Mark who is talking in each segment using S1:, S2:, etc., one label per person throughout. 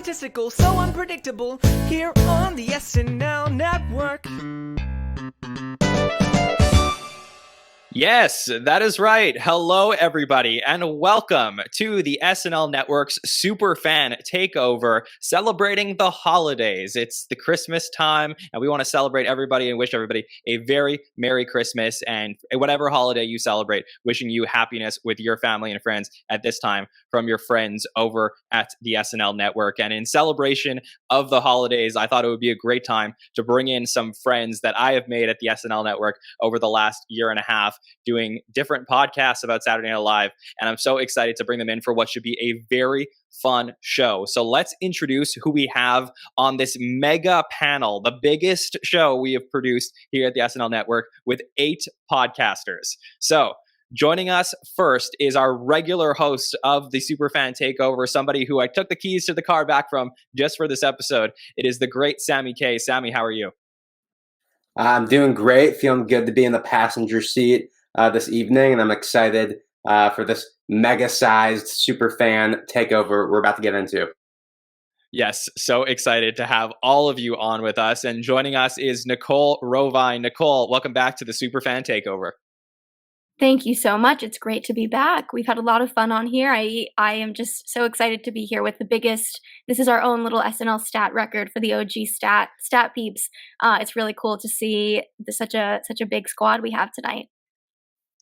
S1: egotistical, so unpredictable, here on the SNL Network.
S2: Yes, that is right. Hello, everybody, and welcome to the SNL Network's Superfan Takeover, celebrating the holidays. It's the Christmas time, and we want to celebrate everybody and wish everybody a very Merry Christmas, and whatever holiday you celebrate, wishing you happiness with your family and friends at this time from your friends over at the SNL Network. And in celebration of the holidays, I thought it would be a great time to bring in some friends that I have made at the SNL Network over the last year and a half, doing different podcasts about Saturday Night Live, and I'm so excited to bring them in for what should be a very fun show. So let's introduce who we have on this mega panel, the biggest show we have produced here at the SNL Network with 8 podcasters. So joining us first is our regular host of the Superfan Takeover, somebody who I took the keys to the car back from just for this episode. It is the great Sammy Kay. Sammy, how are you?
S3: I'm doing great, feeling good to be in the passenger seat this evening, and I'm excited for this mega-sized Superfan Takeover we're about to get into.
S2: Yes, so excited to have all of you on with us, and joining us is Nicole Rovine. Nicole, welcome back to the Superfan Takeover.
S4: Thank you so much. It's great to be back. We've had a lot of fun on here. I am just so excited to be here with the biggest. This is our own little SNL stat record for the OG stat peeps. It's really cool to see such a big squad we have tonight.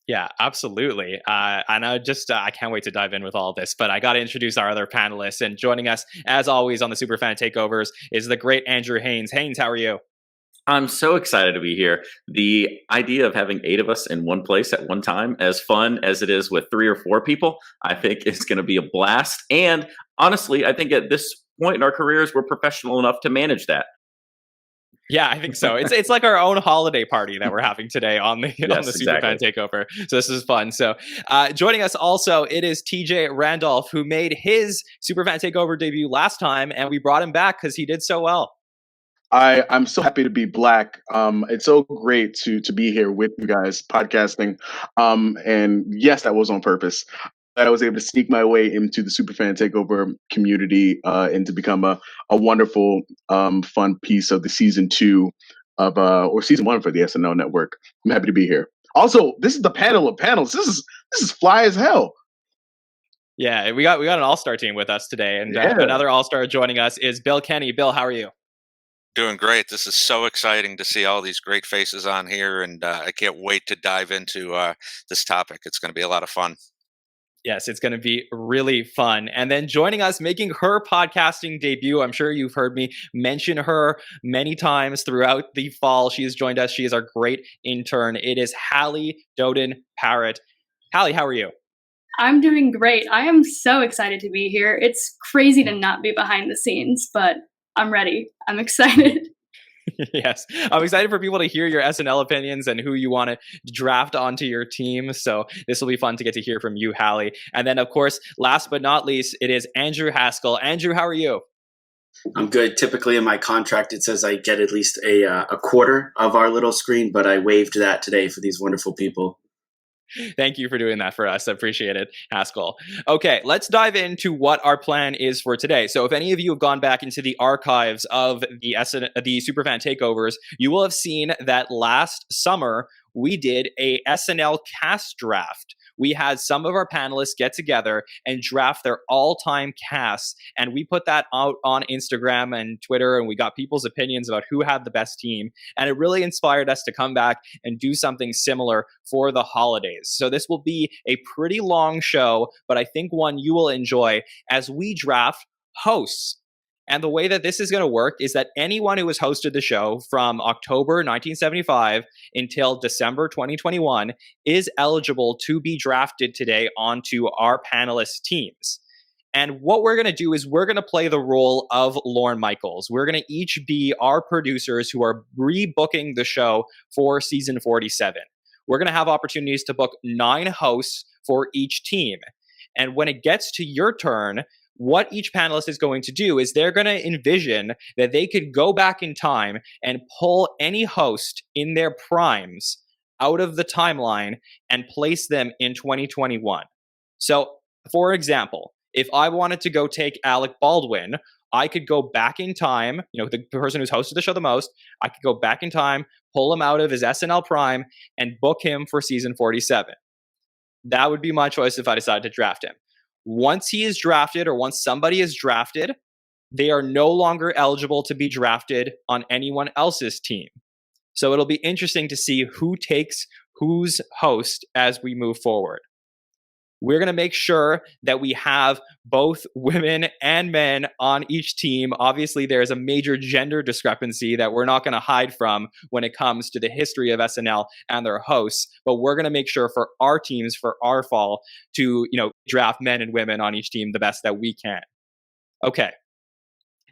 S2: Yeah, absolutely. And I can't wait to dive in with all this, but I got to introduce our other panelists. And joining us, as always, on the Superfan Takeovers is the great Andrew Haynes. Haynes, how are you?
S5: I'm so excited to be here. The idea of having 8 of us in one place at one time, as fun as it is with 3 or 4 people, I think is going to be a blast. And honestly, I think at this point in our careers, we're professional enough to manage that.
S2: Yeah, I think so. It's like our own holiday party that we're having today on the Superfan Takeover. So this is fun. So joining us also, it is TJ Randolph, who made his Superfan Takeover debut last time, and we brought him back because he did so well.
S6: I'm so happy to be back. It's so great to be here with you guys podcasting. And yes, that was on purpose. That I was able to sneak my way into the Superfan Takeover community and to become a wonderful, fun piece of the season 2 of or season 1 for the SNL Network. I'm happy to be here. Also, this is the panel of panels. This is fly as hell.
S2: Yeah, we got an all-star team with us today, and another all-star joining us is Bill Kenney. Bill, how are you?
S7: Doing great. This is so exciting to see all these great faces on here, and I can't wait to dive into this topic. It's going to be a lot of fun.
S2: Yes, it's going to be really fun. And then joining us, making her podcasting debut, I'm sure you've heard me mention her many times throughout the fall. She has joined us. She is our great intern. It is Halle Dowden-Parrott. Halle, how are you?
S8: I'm doing great. I am so excited to be here. It's crazy to not be behind the scenes, but I'm ready. I'm excited.
S2: Yes, I'm excited for people to hear your SNL opinions and who you want to draft onto your team. So this will be fun to get to hear from you, Halle. And then, of course, last but not least, it is Andrew Haskell. Andrew, how are you?
S9: I'm good. Typically in my contract, it says I get at least a quarter of our little screen, but I waived that today for these wonderful people.
S2: Thank you for doing that for us. I appreciate it, Haskell. Okay, let's dive into what our plan is for today. So if any of you have gone back into the archives of the Superfan Takeovers, you will have seen that last summer we did a SNL cast draft. We had some of our panelists get together and draft their all-time casts, and we put that out on Instagram and Twitter, and we got people's opinions about who had the best team, and it really inspired us to come back and do something similar for the holidays. So this will be a pretty long show, but I think one you will enjoy as we draft hosts. And the way that this is going to work is that anyone who has hosted the show from October 1975 until December 2021 is eligible to be drafted today onto our panelist teams. And what we're going to do is we're going to play the role of Lorne Michaels. We're going to each be our producers who are rebooking the show for season 47. We're going to have opportunities to book 9 hosts for each team. And when it gets to your turn, what each panelist is going to do is they're going to envision that they could go back in time and pull any host in their primes out of the timeline and place them in 2021. So, for example, if I wanted to go take Alec Baldwin, I could go back in time, the person who's hosted the show the most, I could go back in time, pull him out of his SNL Prime, and book him for season 47. That would be my choice if I decided to draft him. Once he is drafted, or once somebody is drafted, they are no longer eligible to be drafted on anyone else's team. So it'll be interesting to see who takes who's host as we move forward. We're going to make sure that we have both women and men on each team. Obviously, there's a major gender discrepancy that we're not going to hide from when it comes to the history of SNL and their hosts. But we're going to make sure for our teams, for our fall, to draft men and women on each team the best that we can. Okay,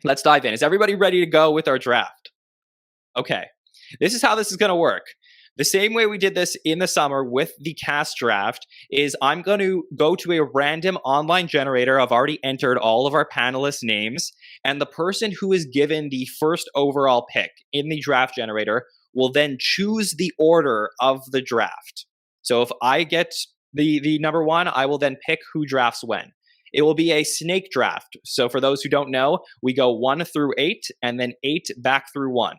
S2: let's dive in. Is everybody ready to go with our draft? Okay, this is how this is going to work. The same way we did this in the summer with the cast draft is I'm going to go to a random online generator. I've already entered all of our panelists' names, and the person who is given the first overall pick in the draft generator will then choose the order of the draft. So if I get the number one, I will then pick who drafts when. It will be a snake draft. So for those who don't know, we go 1 through 8 and then 8 back through 1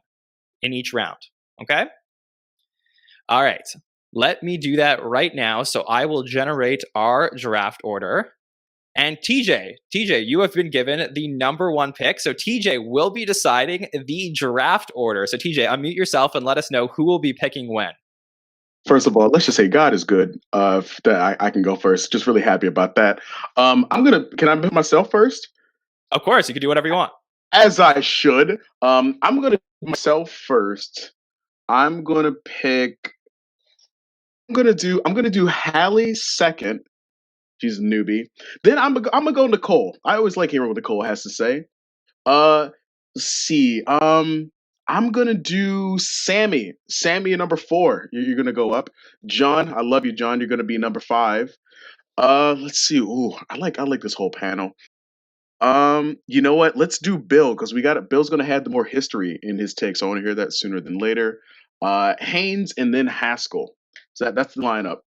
S2: in each round. Okay? All right, let me do that right now. So I will generate our draft order. And TJ, you have been given the number one pick. So TJ will be deciding the draft order. So TJ, unmute yourself and let us know who will be picking when.
S6: First of all, let's just say God is good. That I can go first. Just really happy about that. Can I pick myself first?
S2: Of course, you can do whatever you want.
S6: As I should. I'm gonna pick myself first. I'm gonna do Halle second. She's a newbie. Then I'm gonna go Nicole. I always like hearing what Nicole has to say. Let's see. I'm gonna do Sammy. Sammy at number 4. You're gonna go up. Jon, I love you, Jon. You're gonna be number 5. Let's see. Ooh, I like this whole panel. You know what? Let's do Bill because Bill's gonna have the more history in his take, so I want to hear that sooner than later. Haynes and then Haskell. So that's the lineup.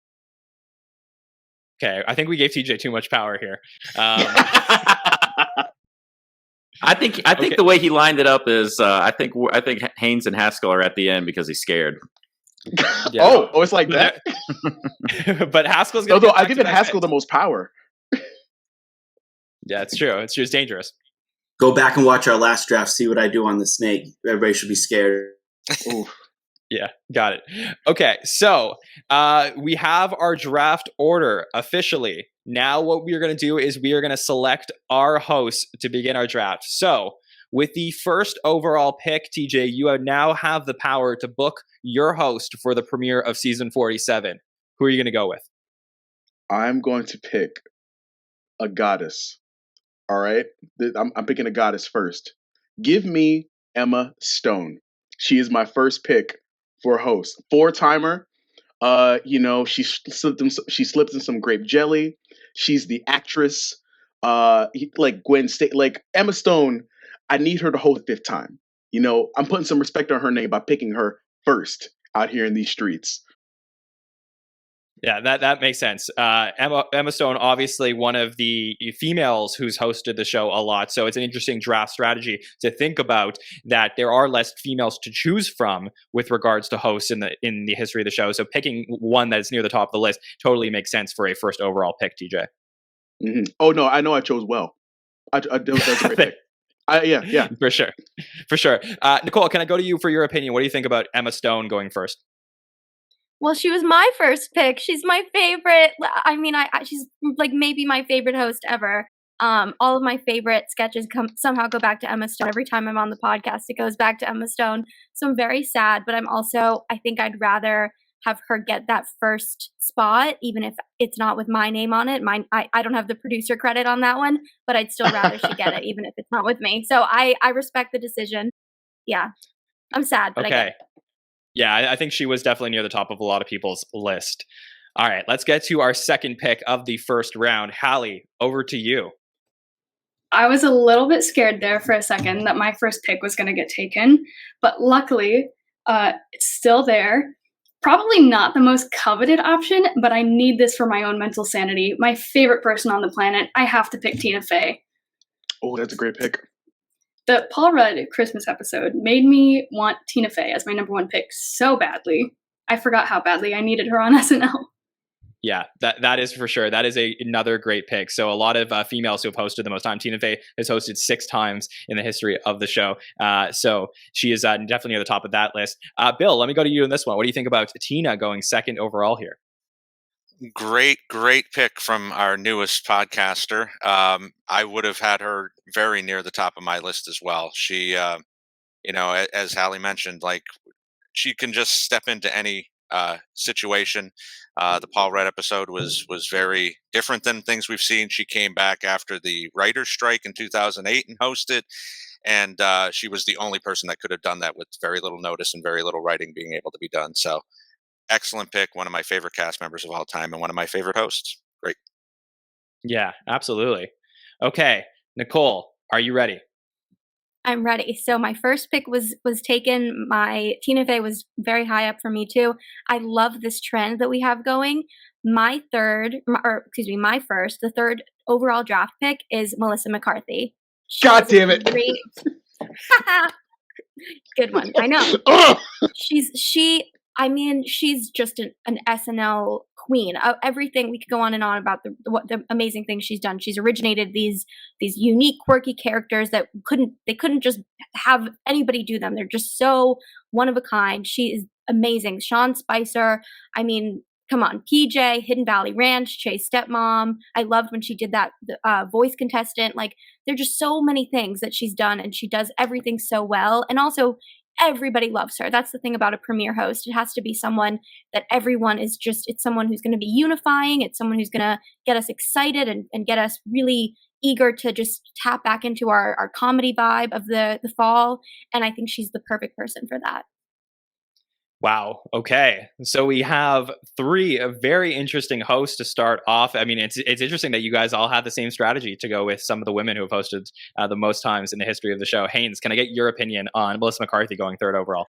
S2: Okay, I think we gave TJ too much power here.
S5: I think the way he lined it up is I think Haynes and Haskell are at the end because he's scared.
S2: Yeah.
S6: Oh, it's like that.
S2: But Haskell's
S6: although I give Haskell the most power.
S2: Yeah, it's true. It's just dangerous.
S9: Go back and watch our last draft. See what I do on the snake. Everybody should be scared.
S6: Ooh.
S2: Yeah, got it. Okay, so we have our draft order officially. Now what we are going to do is we are going to select our host to begin our draft. So with the first overall pick, TJ, you now have the power to book your host for the premiere of season 47. Who are you going to go with?
S6: I'm going to pick a goddess. All right? I'm picking a goddess first. Give me Emma Stone. She is my first pick for host. 4-timer. She slipped in some grape jelly. She's the actress. Like Gwen like Emma Stone, I need her to hold the 5th time. I'm putting some respect on her name by picking her first out here in these streets.
S2: Yeah, that makes sense. Emma Stone, obviously one of the females who's hosted the show a lot, so it's an interesting draft strategy to think about that there are less females to choose from with regards to hosts in the history of the show. So picking one that's near the top of the list totally makes sense for a first overall pick, TJ.
S6: Mm-hmm. Oh no, I know I chose well. That's a great pick. Yeah,
S2: for sure. Nicole, can I go to you for your opinion? What do you think about Emma Stone going first?
S4: Well, she was my first pick. She's my favorite. I mean, she's like maybe my favorite host ever. All of my favorite sketches somehow go back to Emma Stone. Every time I'm on the podcast, it goes back to Emma Stone. So I'm very sad, but I think I'd rather have her get that first spot, even if it's not with my name on it. I don't have the producer credit on that one, but I'd still rather she get it, even if it's not with me. So I respect the decision. Yeah, I'm sad, but
S2: okay.
S4: I get it.
S2: Yeah, I think she was definitely near the top of a lot of people's list. All right, let's get to our second pick of the first round. Halle, over to you.
S8: I was a little bit scared there for a second that my first pick was going to get taken, but luckily it's still there. Probably not the most coveted option, but I need this for my own mental sanity. My favorite person on the planet, I have to pick Tina Fey.
S6: Oh, that's a great pick.
S8: The Paul Rudd Christmas episode made me want Tina Fey as my number one pick so badly. I forgot how badly I needed her on SNL.
S2: Yeah, that is for sure. That is another great pick. So a lot of females who have hosted the most time. Tina Fey has hosted 6 times in the history of the show. So she is definitely near the top of that list. Bill, let me go to you on this one. What do you think about Tina going second overall here?
S7: Great pick from our newest podcaster. I would have had her very near the top of my list as well. She, as Halle mentioned, like she can just step into any situation. The Paul Rudd episode was very different than things we've seen. She came back after the writer's strike in 2008 and hosted, and she was the only person that could have done that with very little notice and very little writing being able to be done. So excellent pick, one of my favorite cast members of all time and one of my favorite hosts. Great.
S2: Yeah, absolutely. Okay, Nicole, are you ready?
S4: I'm ready. So my first pick was taken. My Tina Fey was very high up for me too. I love this trend that we have going. My first, the third overall draft pick is Melissa McCarthy.
S6: God damn it.
S4: Good one. I know. She's just an SNL queen. Everything, we could go on and on about the amazing things she's done. She's originated these unique, quirky characters that they couldn't just have anybody do them. They're just so one of a kind. She is amazing. Sean Spicer. I mean, come on, PJ, Hidden Valley Ranch, Chase Stepmom. I loved when she did that voice contestant. Like, there are just so many things that she's done, and she does everything so well. And also, everybody loves her. That's the thing about a premiere host. It has to be someone that everyone is it's someone who's going to be unifying. It's someone who's going to get us excited and get us really eager to just tap back into our comedy vibe of the fall. And I think she's the perfect person for that.
S2: Wow. Okay. So we have 3 very interesting hosts to start off. I mean, it's interesting that you guys all had the same strategy to go with some of the women who have hosted the most times in the history of the show. Haynes, can I get your opinion on Melissa McCarthy going third overall?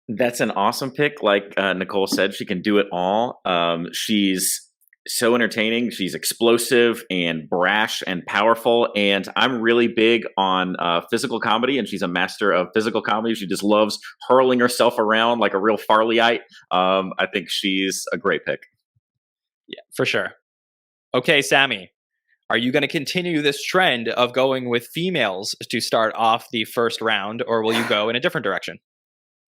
S5: That's an awesome pick. Like Nicole said, she can do it all. She's so entertaining. She's explosive and brash and powerful. And I'm really big on physical comedy, and she's a master of physical comedy. She just loves hurling herself around like a real Farleyite. I think she's a great pick.
S2: Yeah, for sure. Okay, Sammy, are you going to continue this trend of going with females to start off the first round, or will you go in a different direction?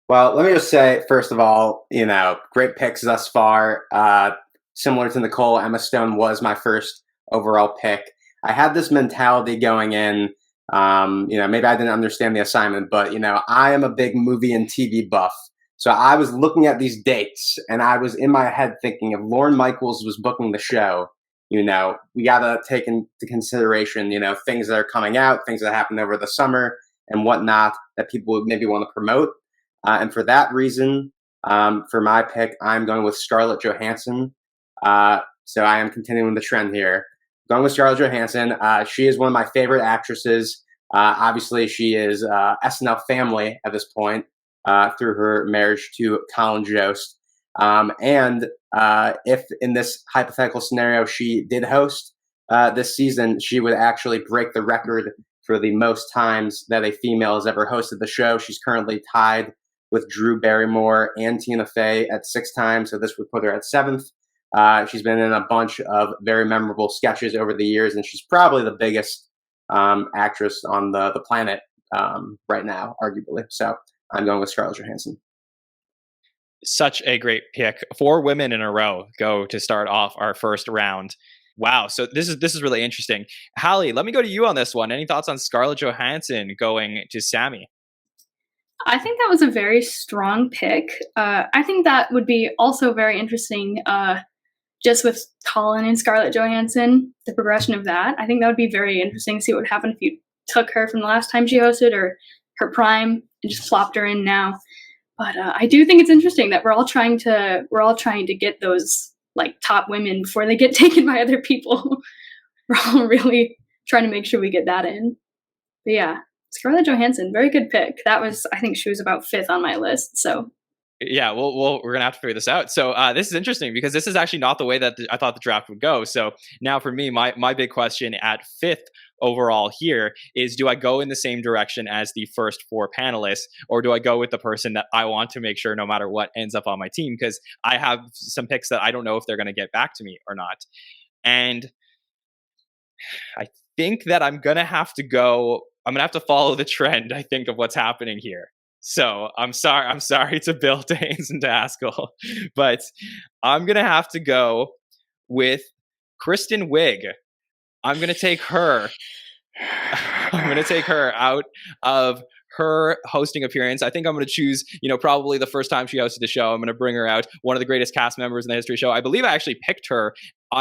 S3: Well, let me just say, first of all, great picks thus far. Similar to Nicole, Emma Stone was my first overall pick. I had this mentality going in, maybe I didn't understand the assignment, but, I am a big movie and TV buff. So I was looking at these dates, and I was in my head thinking if Lorne Michaels was booking the show, we got to take into consideration, things that are coming out, things that happened over the summer and whatnot that people would maybe want to promote. And for that reason, for my pick, I'm going with Scarlett Johansson. So I am continuing the trend here. Going with Scarlett Johansson. She is one of my favorite actresses. Obviously, she is SNL family at this point through her marriage to Colin Jost. And if in this hypothetical scenario she did host this season, she would actually break the record for the most times that a female has ever hosted the show. She's currently tied with Drew Barrymore and Tina Fey at 6 times, so this would put her at 7th. She's been in a bunch of very memorable sketches over the years, and she's probably the biggest actress on the planet right now, arguably. So I'm going with Scarlett Johansson.
S2: Such a great pick. 4 women in a row go to start off our first round. Wow. So this is really interesting. Halle, let me go to you on this one. Any thoughts on Scarlett Johansson going to Sammy?
S8: I think that was a very strong pick. I think that would be also very interesting just with Colin and Scarlett Johansson, the progression of that. I think that would be very interesting to see what would happen if you took her from the last time she hosted or her prime and just plopped her in now. But I do think it's interesting that we're all trying to get those like top women before they get taken by other people. We're all really trying to make sure we get that in. But yeah, Scarlett Johansson, very good pick. I think she was about 5th on my list. So
S2: Yeah, we're gonna have to figure this out. So this is interesting because this is actually not the way that I thought the draft would go. So now for me, my big question at 5th overall here is: do I go in the same direction as the first 4 panelists, or do I go with the person that I want to make sure no matter what ends up on my team? Because I have some picks that I don't know if they're gonna get back to me or not, and I think that I'm gonna have to follow the trend, I think, of what's happening here. So I'm sorry to Bill, to Haynes, and to Haskell, but I'm gonna have to go with Kristen Wiig. I'm gonna take her. I'm gonna take her out of her hosting appearance. I think I'm going to choose, probably the first time she hosted the show. I'm going to bring her out, one of the greatest cast members in the history of the show. I believe I actually picked her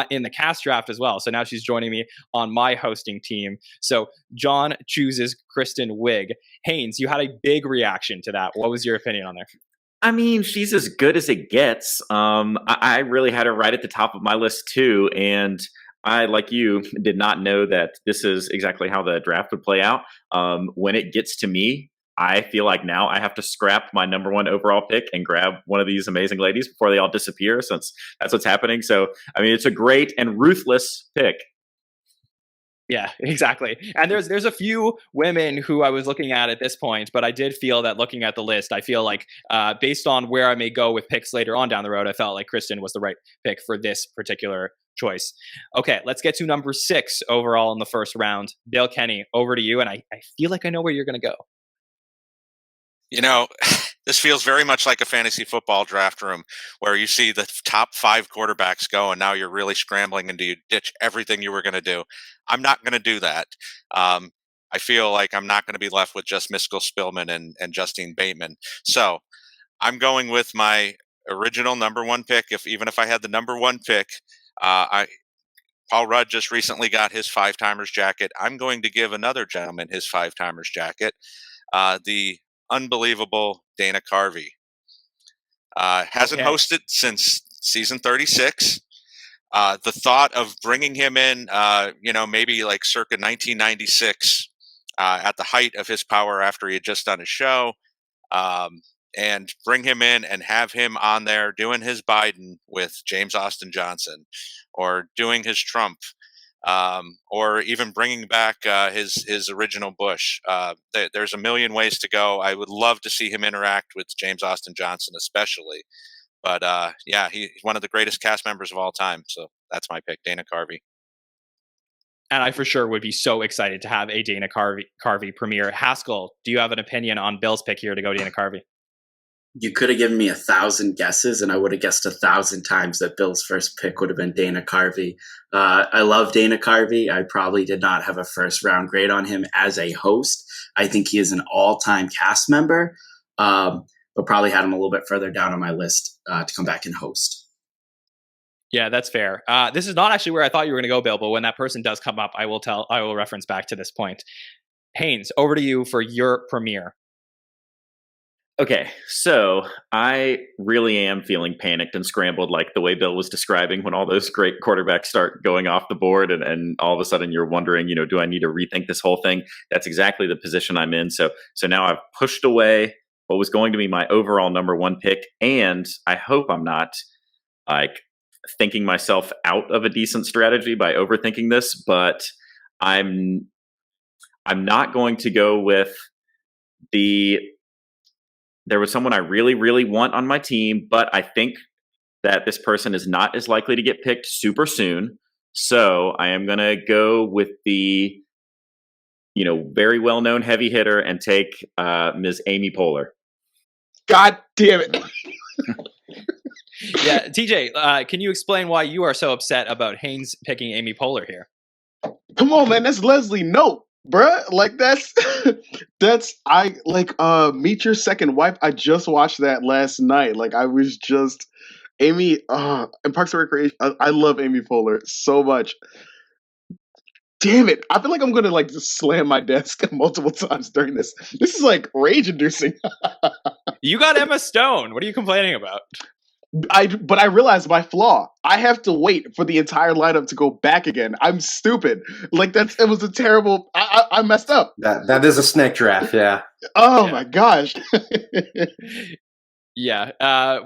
S2: in the cast draft as well. So now she's joining me on my hosting team. So Jon chooses Kristen Wiig. Haynes, you had a big reaction to that. What was your opinion on there?
S5: I mean, she's as good as it gets. I really had her right at the top of my list too. And I, like you, did not know that this is exactly how the draft would play out. When it gets to me, I feel like now I have to scrap my number 1 overall pick and grab one of these amazing ladies before they all disappear, since that's what's happening. So, I mean, it's a great and ruthless pick.
S2: Yeah, exactly. And there's a few women who I was looking at this point, but I did feel that looking at the list, I feel like based on where I may go with picks later on down the road, I felt like Kristen was the right pick for this particular choice. Okay, let's get to number 6 overall in the first round. Dale Kenney, over to you. And I feel like I know where you're going to go.
S7: This feels very much like a fantasy football draft room where you see the top 5 quarterbacks go, and now you're really scrambling and do you ditch everything you were going to do. I'm not going to do that. I feel like I'm not going to be left with just Miskell Spillman and Justine Bateman. So I'm going with my original number 1 pick. Even if I had the number 1 pick, Paul Rudd just recently got his 5-timers jacket. I'm going to give another gentleman his 5-timers jacket. The unbelievable Dana Carvey. Hasn't hosted since season 36. The thought of bringing him in, maybe like circa 1996, at the height of his power after he had just done a show, and bring him in and have him on there doing his Biden with James Austin Johnson, or doing his Trump, or even bringing back his original Bush. There's a million ways to go. I would love to see him interact with James Austin Johnson especially. But he's one of the greatest cast members of all time. So that's my pick, Dana Carvey.
S2: And I for sure would be so excited to have a Dana Carvey premiere. Haskell, do you have an opinion on Bill's pick here to go Dana Carvey?
S9: You could have given me 1,000 guesses, and I would have guessed 1,000 times that Bill's first pick would have been Dana Carvey. I love Dana Carvey. I probably did not have a first round grade on him as a host. I think he is an all-time cast member, but probably had him a little bit further down on my list to come back and host.
S2: Yeah, that's fair. This is not actually where I thought you were going to go, Bill, but when that person does come up, I will reference back to this point. Haynes, over to you for your premiere.
S5: Okay, so I really am feeling panicked and scrambled, like the way Bill was describing when all those great quarterbacks start going off the board, and all of a sudden you're wondering, do I need to rethink this whole thing? That's exactly the position I'm in. So now I've pushed away what was going to be my overall number 1 pick, and I hope I'm not like thinking myself out of a decent strategy by overthinking this, but I'm not going to go with there was someone I really, really want on my team, but I think that this person is not as likely to get picked super soon. So I am going to go with the, very well-known heavy hitter and take Ms. Amy Poehler.
S6: God damn it.
S2: Yeah, TJ, can you explain why you are so upset about Haynes picking Amy Poehler here?
S6: Come on, man. That's Leslie Knope, bruh. Like Meet Your Second Wife. I just watched that last night. Like I was just Amy in Parks and Recreation. I love Amy Poehler so much. Damn it. I feel like I'm going to just slam my desk multiple times during this. This is rage inducing.
S2: You got Emma Stone. What are you complaining about?
S6: But I realized my flaw. I have to wait for the entire lineup to go back again. I'm stupid. It was a terrible. I messed up.
S3: That is a snake draft. Yeah.
S6: Oh my gosh.
S2: Yeah.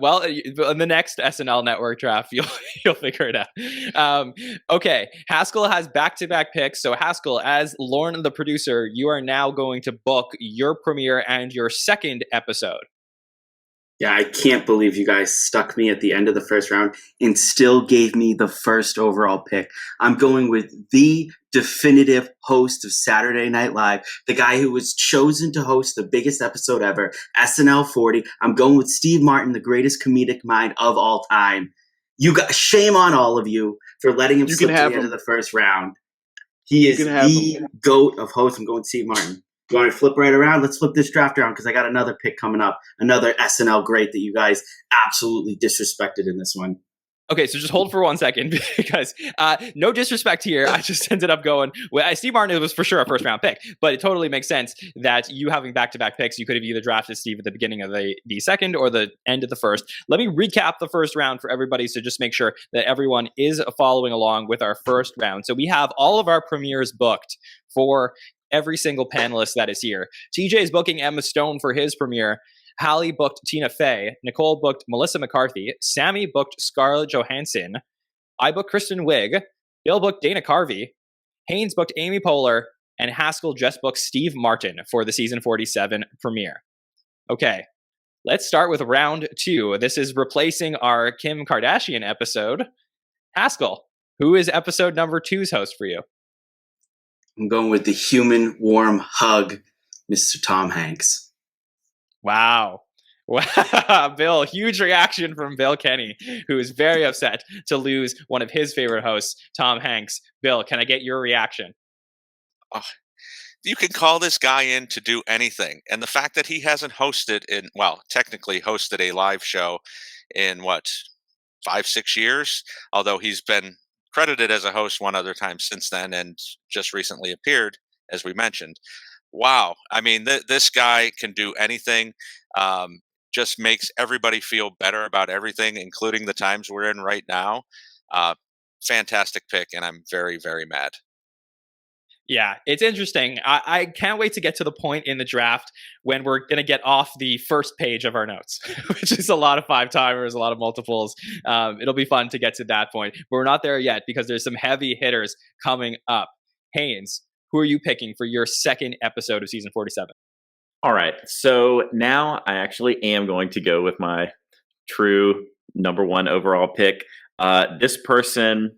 S2: Well, in the next SNL Network draft, you'll figure it out. Okay. Haskell has back-to-back picks. So Haskell, as Lauren, the producer, you are now going to book your premiere and your second episode.
S9: Yeah, I can't believe you guys stuck me at the end of the first round and still gave me the first overall pick. I'm going with the definitive host of Saturday Night Live, the guy who was chosen to host the biggest episode ever, SNL 40. I'm going with Steve Martin, the greatest comedic mind of all time. You got shame on all of you for letting him slip to the end of the first round. He is the GOAT of hosts. I'm going with Steve Martin. You want to flip right around? Let's flip this draft around because I got another pick coming up. Another SNL great that you guys absolutely disrespected in this one.
S2: Okay, so just hold for 1 second because no disrespect here. I just ended up going with Steve Martin. It was for sure a first round pick, but it totally makes sense that you having back-to-back picks, you could have either drafted Steve at the beginning of the second or the end of the first. Let me recap the first round for everybody so just make sure that everyone is following along with our first round. So we have all of our premieres booked for every single panelist that is here. TJ is booking Emma Stone for his premiere. Halle booked Tina Fey. Nicole booked Melissa McCarthy. Sammy booked Scarlett Johansson. I booked Kristen Wiig. Bill booked Dana Carvey. Haynes booked Amy Poehler. And Haskell just booked Steve Martin for the season 47 premiere. Okay, let's start with round 2. This is replacing our Kim Kardashian episode. Haskell, who is episode number 2's host for you?
S9: I'm going with the human warm hug, Mr. Tom Hanks.
S2: Wow. Wow, Bill, huge reaction from Bill Kenney, who is very upset to lose one of his favorite hosts, Tom Hanks. Bill, can I get your reaction?
S7: Oh, you can call this guy in to do anything. And the fact that he hasn't technically hosted a live show in 5-6 years, although he's been credited as a host one other time since then and just recently appeared, as we mentioned. Wow. I mean, this guy can do anything. Just makes everybody feel better about everything, including the times we're in right now. Fantastic pick, and I'm very, very mad.
S2: Yeah, it's interesting. I can't wait to get to the point in the draft when we're going to get off the first page of our notes, which is a lot of 5-timers, a lot of multiples. It'll be fun to get to that point. But we're not there yet because there's some heavy hitters coming up. Haynes, who are you picking for your second episode of season 47?
S5: All right. So now I actually am going to go with my true number 1 overall pick. This person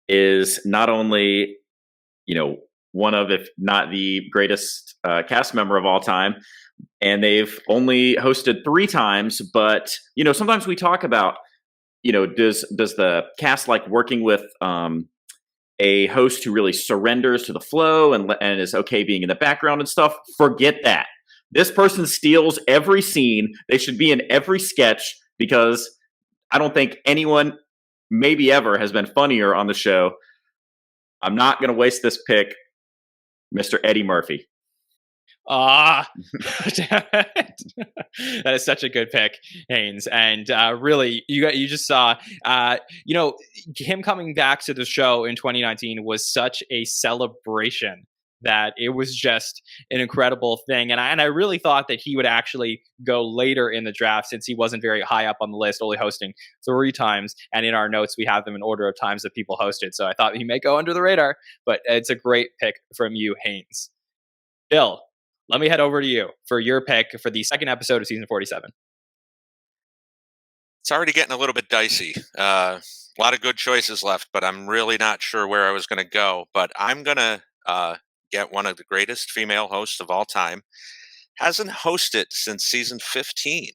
S5: is not only, one of, if not the greatest cast member of all time, and they've only hosted 3 times. But, sometimes we talk about, does the cast like working with a host who really surrenders to the flow and is okay being in the background and stuff? Forget that. This person steals every scene. They should be in every sketch because I don't think anyone, maybe ever, has been funnier on the show. I'm not going to waste this pick, Mr. Eddie Murphy.
S2: Damn it. That is such a good pick, Haynes. And really, you just saw, him coming back to the show in 2019 was such a celebration that it was just an incredible thing. And I really thought that he would actually go later in the draft since he wasn't very high up on the list, only hosting 3 times. And in our notes, we have them in order of times that people hosted. So I thought he may go under the radar, but it's a great pick from you, Haynes. Bill, let me head over to you for your pick for the second episode of season 47.
S7: It's already getting a little bit dicey. A lot of good choices left, but I'm really not sure where I was going to go. But I'm going to get one of the greatest female hosts of all time. Hasn't hosted since season 15.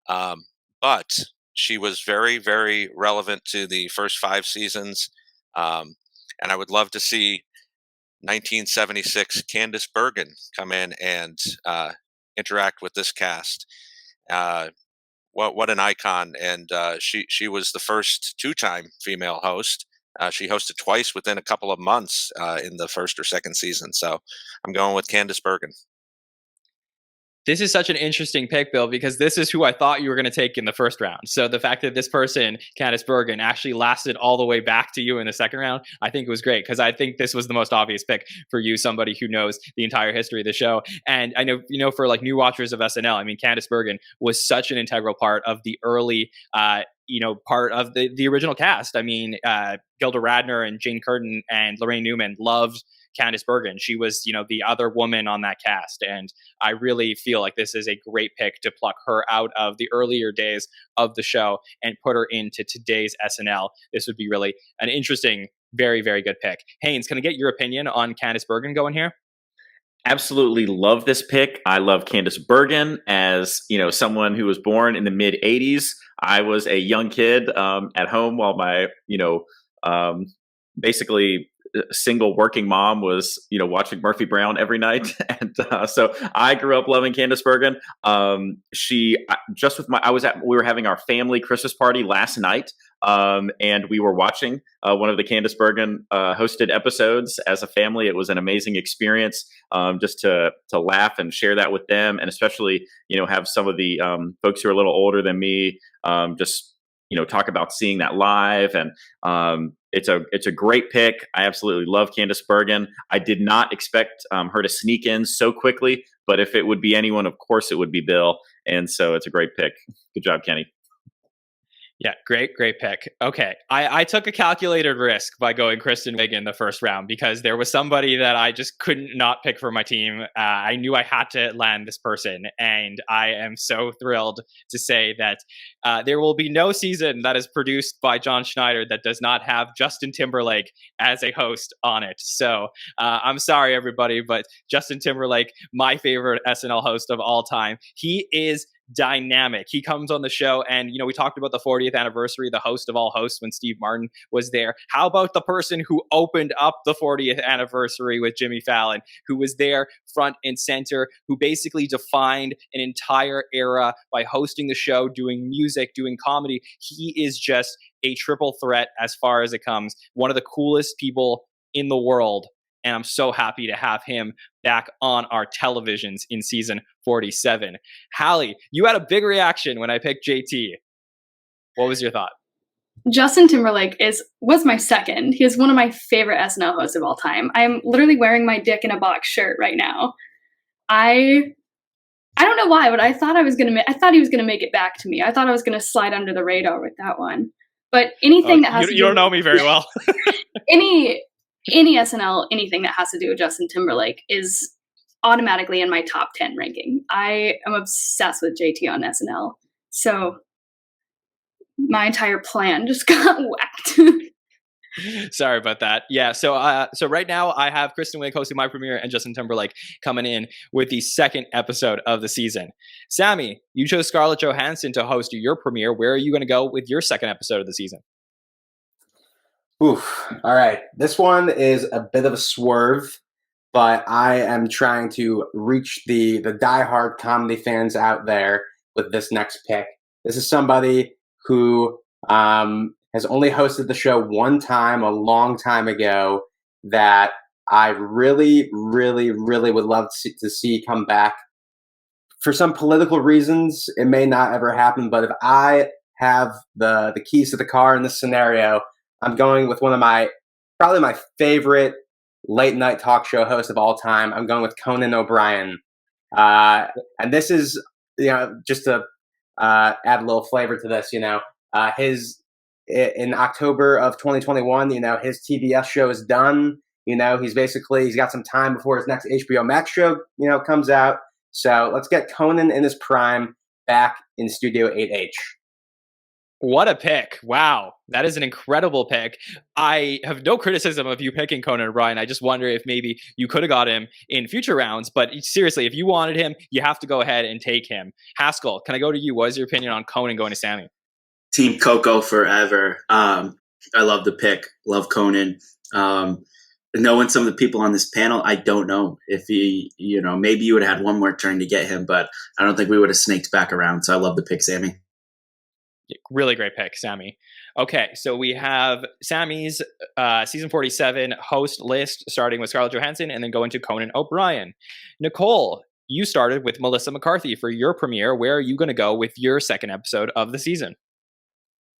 S7: But she was very, very relevant to the first 5 seasons. And I would love to see 1976 Candice Bergen come in and interact with this cast. What an icon. And she was the first 2-time female host. She hosted twice within a couple of months in the first or second season. So I'm going with Candice Bergen.
S2: This is such an interesting pick, Bill, because this is who I thought you were going to take in the first round. So the fact that this person, Candice Bergen, actually lasted all the way back to you in the second round, I think it was great, because I think this was the most obvious pick for you, somebody who knows the entire history of the show. And I know, for like new watchers of SNL, I mean, Candice Bergen was such an integral part of the early, part of the original cast. I mean, Gilda Radner and Jane Curtin and Lorraine Newman loved Candice Bergen. She was, the other woman on that cast. And I really feel like this is a great pick to pluck her out of the earlier days of the show and put her into today's SNL. This would be really an interesting, very, very good pick. Haynes, can I get your opinion on Candice Bergen going here?
S5: Absolutely love this pick. I love Candice Bergen as, someone who was born in the mid 80s. I was a young kid at home while my, basically single working mom was, watching Murphy Brown every night. And so I grew up loving Candice Bergen. We were having our family Christmas party last night. And we were watching one of the Candice Bergen hosted episodes as a family. It was an amazing experience just to laugh and share that with them. And especially, have some of the folks who are a little older than me just, talk about seeing that live. And it's a great pick. I absolutely love Candice Bergen. I did not expect her to sneak in so quickly, but if it would be anyone, of course it would be Bill. And so it's a great pick. Good job, Kenney.
S2: Yeah, great pick. Okay, I took a calculated risk by going Kristen Wiig in the first round because there was somebody that I just couldn't not pick for my team. I knew I had to land this person, and I am so thrilled to say that there will be no season that is produced by Jon Schneider that does not have Justin Timberlake as a host on it. So I'm sorry, everybody, but Justin Timberlake, my favorite SNL host of all time, he is dynamic. He comes on the show and, we talked about the 40th anniversary, the host of all hosts when Steve Martin was there. How about the person who opened up the 40th anniversary with Jimmy Fallon, who was there front and center, who basically defined an entire era by hosting the show, doing music, doing comedy. He is just a triple threat as far as it comes. One of the coolest people in the world. And I'm so happy to have him back on our televisions in season 47. Halle, you had a big reaction when I picked JT. What was your thought?
S8: Justin Timberlake was my second. He is one of my favorite SNL hosts of all time. I'm literally wearing my Dick in a Box shirt right now. I don't know why, but I thought he was gonna make it back to me. I thought I was gonna slide under the radar with that one. But anything that has
S2: you don't know me very well.
S8: any SNL, anything that has to do with Justin Timberlake is automatically in my top 10 ranking. I am obsessed with JT on SNL. So my entire plan just got whacked.
S2: Sorry about that. Yeah. So right now I have Kristen Wiig hosting my premiere and Justin Timberlake coming in with the second episode of the season. Sammy, you chose Scarlett Johansson to host your premiere. Where are you going to go with your second episode of the season?
S3: Oof. All right. This one is a bit of a swerve, but I am trying to reach the diehard comedy fans out there with this next pick. This is somebody who has only hosted the show one time, a long time ago, that I really, really, really would love to see come back. For some political reasons, it may not ever happen, but if I have the keys to the car in this scenario, I'm going with one of probably my favorite late night talk show hosts of all time. I'm going with Conan O'Brien. And this is, just to add a little flavor to this, in October of 2021, his TBS show is done. He's got some time before his next HBO Max show, comes out. So let's get Conan in his prime back in Studio 8H.
S2: What a pick. Wow. That is an incredible pick. I have no criticism of you picking Conan O'Brien. I just wonder if maybe you could have got him in future rounds. But seriously, if you wanted him, you have to go ahead and take him. Haskell, can I go to you? What is your opinion on Conan going to Sammy?
S9: Team Coco forever. I love the pick. Love Conan. Knowing some of the people on this panel, I don't know if maybe you would have had one more turn to get him, but I don't think we would have snaked back around. So I love the pick, Sammy.
S2: Really great pick, Sammy. Okay, so we have Sammy's season 47 host list, starting with Scarlett Johansson and then going to Conan O'Brien. Nicole, you started with Melissa McCarthy for your premiere. Where are you going to go with your second episode of the season?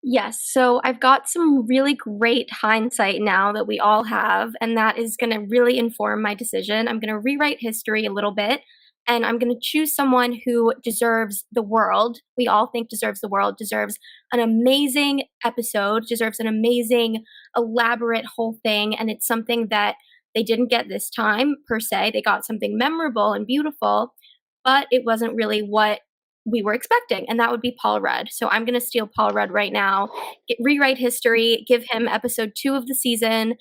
S4: Yes, so I've got some really great hindsight now that we all have, and that is going to really inform my decision. I'm going to rewrite history a little bit, and I'm going to choose someone who deserves the world. We all think deserves the world, deserves an amazing episode, deserves an amazing, elaborate whole thing, and it's something that they didn't get this time, per se. They got something memorable and beautiful, but it wasn't really what we were expecting, and that would be Paul Rudd. So I'm going to steal Paul Rudd right now, rewrite history, give him episode 2 of the season.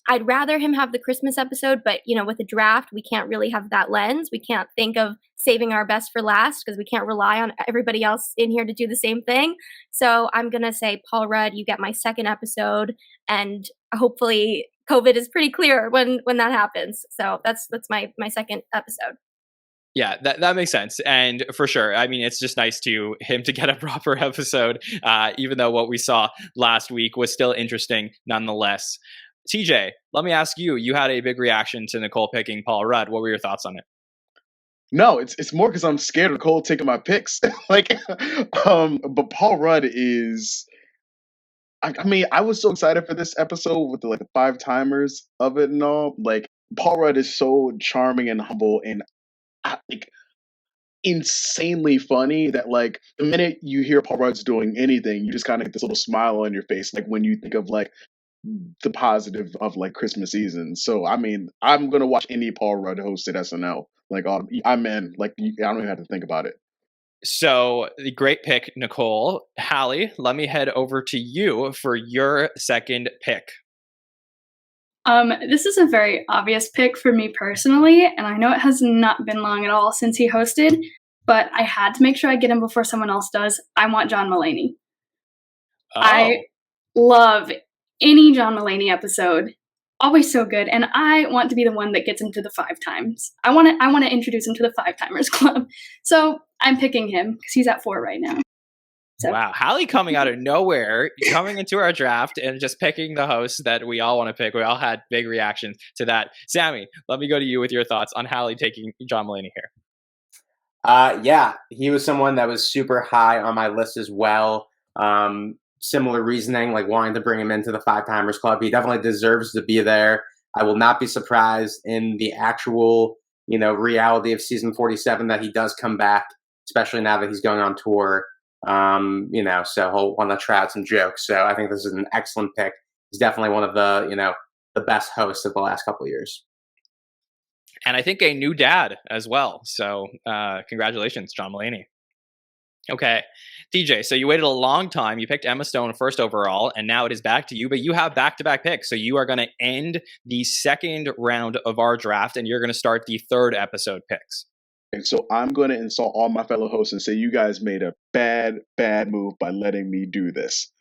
S4: I'd rather him have the Christmas episode, but with a draft, we can't really have that lens. We can't think of saving our best for last because we can't rely on everybody else in here to do the same thing. So I'm going to say, Paul Rudd, you get my second episode, and hopefully COVID is pretty clear when that happens. So that's my second episode.
S2: Yeah, that makes sense. And for sure, I mean, it's just nice to him to get a proper episode, even though what we saw last week was still interesting nonetheless. TJ, let me ask you, you had a big reaction to Nicole picking Paul Rudd. What were your thoughts on it?
S6: No, it's more because I'm scared of Nicole taking my picks. But Paul Rudd is. I mean, I was so excited for this episode with the 5 timers of it and all. Paul Rudd is so charming and humble and insanely funny that the minute you hear Paul Rudd's doing anything, you just kind of get this little smile on your face, when you think of the positive of Christmas season. So I mean, I'm gonna watch any Paul Rudd hosted SNL. I'm in. I don't even have to think about it.
S2: So the great pick, Nicole. Halle, let me head over to you for your second pick.
S8: This is a very obvious pick for me personally, and I know it has not been long at all since he hosted, but I had to make sure I get him before someone else does. I want John Mulaney.
S2: Oh.
S8: I love any John Mulaney episode. Always so good, and I want to be the one that gets him to the 5 times. I want to introduce him to the 5 timers club. So I'm picking him because he's at 4 right now. So.
S2: Wow, Halle coming out of nowhere, coming into our draft and just picking the host that we all want to pick. We all had big reactions to that. Sammy, let me go to you with your thoughts on Halle taking John Mulaney here.
S3: Yeah, he was someone that was super high on my list as well. Similar reasoning, wanting to bring him into the 5 timers club. He definitely deserves to be there. I will not be surprised in the actual, reality of season 47 that he does come back, especially now that he's going on tour. So he'll want to try out some jokes. So I think this is an excellent pick. He's definitely one of the, the best hosts of the last couple of years.
S2: And I think a new dad as well. So congratulations, John Mulaney. Okay, TJ, so you waited a long time. You picked Emma Stone first overall, and now it is back to you, but you have back-to-back picks. So you are going to end the second round of our draft, and you're going to start the third episode picks.
S6: And so I'm going to insult all my fellow hosts and say you guys made a bad move by letting me do this.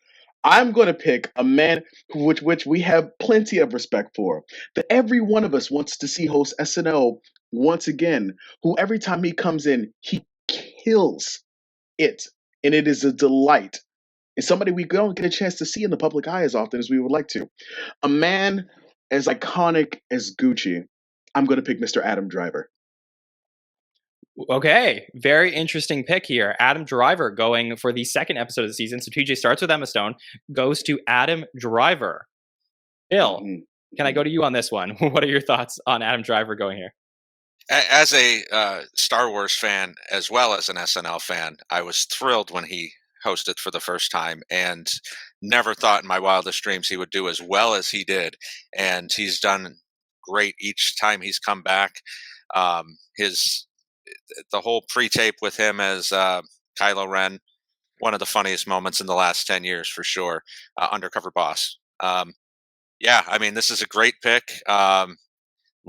S6: I'm going to pick a man which we have plenty of respect for, that every one of us wants to see host SNL once again, who every time he comes in, he kills it. And it is a delight. And somebody we don't get a chance to see in the public eye as often as we would like to. A man as iconic as Gucci. I'm going to pick Mr. Adam Driver.
S2: Okay, very interesting pick here. Adam Driver going for the second episode of the season. So TJ starts with Emma Stone, goes to Adam Driver. Bill, can I go to you on this one? What are your thoughts on Adam Driver going here?
S7: As a Star Wars fan, as well as an SNL fan, I was thrilled when he hosted for the first time and never thought in my wildest dreams he would do as well as he did. And he's done great each time he's come back. The whole pre-tape with him as Kylo Ren, one of the funniest moments in the last 10 years for sure. Undercover Boss. Yeah, I mean, this is a great pick.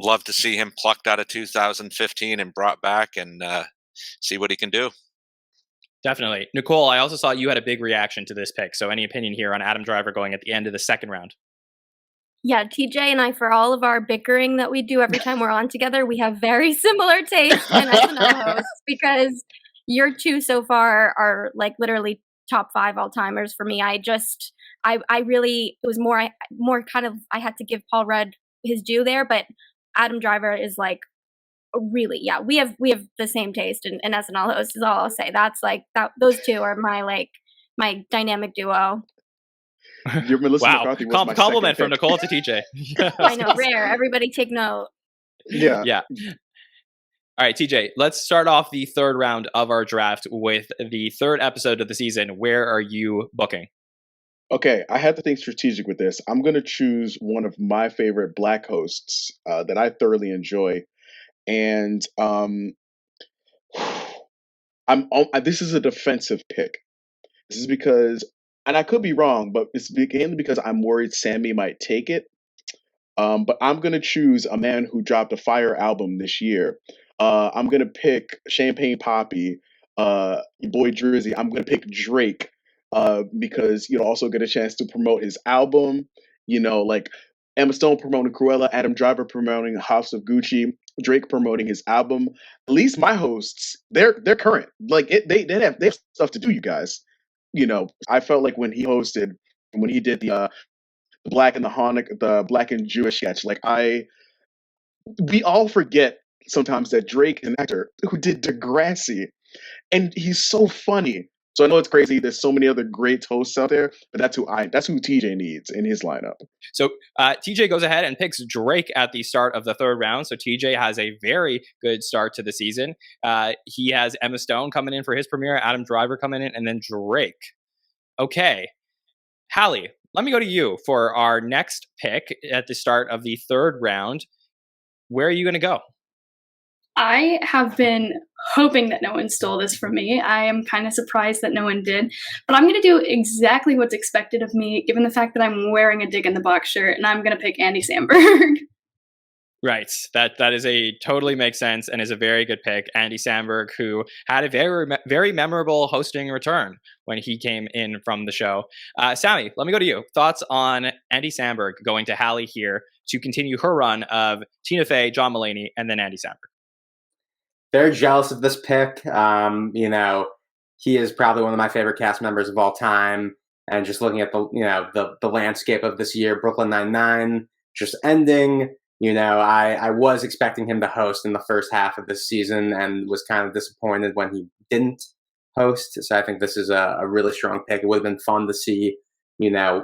S7: Love to see him plucked out of 2015 and brought back and see what he can do.
S2: Definitely. Nicole, I also saw you had a big reaction to this pick. So any opinion here on Adam Driver going at the end of the second round?
S4: Yeah, TJ and I, for all of our bickering that we do every time we're on together, we have very similar tastes in SNL hosts because your 2 so far are literally top 5 all-timers for me. I really, it was more kind of, I had to give Paul Rudd his due there, but Adam Driver is really, yeah, we have the same taste in SNL hosts is all I'll say. That's like that. Those two are my dynamic duo.
S6: Your Melissa
S2: Wow,
S6: McCarthy was my
S2: compliment from
S6: second pick.
S2: Nicole to TJ.
S4: I know, rare. Everybody take note.
S6: Yeah.
S2: Yeah. All right, TJ, let's start off the third round of our draft with the third episode of the season. Where are you booking?
S6: Okay, I had to think strategic with this. I'm going to choose one of my favorite Black hosts that I thoroughly enjoy, and this is a defensive pick. This is because, and I could be wrong, but it's mainly because I'm worried Sammy might take it. But I'm gonna choose a man who dropped a fire album this year. I'm gonna pick Champagne Poppy, your boy Drizzy. I'm gonna pick Drake because also get a chance to promote his album. Like Emma Stone promoting Cruella, Adam Driver promoting House of Gucci, Drake promoting his album. At least my hosts, they're current. Like they have stuff to do. You guys, I felt like when he hosted, when he did the Black and the Black and Jewish sketch. We all forget sometimes that Drake is an actor who did Degrassi, and he's so funny. So I know it's crazy. There's so many other great hosts out there, but that's who TJ needs in his lineup.
S2: So TJ goes ahead and picks Drake at the start of the third round. So TJ has a very good start to the season. He has Emma Stone coming in for his premiere, Adam Driver coming in, and then Drake. Okay, Halle, let me go to you for our next pick at the start of the third round. Where are you going to go?
S8: I have been hoping that no one stole this from me. I am kind of surprised that no one did. But I'm going to do exactly what's expected of me, given the fact that I'm wearing a Dig in the Box shirt, and I'm going to pick Andy Samberg.
S2: Right. That is totally makes sense and is a very good pick. Andy Samberg, who had a very memorable hosting return when he came in from the show. Sammy, let me go to you. Thoughts on Andy Samberg going to Halle here to continue her run of Tina Fey, John Mulaney, and then Andy Samberg?
S3: Very jealous of this pick. He is probably one of my favorite cast members of all time. And just looking at the landscape of this year, Brooklyn Nine-Nine just ending. I was expecting him to host in the first half of this season and was kind of disappointed when he didn't host. So I think this is a really strong pick. It would have been fun to see,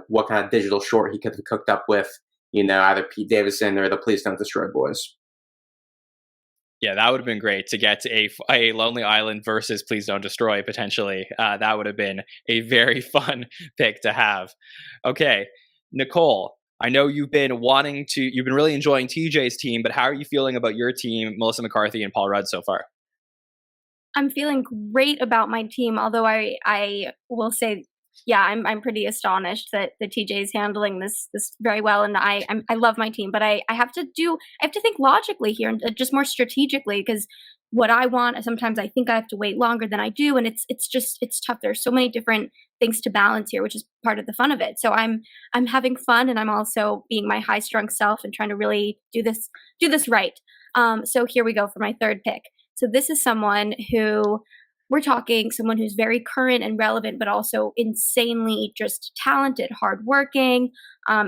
S3: what kind of digital short he could have cooked up with, either Pete Davidson or the Please Don't Destroy Boys.
S2: Yeah, that would have been great to get a Lonely Island versus Please Don't Destroy, potentially. That would have been a very fun pick to have. Okay, Nicole, I know you've been really enjoying TJ's team, but how are you feeling about your team, Melissa McCarthy and Paul Rudd so far?
S4: I'm feeling great about my team, although I will say, yeah, I'm pretty astonished that the TJ is handling this very well, and I love my team, but I have to think logically here and just more strategically, because what I want, sometimes I think I have to wait longer than I do, and it's tough. There's so many different things to balance here, which is part of the fun of it. So I'm having fun, and I'm also being my high strung self and trying to really do this right. So here we go for my third pick. So this is someone who's very current and relevant, but also insanely just talented, hardworking,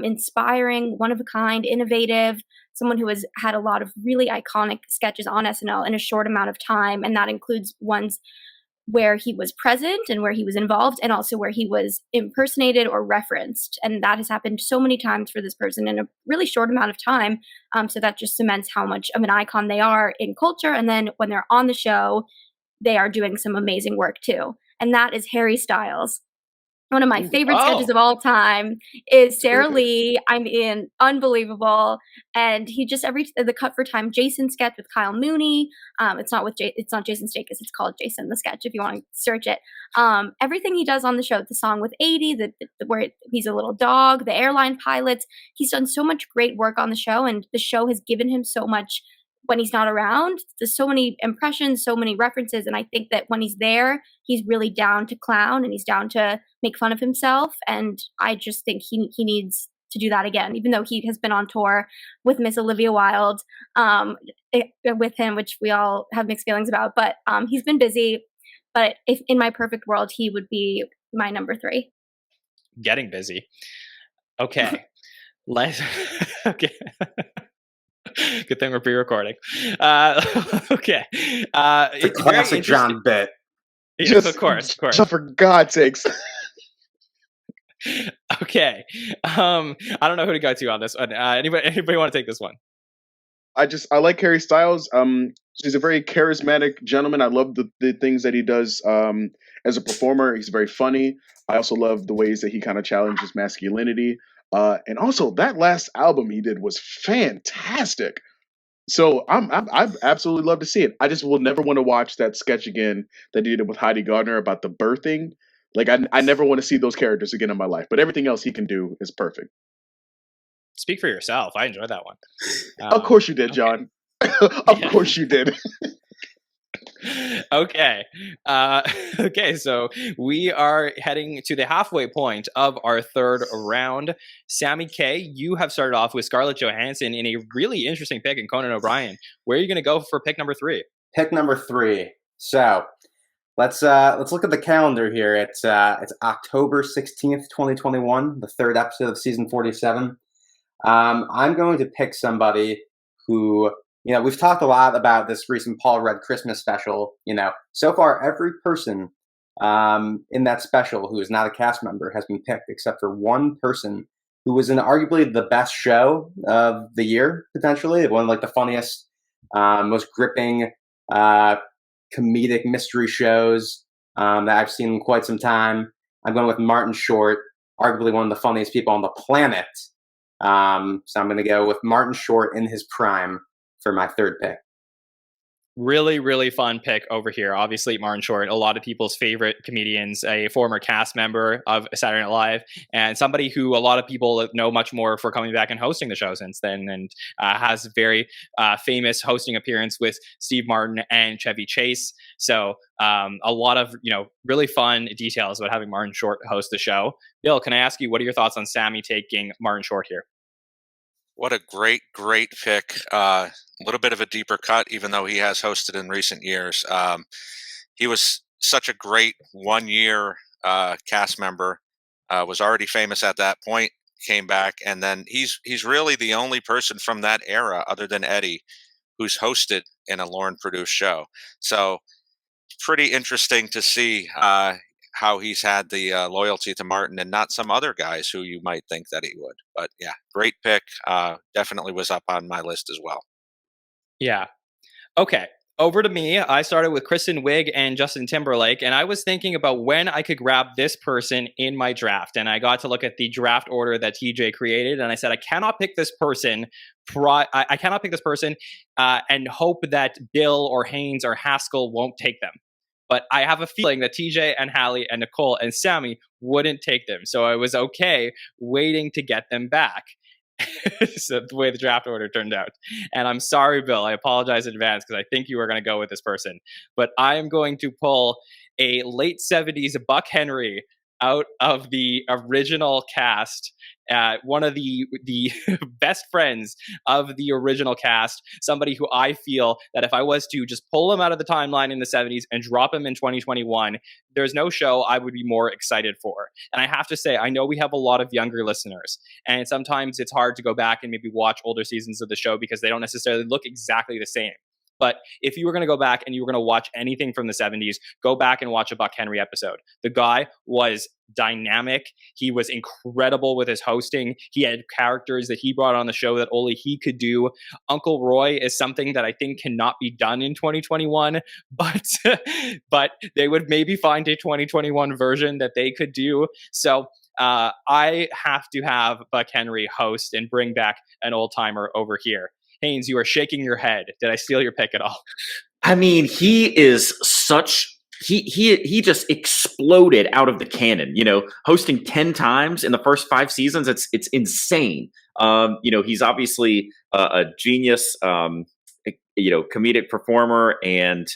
S4: inspiring, one of a kind, innovative, someone who has had a lot of really iconic sketches on SNL in a short amount of time. And that includes ones where he was present and where he was involved, and also where he was impersonated or referenced. And that has happened so many times for this person in a really short amount of time. So that just cements how much of an icon they are in culture. And then when they're on the show, they are doing some amazing work too. And that is Harry Styles. One of my favorite sketches of all time is Sarah Lee. Unbelievable. And he just the Cut for Time Jason sketch with Kyle Mooney. It's not Jason Sudeikis. It's called Jason the Sketch if you want to search it. Everything he does on the show, the song with 80, where he's a little dog, the airline pilots. He's done so much great work on the show, and the show has given him so much. When he's not around, there's so many impressions, so many references. And I think that when he's there, he's really down to clown and he's down to make fun of himself. And I just think he needs to do that again, even though he has been on tour with Miss Olivia Wilde with him, which we all have mixed feelings about. But he's been busy. But if in my perfect world, he would be my number 3.
S2: Getting busy. Okay. Okay. Good thing we're pre-recording. Okay.
S3: It's a
S2: It's very
S3: classic John bit.
S2: Yes, of course.
S6: Just for God's sakes.
S2: Okay. I don't know who to go to on this one. Anybody want to take this one?
S6: I like Harry Styles. He's a very charismatic gentleman. I love the things that he does as a performer. He's very funny. I also love the ways that he kind of challenges masculinity. And also that last album he did was fantastic. So I'd absolutely love to see it. I just will never want to watch that sketch again that he did with Heidi Gardner about the birthing. Like I never want to see those characters again in my life. But everything else he can do is perfect.
S2: Speak for yourself. I enjoyed that one.
S6: Of course you did, John. Of course you did.
S2: Okay. Okay, so we are heading to the halfway point of our third round. Sammy Kay, you have started off with Scarlett Johansson in a really interesting pick in Conan O'Brien. Where are you going to go for pick number 3?
S3: Pick number 3. So let's look at the calendar here. It's October 16th, 2021, the third episode of season 47. I'm going to pick somebody who, we've talked a lot about this recent Paul Rudd Christmas special. So far every person in that special who is not a cast member has been picked, except for one person who was in arguably the best show of the year, potentially one of like the funniest, most gripping, comedic mystery shows that I've seen in quite some time. I'm going with Martin Short, arguably one of the funniest people on the planet. So I'm going to go with Martin Short in his prime for my third pick.
S2: Really, really fun pick over here. Obviously, Martin Short, a lot of people's favorite comedians, a former cast member of Saturday Night Live, and somebody who a lot of people know much more for coming back and hosting the show since then, and has a very famous hosting appearance with Steve Martin and Chevy Chase. So a lot of, really fun details about having Martin Short host the show. Bill, can I ask you, what are your thoughts on Sammy taking Martin Short here?
S7: What a great pick. A little bit of a deeper cut, even though he has hosted in recent years. He was such a great one-year cast member, was already famous at that point, came back, and then he's really the only person from that era, other than Eddie, who's hosted in a Lauren-produced show. So pretty interesting to see how he's had the loyalty to Martin and not some other guys who you might think that he would. But yeah, great pick. Definitely was up on my list as well.
S2: Yeah. Okay. Over to me. I started with Kristen Wiig and Justin Timberlake, and I was thinking about when I could grab this person in my draft. And I got to look at the draft order that TJ created, and I said, I cannot pick this person. I cannot pick this person and hope that Bill or Haynes or Haskell won't take them. But I have a feeling that TJ and Halle and Nicole and Sammy wouldn't take them. So I was okay waiting to get them back. So the way the draft order turned out. And I'm sorry, Bill. I apologize in advance because I think you were going to go with this person. But I am going to pull a late 70s Buck Henry out of the original cast. One of the best friends of the original cast, somebody who I feel that if I was to just pull him out of the timeline in the 70s and drop him in 2021, there's no show I would be more excited for. And I have to say, I know we have a lot of younger listeners, and sometimes it's hard to go back and maybe watch older seasons of the show because they don't necessarily look exactly the same. But if you were going to go back and you were going to watch anything from the 70s, go back and watch a Buck Henry episode. The guy was dynamic. He was incredible with his hosting. He had characters that he brought on the show that only he could do. Uncle Roy is something that I think cannot be done in 2021, but they would maybe find a 2021 version that they could do. So I have to have Buck Henry host and bring back an old timer over here. Haynes, you are shaking your head. Did I steal your pick at all?
S5: I mean, he is such he just exploded out of the cannon, hosting 10 times in the first 5 seasons. It's insane. He's obviously a genius, comedic performer, and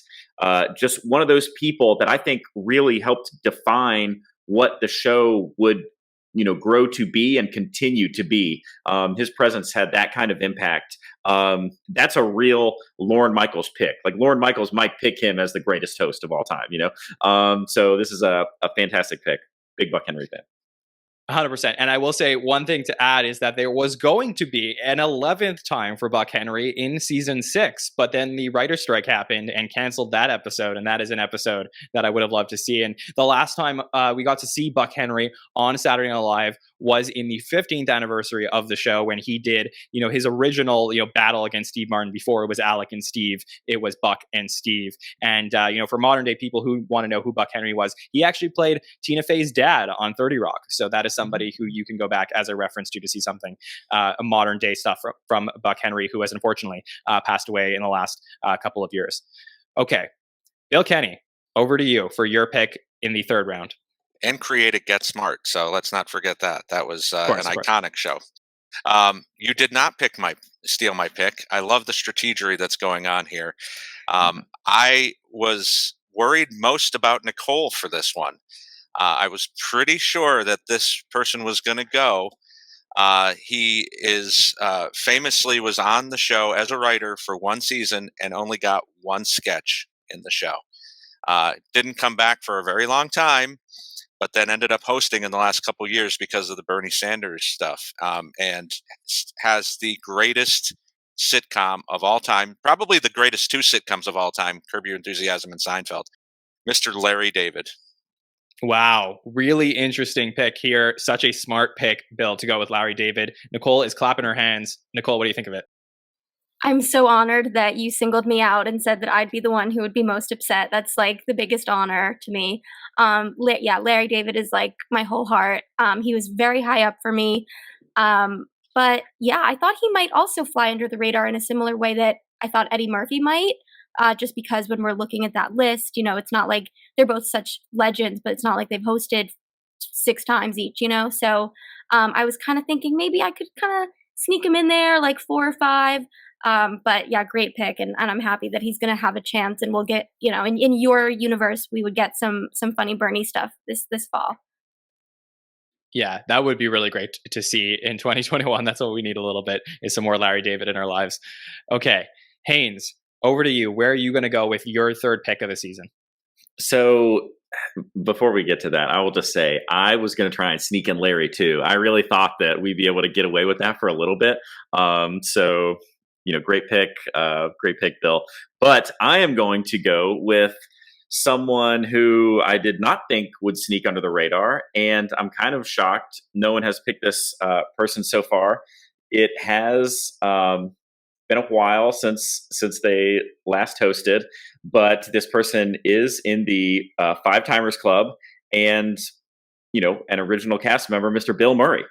S5: just one of those people that I think really helped define what the show would grow to be and continue to be. His presence had that kind of impact. That's a real Lorne Michaels pick. Like Lorne Michaels might pick him as the greatest host of all time, So this is a fantastic pick. Big Buck Henry fan.
S2: 100%. And I will say one thing to add is that there was going to be an 11th time for Buck Henry in season 6, but then the writer's strike happened and canceled that episode. And that is an episode that I would have loved to see. And the last time we got to see Buck Henry on Saturday Night Live was in the 15th anniversary of the show when he did, his original, battle against Steve Martin. Before it was Alec and Steve, it was Buck and Steve. And, for modern day people who want to know who Buck Henry was, he actually played Tina Fey's dad on 30 Rock. So that is somebody who you can go back as a reference to see something, a modern day stuff from Buck Henry, who has unfortunately passed away in the last couple of years. Okay, Bill Kenney, over to you for your pick in the third round.
S7: And created Get Smart. So let's not forget that. That was an iconic show. You did not steal my pick. I love the strategery that's going on here. I was worried most about Nicole for this one. I was pretty sure that this person was going to go. He is famously was on the show as a writer for one season and only got one sketch in the show. Didn't come back for a very long time, but then ended up hosting in the last couple of years because of the Bernie Sanders stuff, and has the greatest sitcom of all time, probably the greatest 2 sitcoms of all time, Curb Your Enthusiasm and Seinfeld, Mr. Larry David.
S2: Wow, really interesting pick here. Such a smart pick, Bill, to go with Larry David. Nicole is clapping her hands. Nicole, what do you think of it?
S4: I'm so honored that you singled me out and said that I'd be the one who would be most upset. That's like the biggest honor to me. Larry David is like my whole heart. He was very high up for me. But yeah, I thought he might also fly under the radar in a similar way that I thought Eddie Murphy might. Just because when we're looking at that list, it's not like they're both such legends, but it's not like they've hosted 6 times each, So I was kind of thinking maybe I could kind of sneak him in there, like 4 or 5. But yeah, great pick, and I'm happy that he's going to have a chance, and we'll get, in your universe, we would get some funny Bernie stuff this fall.
S2: Yeah, that would be really great to see in 2021. That's what we need a little bit, is some more Larry David in our lives. Okay, Haynes, over to you. Where are you going to go with your third pick of the season?
S5: So before we get to that, I will just say I was going to try and sneak in Larry too. I really thought that we'd be able to get away with that for a little bit. So, great pick, Bill. But I am going to go with someone who I did not think would sneak under the radar, and I'm kind of shocked no one has picked this person so far. It has been a while since they last hosted, but this person is in the 5 Timers Club and, an original cast member, Mr. Bill Murray.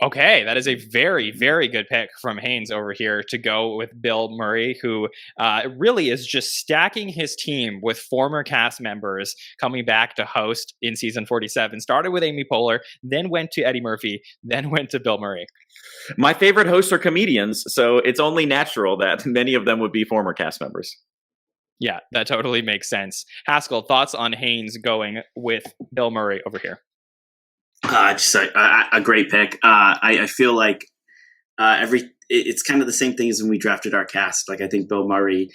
S2: Okay, that is a very, very good pick from Haynes over here to go with Bill Murray, who really is just stacking his team with former cast members coming back to host in season 47. Started with Amy Poehler, then went to Eddie Murphy, then went to Bill Murray.
S5: My favorite hosts are comedians, so it's only natural that many of them would be former cast members.
S2: Yeah, that totally makes sense. Haskell, thoughts on Haynes going with Bill Murray over here?
S9: Just a great pick. I feel like it's kind of the same thing as when we drafted our cast. Like, I think Bill Murray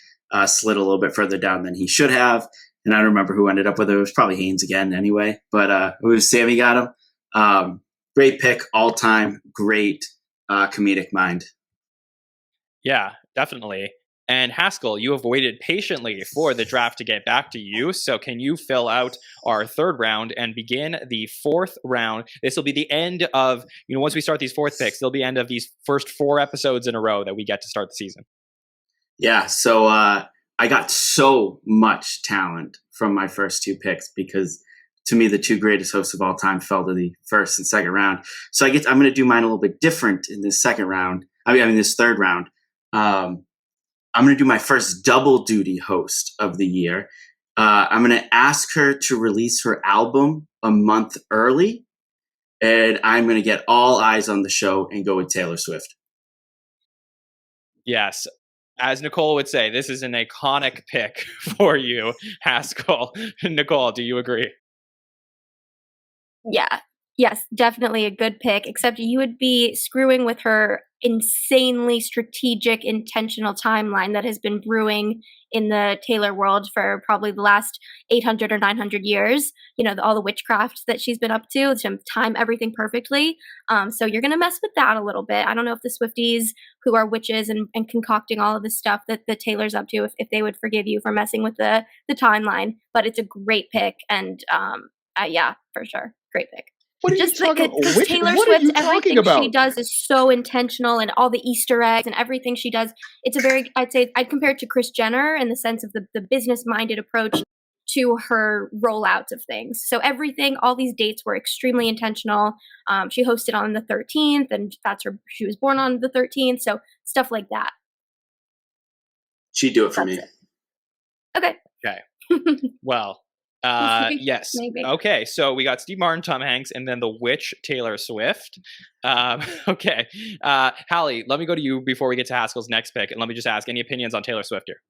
S9: slid a little bit further down than he should have, and I don't remember who ended up with it. It was probably Haynes again anyway, but it was Sammy got him. Great pick, all time, great comedic mind.
S2: Yeah, definitely. And Haskell, you have waited patiently for the draft to get back to you. So can you fill out our third round and begin the fourth round? This will be the end of, once we start these 4th picks, it'll be end of these first 4 episodes in a row that we get to start the season.
S9: Yeah. So I got so much talent from my first 2 picks because to me, the 2 greatest hosts of all time fell to the first and second round. So I'm going to do mine a little bit different in this second round. This third round. I'm going to do my first double duty host of the year. I'm going to ask her to release her album a month early, and I'm going to get all eyes on the show and go with Taylor Swift.
S2: Yes. As Nicole would say, this is an iconic pick for you, Haskell. Nicole, do you agree?
S4: Yeah. Yes, definitely a good pick, except you would be screwing with her insanely strategic, intentional timeline that has been brewing in the Taylor world for probably the last 800 or 900 years. All the witchcraft that she's been up to time everything perfectly. So you're going to mess with that a little bit. I don't know if the Swifties who are witches and concocting all of this stuff that Taylor's up to, if they would forgive you for messing with the timeline, but it's a great pick. And yeah, for sure. Great pick.
S6: What are
S4: Just
S6: you talking about?
S4: because Taylor
S6: What are
S4: Swift,
S6: you talking
S4: everything
S6: about?
S4: she does is so intentional, and all the Easter eggs and everything she does. It's I'd compare it to Kris Jenner in the sense of the business-minded approach to her rollouts of things. So everything, all these dates were extremely intentional. She hosted on the 13th, and she was born on the 13th. So stuff like that.
S9: She'd do it for
S4: That's
S9: me.
S4: it.
S2: Okay. Well, yes.
S4: Maybe.
S2: Okay, so we got Steve Martin, Tom Hanks, and then the witch Taylor Swift. Okay. Halle, let me go to you before we get to Haskell's next pick, and let me just ask, any opinions on Taylor Swift here?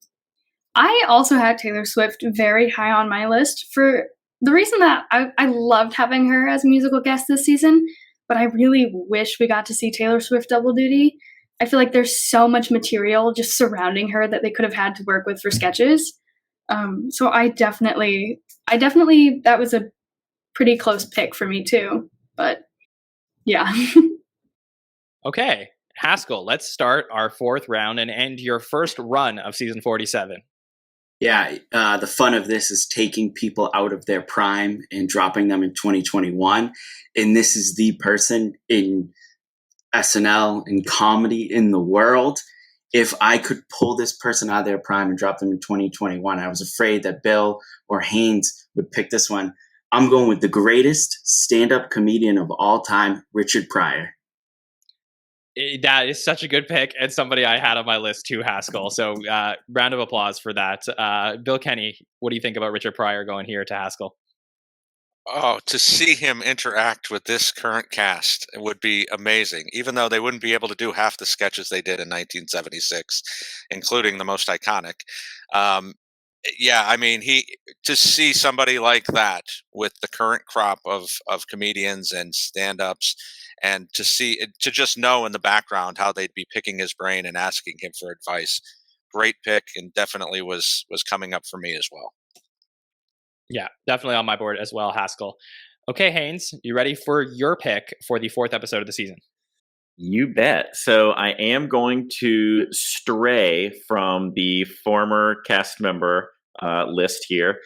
S8: I also had Taylor Swift very high on my list for the reason that I loved having her as a musical guest this season, but I really wish we got to see Taylor Swift double duty. I feel like there's so much material just surrounding her that they could have had to work with for sketches. So I definitely, that was a pretty close pick for me too, but yeah.
S2: Okay, Haskell, let's start our fourth round and end your first run of season 47.
S9: Yeah, the fun of this is taking people out of their prime and dropping them in 2021. And this is the person in SNL and comedy in the world. If I could pull this person out of their prime and drop them in 2021, I was afraid that Bill or Haynes would pick this one. I'm going with the greatest stand-up comedian of all time, Richard Pryor.
S2: That is such a good pick, and somebody I had on my list too, Haskell. So round of applause for that. Bill Kenney, what do you think about Richard Pryor going here to Haskell?
S7: Oh, to see him interact with this current cast would be amazing, even though they wouldn't be able to do half the sketches they did in 1976, including the most iconic. Yeah, I mean, to see somebody like that with the current crop of comedians and stand-ups, and to just know in the background how they'd be picking his brain and asking him for advice. Great pick, and definitely was coming up for me as well.
S2: Yeah, definitely on my board as well, Haskell. Okay, Haynes, you ready for your pick for the fourth episode of the season?
S5: You bet. So I am going to stray from the former cast member list here,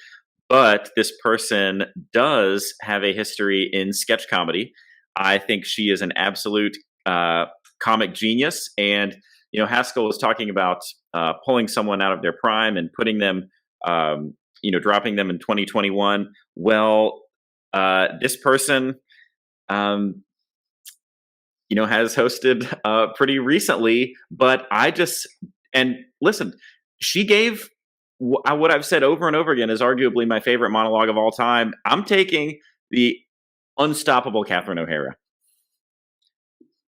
S5: but this person does have a history in sketch comedy. I think she is an absolute comic genius. And, Haskell was talking about pulling someone out of their prime and putting them dropping them in 2021. Well, this person, has hosted pretty recently, but listen, she gave what I've said over and over again is arguably my favorite monologue of all time. I'm taking the unstoppable Catherine O'Hara.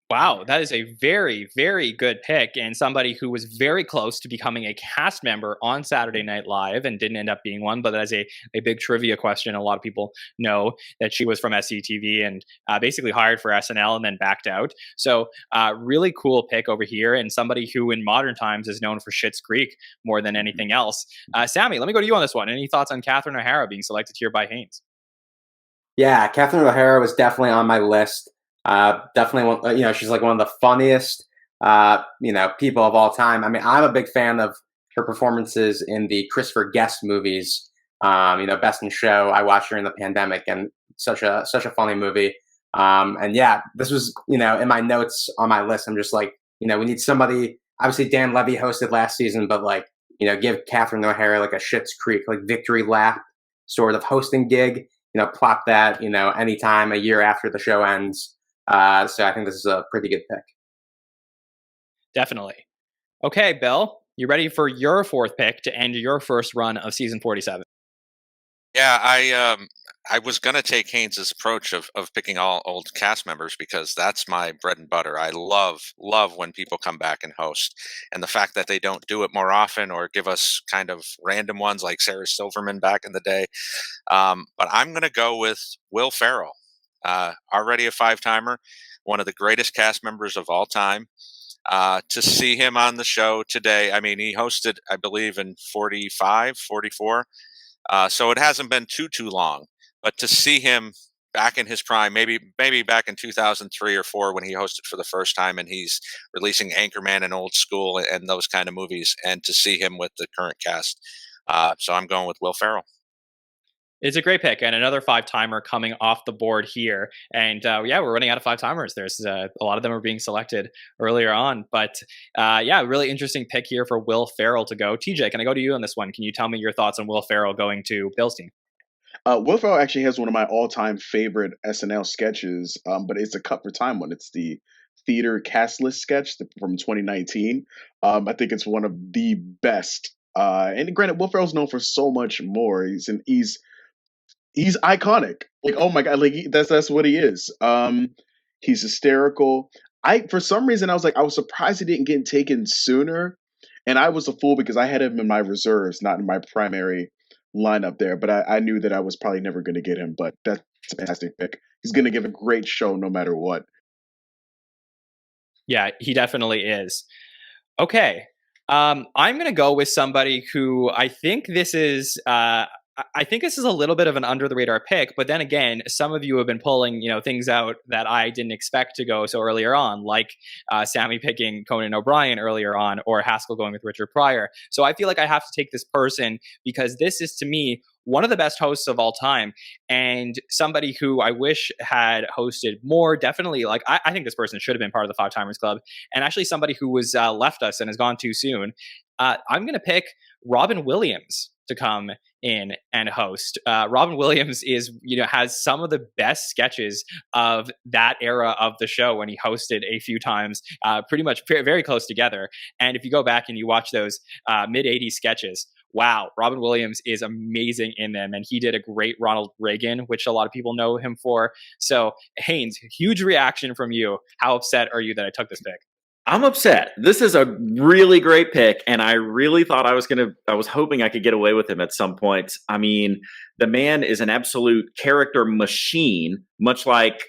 S2: Wow, that is a very, very good pick, and somebody who was very close to becoming a cast member on Saturday Night Live and didn't end up being one. But as a big trivia question, a lot of people know that she was from SCTV and basically hired for SNL and then backed out. So really cool pick over here, and somebody who in modern times is known for Schitt's Creek more than anything else. Sammy, let me go to you on this one. Any thoughts on Catherine O'Hara being selected here by Haynes?
S3: Yeah, Catherine O'Hara was definitely on my list. Definitely, she's like one of the funniest, people of all time. I mean, I'm a big fan of her performances in the Christopher Guest movies. Best in Show. I watched her in the pandemic, and such a funny movie. And yeah, this was, in my notes on my list. I'm just like, we need somebody. Obviously, Dan Levy hosted last season, but give Catherine O'Hara like a Schitt's Creek, like victory lap sort of hosting gig. Plop that, anytime a year after the show ends. So I think this is a pretty good pick.
S2: Definitely. Okay, Bill, you ready for your fourth pick to end your first run of season 47?
S7: Yeah, I was gonna take Haynes' approach of picking all old cast members because that's my bread and butter. I love when people come back and host, and the fact that they don't do it more often or give us kind of random ones like Sarah Silverman back in the day. But I'm gonna go with Will Ferrell. Already a 5-timer, one of the greatest cast members of all time. To see him on the show today, I mean, he hosted, I believe, in 45, 44. So it hasn't been too long. But to see him back in his prime, maybe back in 2003 or 4 when he hosted for the first time, and he's releasing Anchorman and Old School and those kind of movies, and to see him with the current cast. So I'm going with Will Ferrell.
S2: It's a great pick, and another 5-timer coming off the board here. And yeah, we're running out of 5-timers. There's a lot of them are being selected earlier on, but yeah, really interesting pick here for Will Ferrell to go. TJ, can I go to you on this one? Can you tell me your thoughts on Will Ferrell going to Bill's team?
S6: Will Ferrell actually has one of my all-time favorite SNL sketches, but it's a cut for time one. It's the theater cast list sketch from 2019. I think it's one of the best. And granted, Will Ferrell's known for so much more. He's iconic. Like, oh my god, like that's what he is. He's hysterical. For some reason I was surprised he didn't get taken sooner, and I was a fool because I had him in my reserves, not in my primary lineup there. But I knew that I was probably never going to get him. But that's a fantastic pick. He's going to give a great show no matter what.
S2: Yeah, he definitely is. Okay, I'm going to go with somebody who I think this is a little bit of an under the radar pick, but then again, some of you have been pulling, things out that I didn't expect to go so earlier on, like Sammy picking Conan O'Brien earlier on, or Haskell going with Richard Pryor. So I feel like I have to take this person because this is, to me, one of the best hosts of all time, and somebody who I wish had hosted more. Definitely, like I think this person should have been part of the 5-timers club, and actually somebody who was left us and has gone too soon. I'm going to pick Robin Williams to come in and host. Robin Williams has some of the best sketches of that era of the show when he hosted a few times, pretty much very, very close together. And if you go back and you watch those mid-'80s sketches, wow, Robin Williams is amazing in them. And he did a great Ronald Reagan, which a lot of people know him for. So Haynes, huge reaction from you. How upset are you that I took this pick?
S5: I'm upset. This is a really great pick, and I really thought I was hoping I could get away with him at some point. I mean, the man is an absolute character machine, much like,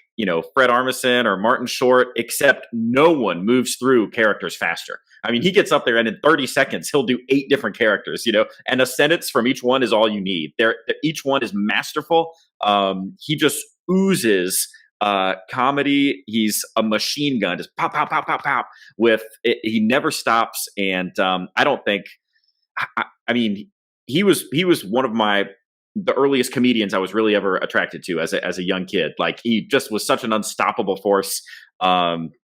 S5: Fred Armisen or Martin Short, except no one moves through characters faster. I mean, he gets up there and in 30 seconds, he'll do 8 different characters, and a sentence from each one is all you need. Each one is masterful. He just oozes comedy. He's a machine gun, just pop, pop, pop, pop, pop. With it, he never stops, and I don't think. I mean, he was one of the earliest comedians I was really ever attracted to as a young kid. Like, he just was such an unstoppable force.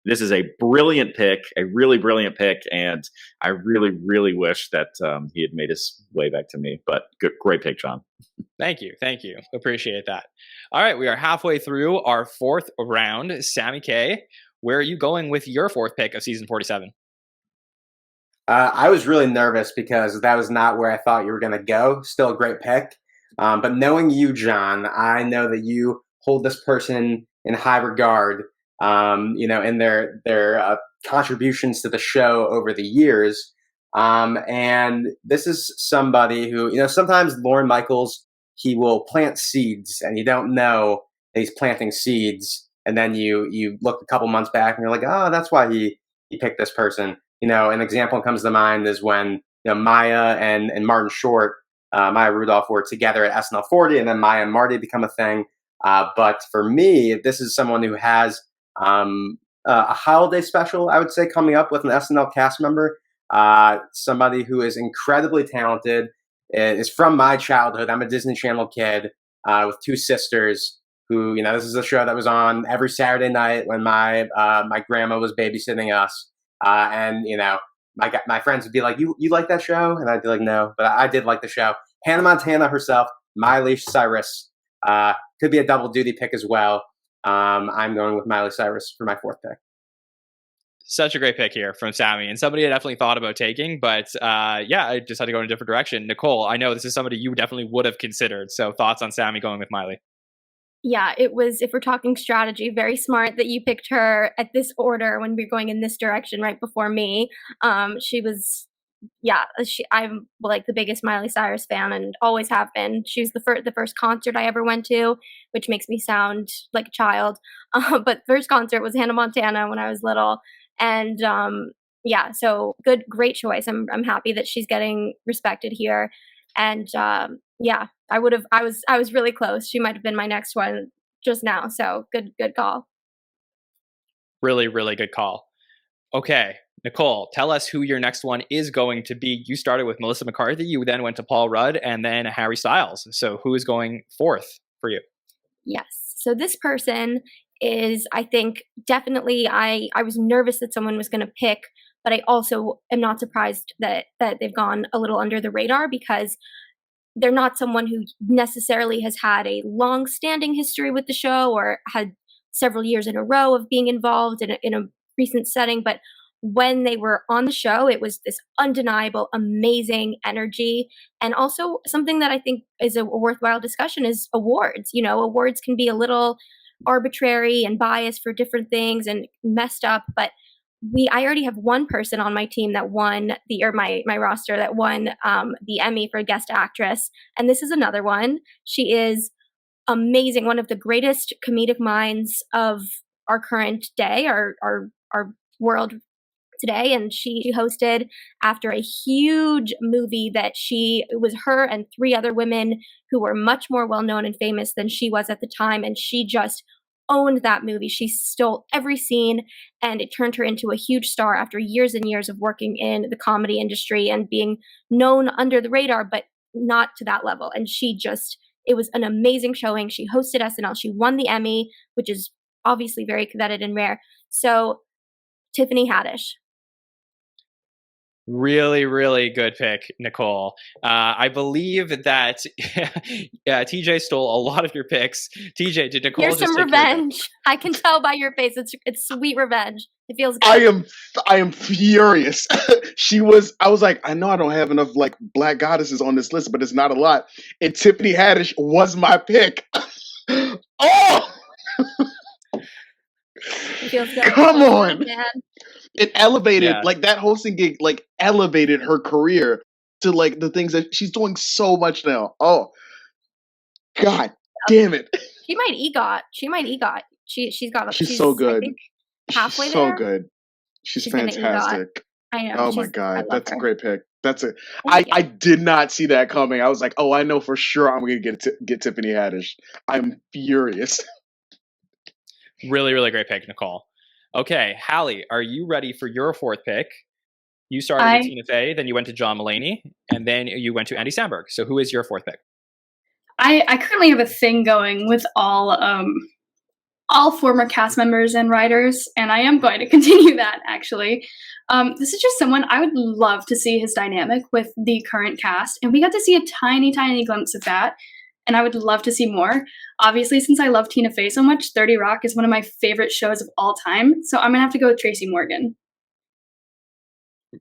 S5: This is a brilliant pick, a really brilliant pick, and I really, really wish that he had made his way back to me. But great pick, John.
S2: Thank you. Appreciate that. All right, we are halfway through our 4th round. Sammy Kay, where are you going with your 4th pick of season 47?
S3: I was really nervous because that was not where I thought you were going to go. Still a great pick. But knowing you, John, I know that you hold this person in high regard, in their contributions to the show over the years. And this is somebody who, sometimes Lorne Michaels, he will plant seeds and you don't know that he's planting seeds. And then you look a couple months back and you're like, oh, that's why he picked this person. An example comes to mind is when, Maya and Martin Short, Maya Rudolph were together at SNL 40, and then Maya and Marty become a thing. But for me, this is someone who has a holiday special, I would say, coming up with an SNL cast member. Somebody who is incredibly talented, is from my childhood. I'm a Disney Channel kid with 2 sisters who, this is a show that was on every Saturday night when my grandma was babysitting us. And my friends would be like, you like that show? And I'd be like, no, but I did like the show. Hannah Montana herself, Miley Cyrus, could be a double duty pick as well. I'm going with Miley Cyrus for my 4th pick.
S2: Such a great pick here from Sammy, and somebody I definitely thought about taking, but yeah, I just had to go in a different direction. Nicole, I know this is somebody you definitely would have considered. So thoughts on Sammy going with Miley?
S4: Yeah, it was, if we're talking strategy, very smart that you picked her at this order when we're going in this direction right before me. She was, I'm like the biggest Miley Cyrus fan and always have been. She was the first concert I ever went to, which makes me sound like a child. But first concert was Hannah Montana when I was little. And yeah, so great choice. I'm happy that she's getting respected here. And yeah, I was really close. She might have been my next one just now. So good call.
S2: Really, really good call. Okay, Nicole, tell us who your next one is going to be. You started with Melissa McCarthy, you then went to Paul Rudd, and then Harry Styles. So who is going fourth for you?
S4: Yes. So this person is, I think, definitely, I was nervous that someone was going to pick, but I also am not surprised that they've gone a little under the radar, because they're not someone who necessarily has had a long-standing history with the show or had several years in a row of being involved in a recent setting. But when they were on the show, it was this undeniable, amazing energy. And also something that I think is a worthwhile discussion is awards. You know, awards can be a little arbitrary and biased for different things and messed up, but I already have one person on my team that won my roster that won the Emmy for guest actress, and this is another one. She is amazing, one of the greatest comedic minds of our current day, our world today. And she hosted after a huge movie that it was her and 3 other women who were much more well known and famous than she was at the time, and she just owned that movie. She stole every scene, and it turned her into a huge star after years and years of working in the comedy industry and being known under the radar, but not to that level. And it was an amazing showing. She hosted SNL. She won the Emmy, which is obviously very coveted and rare. So Tiffany Haddish.
S2: Really, really good pick, Nicole. I believe that TJ stole a lot of your picks. TJ, did Nicole
S4: Here's
S2: just
S4: some revenge? I can tell by your face. It's sweet revenge. It feels good.
S6: I am furious. I was like, I know I don't have enough like black goddesses on this list, but it's not a lot. And Tiffany Haddish was my pick. Oh,
S4: It feels good.
S6: come on.
S4: Man.
S6: It elevated, like that hosting gig, like elevated her career to like the things that she's doing so much now. Oh, God damn it.
S4: She might EGOT. She's
S6: so good.
S4: Halfway
S6: She's
S4: there.
S6: so good. She's
S4: gonna EGOT.
S6: fantastic.
S4: I know.
S6: Oh my God. That's a great pick.
S4: Thank you.
S6: I did not see that coming. I was like, oh, I know for sure I'm going to get Tiffany Haddish. I'm furious.
S2: Really, really great pick, Nicole. Okay, Halle, are you ready for your fourth pick? You started with Tina Fey, then you went to John Mulaney, and then you went to Andy Samberg. So who is your fourth pick?
S8: I currently have a thing going with all former cast members and writers, and I am going to continue that, actually. This is just someone I would love to see his dynamic with the current cast, and we got to see a tiny, tiny glimpse of that, and I would love to see more. Obviously, since I love Tina Fey so much, 30 Rock is one of my favorite shows of all time, so I'm going to have to go with Tracy Morgan.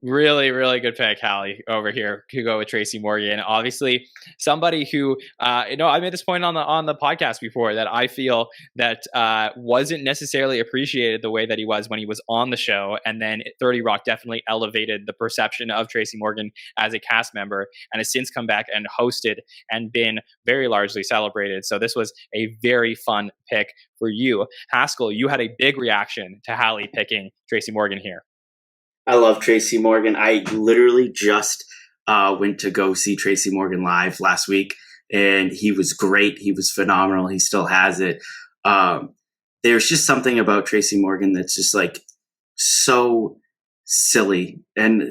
S2: Really, really good pick, Halle, over here. Could go with Tracy Morgan. Obviously, somebody who, I made this point on the podcast before that I feel that wasn't necessarily appreciated the way that he was when he was on the show. And then 30 Rock definitely elevated the perception of Tracy Morgan as a cast member, and has since come back and hosted and been very largely celebrated. So this was a very fun pick for you. Haskell, you had a big reaction to Halle picking Tracy Morgan here.
S9: I love Tracy Morgan. I literally just went to go see Tracy Morgan live last week, and he was great. He was phenomenal. He still has it. There's just something about Tracy Morgan that's just like so silly, and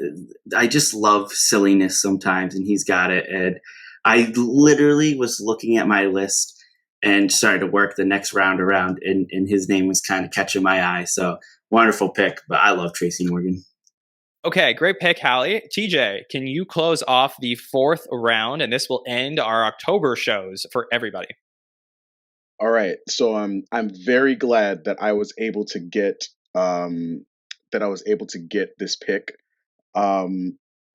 S9: I just love silliness sometimes, and he's got it. And I literally was looking at my list and started to work the next round around, and his name was kind of catching my eye. So wonderful pick, but I love Tracy Morgan.
S2: Okay, great pick, Halle. TJ, can you close off the fourth round, and this will end our October shows for everybody?
S6: All right, so I'm very glad that I was able to get this pick.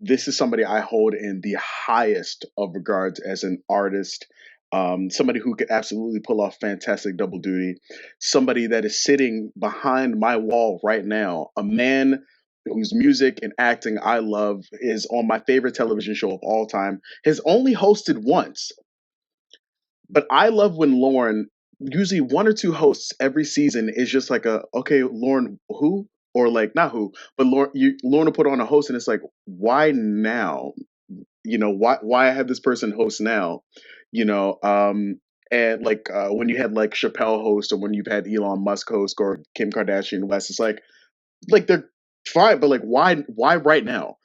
S6: This is somebody I hold in the highest of regards as an artist. Somebody who could absolutely pull off fantastic double duty. Somebody that is sitting behind my wall right now. A man whose music and acting I love, is on my favorite television show of all time, has only hosted once. But I love when Lauren, usually one or two hosts every season, is just like okay, Lauren, who? or like not who, but Lorna put on a host, and it's like, why now? Why have this person host now? And like when you had like Chappelle host, or when you've had Elon Musk host, or Kim Kardashian West, it's like they're fine, but like why right now?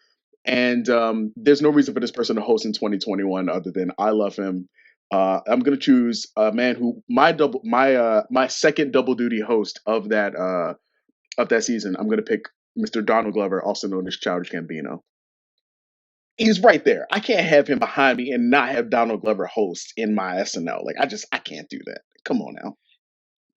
S6: And there's no reason for this person to host in 2021 other than I love him. I'm gonna choose a man who my second double duty host of that season. I'm gonna pick Mr. Donald Glover, also known as Childish Gambino. He's right there. I can't have him behind me and not have Donald Glover host in my SNL. Like I can't do that. Come on now.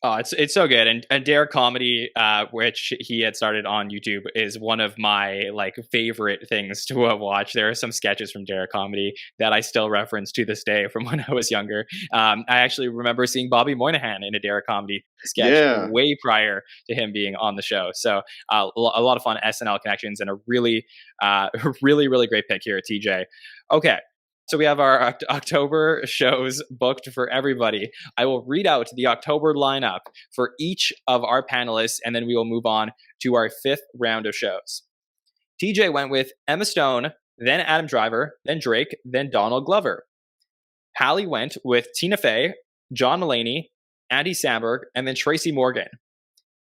S2: Oh, it's so good. And Dare Comedy, which he had started on YouTube, is one of my like favorite things to watch. There are some sketches from Dare Comedy that I still reference to this day from when I was younger. I actually remember seeing Bobby Moynihan in a Dare Comedy sketch way prior to him being on the show. So a lot of fun SNL connections, and a really, really great pick here, TJ. Okay. So we have our October shows booked for everybody. I will read out the October lineup for each of our panelists, and then we will move on to our 5th round of shows. TJ went with Emma Stone, then Adam Driver, then Drake, then Donald Glover. Halle went with Tina Fey, John Mulaney, Andy Samberg, and then Tracy Morgan.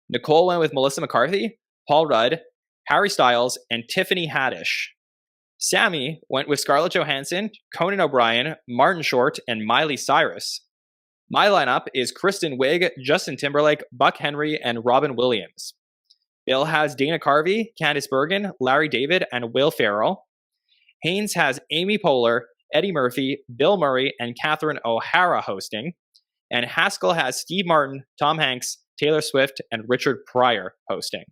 S2: Nicole went with Melissa McCarthy, Paul Rudd, Harry Styles, and Tiffany Haddish. Sammy went with Scarlett Johansson, Conan O'Brien, Martin Short, and Miley Cyrus. My lineup is Kristen Wiig, Justin Timberlake, Buck Henry, and Robin Williams. Bill has Dana Carvey, Candice Bergen, Larry David, and Will Ferrell. Haynes has Amy Poehler, Eddie Murphy, Bill Murray, and Catherine O'Hara hosting. And Haskell has Steve Martin, Tom Hanks, Taylor Swift, and Richard Pryor hosting.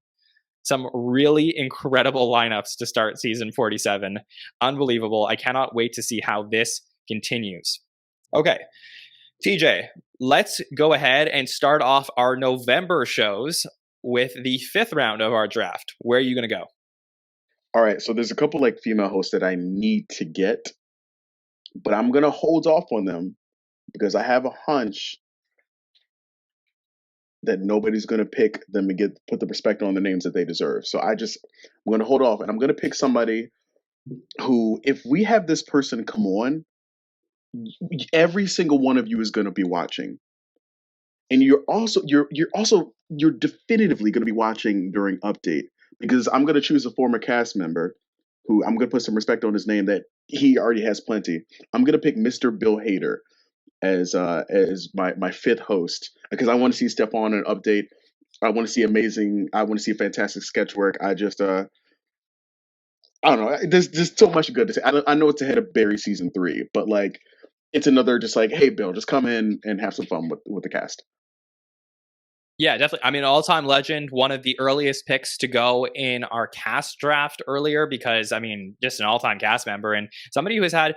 S2: Some really incredible lineups to start season 47. Unbelievable. I cannot wait to see how this continues. Okay, TJ, let's go ahead and start off our November shows with the 5th round of our draft. Where are you going to go?
S6: All right, so there's a couple like female hosts that I need to get, but I'm going to hold off on them because I have a hunch that nobody's going to pick them and put the respect on the names that they deserve. So I'm going to hold off, and I'm going to pick somebody who, if we have this person come on, every single one of you is going to be watching. And you're definitively going to be watching during update, because I'm going to choose a former cast member who I'm going to put some respect on his name that he already has plenty. I'm going to pick Mr. Bill Hader as my 5th host, because I want to see Stefan in an update. I want to see fantastic sketch work. I don't know. There's so much good to say. I know it's ahead of Barry season 3, but like it's another just like, hey Bill, just come in and have some fun with the cast.
S2: Yeah, definitely. I mean, all-time legend, one of the earliest picks to go in our cast draft earlier, because, I mean, just an all-time cast member and somebody who has had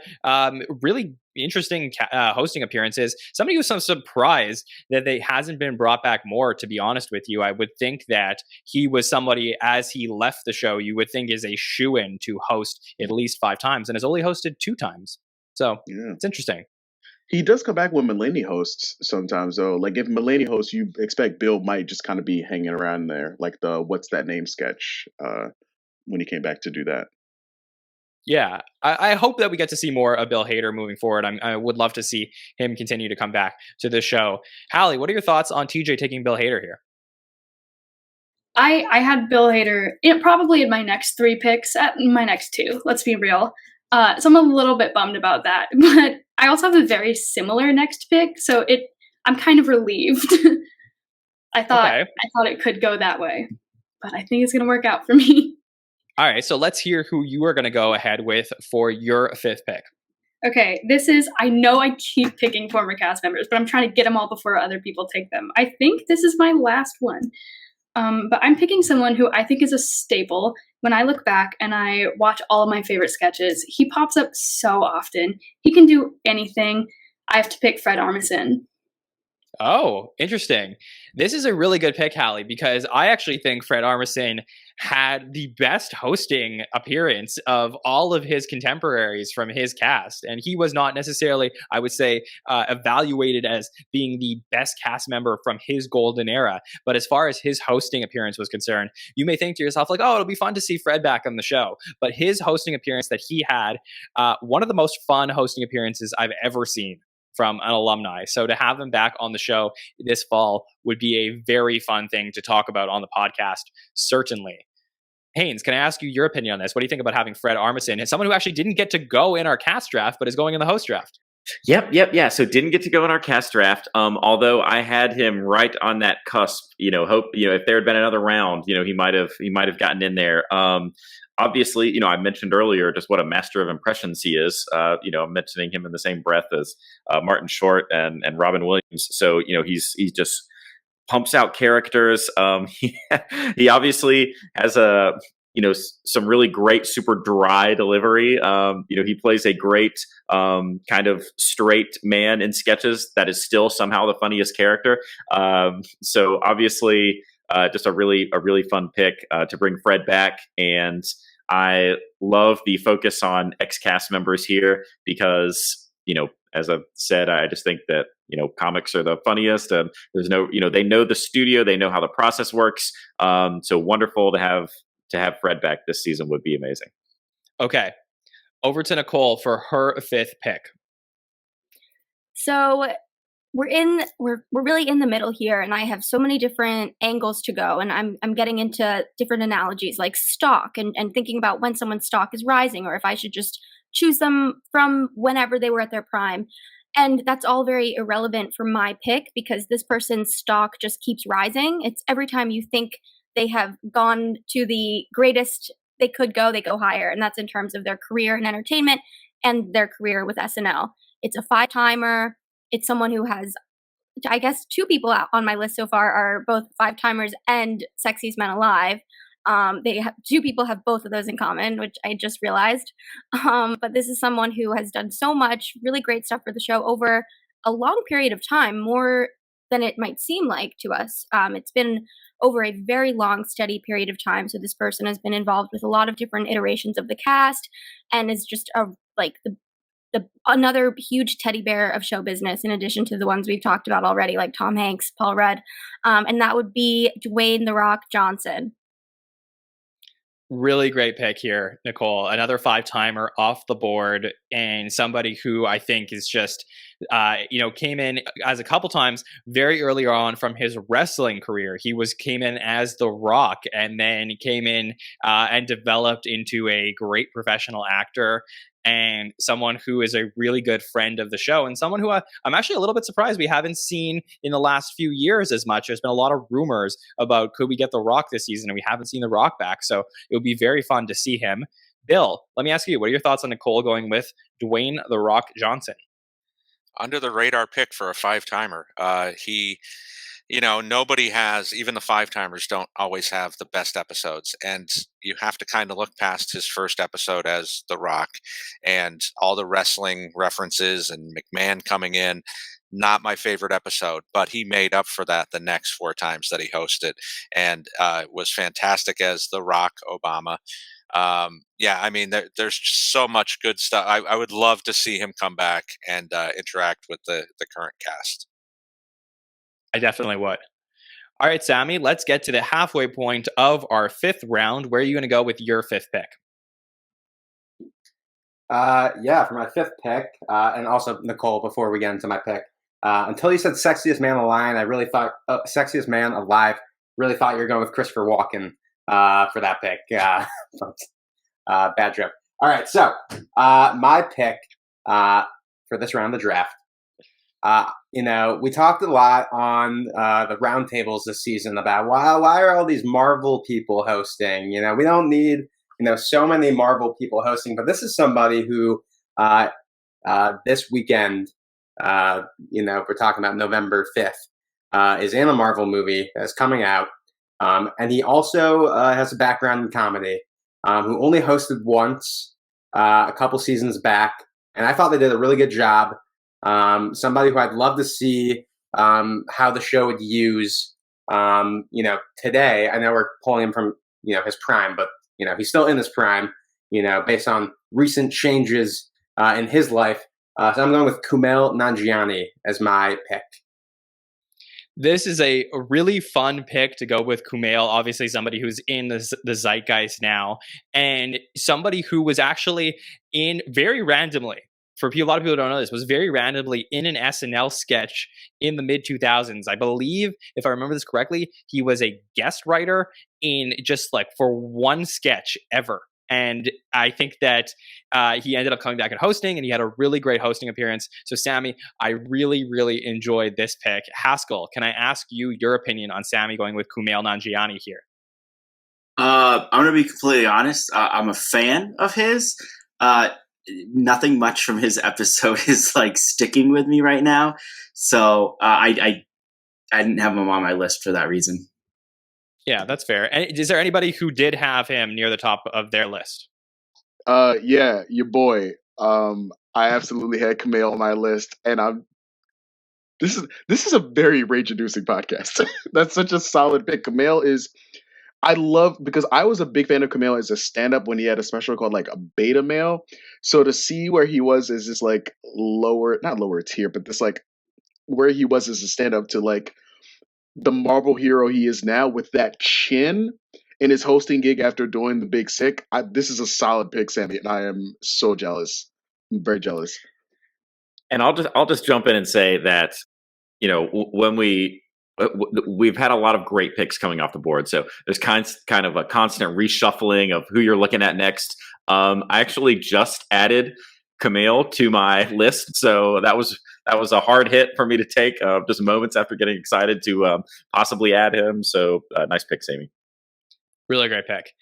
S2: really interesting hosting appearances. Somebody who's so surprised that they hasn't been brought back more, to be honest with you. I would think that he was somebody, as he left the show, you would think is a shoo-in to host at least 5 times, and has only hosted 2 times. So It's interesting.
S6: He does come back when Mulaney hosts sometimes, though. Like, if Mulaney hosts, you expect Bill might just kind of be hanging around there, like the What's That Name sketch when he came back to do that.
S2: Yeah, I hope that we get to see more of Bill Hader moving forward. I would love to see him continue to come back to the show. Halle, what are your thoughts on TJ taking Bill Hader here?
S8: I had Bill Hader probably in my next 3 picks, at my next 2, let's be real. So I'm a little bit bummed about that, but I also have a very similar next pick, so I'm kind of relieved. I thought it could go that way, but I think it's going to work out for me.
S2: All right, so let's hear who you are going to go ahead with for your 5th pick.
S8: Okay, I know I keep picking former cast members, but I'm trying to get them all before other people take them. I think this is my last one. But I'm picking someone who I think is a staple. When I look back and I watch all of my favorite sketches, he pops up so often. He can do anything. I have to pick Fred Armisen.
S2: Oh, interesting. This is a really good pick, Halle, because I actually think Fred Armisen had the best hosting appearance of all of his contemporaries from his cast. And he was not necessarily, I would say, evaluated as being the best cast member from his golden era. But as far as his hosting appearance was concerned, you may think to yourself, like, oh, it'll be fun to see Fred back on the show. But his hosting appearance that he had, one of the most fun hosting appearances I've ever seen from an alumni. So to have him back on the show this fall would be a very fun thing to talk about on the podcast, certainly. Haynes, can I ask you your opinion on this? What do you think about having Fred Armisen as someone who actually didn't get to go in our cast draft, but is going in the host draft?
S5: Yep. Yeah. So didn't get to go in our cast draft. Although I had him right on that cusp. Hope if there had been another round, he might have gotten in there. Obviously, I mentioned earlier just what a master of impressions he is. I'm mentioning him in the same breath as Martin Short and Robin Williams. So he just pumps out characters. He obviously has some really great, super dry delivery. He plays a great kind of straight man in sketches that is still somehow the funniest character. So obviously, just a really fun pick to bring Fred back. And I love the focus on ex-cast members here because, as I've said, I just think that, comics are the funniest, and there's no, they know the studio, they know how the process works. So wonderful to have Fred back this season would be amazing.
S2: Okay. Over to Nicole for her fifth pick.
S4: So we're really in the middle here, and I have so many different angles to go, and I'm getting into different analogies like stock and thinking about when someone's stock is rising, or if I should just choose them from whenever they were at their prime. And that's all very irrelevant for my pick because this person's stock just keeps rising. It's every time you think they have gone to the greatest they could go, they go higher. And that's in terms of their career in entertainment and their career with SNL. It's a 5-timer. It's someone who has, I guess, 2 people on my list so far are both 5-timers and Sexiest Men Alive. 2 people have both of those in common, which I just realized. But this is someone who has done so much really great stuff for the show over a long period of time, more than it might seem like to us. It's been over a very long, steady period of time. So this person has been involved with a lot of different iterations of the cast and is just another huge teddy bear of show business, in addition to the ones we've talked about already, like Tom Hanks, Paul Rudd. And that would be Dwayne "The Rock" Johnson.
S2: Really great pick here, Nicole. Another 5-timer off the board, and somebody who I think is just, came in as a couple times very early on from his wrestling career. He came in as The Rock, and then came in and developed into a great professional actor. And someone who is a really good friend of the show, and someone who I'm actually a little bit surprised we haven't seen in the last few years as much. There's been a lot of rumors about could we get The Rock this season, and we haven't seen The Rock back. So it would be very fun to see him. Bill, let me ask you, what are your thoughts on Nicole going with Dwayne "The Rock" Johnson?
S7: Under the radar pick for a 5-timer. Nobody has, even the 5-timers don't always have the best episodes. And you have to kind of look past his first episode as The Rock and all the wrestling references and McMahon coming in. Not my favorite episode, but he made up for that the next 4 times that he hosted and was fantastic as The Rock Obama. There's just so much good stuff. I would love to see him come back and interact with the current cast.
S2: I definitely would. All right, Sammy, let's get to the halfway point of our 5th round. Where are you going to go with your 5th pick?
S3: For my 5th pick, and also Nicole, before we get into my pick, until you said Sexiest Man Alive, I really thought Sexiest Man Alive. Really thought you were going with Christopher Walken for that pick. Bad joke. All right, so my pick for this round of the draft. We talked a lot on the roundtables this season about why are all these Marvel people hosting? We don't need so many Marvel people hosting, but this is somebody who this weekend, we're talking about November 5th, is in a Marvel movie that's coming out, and he also has a background in comedy. Who only hosted once a couple seasons back, and I thought they did a really good job. Somebody who I'd love to see how the show would use, today. I know we're pulling him from, his prime, but, he's still in his prime, based on recent changes in his life. So I'm going with Kumail Nanjiani as my pick.
S2: This is a really fun pick to go with Kumail, obviously somebody who's in the zeitgeist now, and somebody who was actually in very randomly, for a lot of people who don't know this, was very randomly in an SNL sketch in the mid-2000s. I believe, if I remember this correctly, he was a guest writer in just like for one sketch ever. And I think that he ended up coming back and hosting, and he had a really great hosting appearance. So, Sammy, I really, really enjoyed this pick. Haskell, can I ask you your opinion on Sammy going with Kumail Nanjiani here?
S9: I'm going to be completely honest. I'm a fan of his. Nothing much from his episode is like sticking with me right now. So I didn't have him on my list for that reason.
S2: Yeah, that's fair. And is there anybody who did have him near the top of their list?
S6: Yeah, your boy. I absolutely had Kumail on my list, and this is a very rage-inducing podcast. That's such a solid pick. Kumail is, because I was a big fan of Kumail as a stand-up when he had a special called like a Beta Male. So to see where he was as this like not lower tier, but this like where he was as a stand-up to like the Marvel hero he is now with that chin in his hosting gig after doing The Big Sick. This is a solid pick, Sammy, and I am so jealous. I'm very jealous.
S5: And I'll just jump in and say that, when we've had a lot of great picks coming off the board, so there's kind of a constant reshuffling of who you're looking at next. I actually just added Kumail to my list, so that was a hard hit for me to take just moments after getting excited to possibly add him. So nice pick, Sammy.
S2: Really great pick.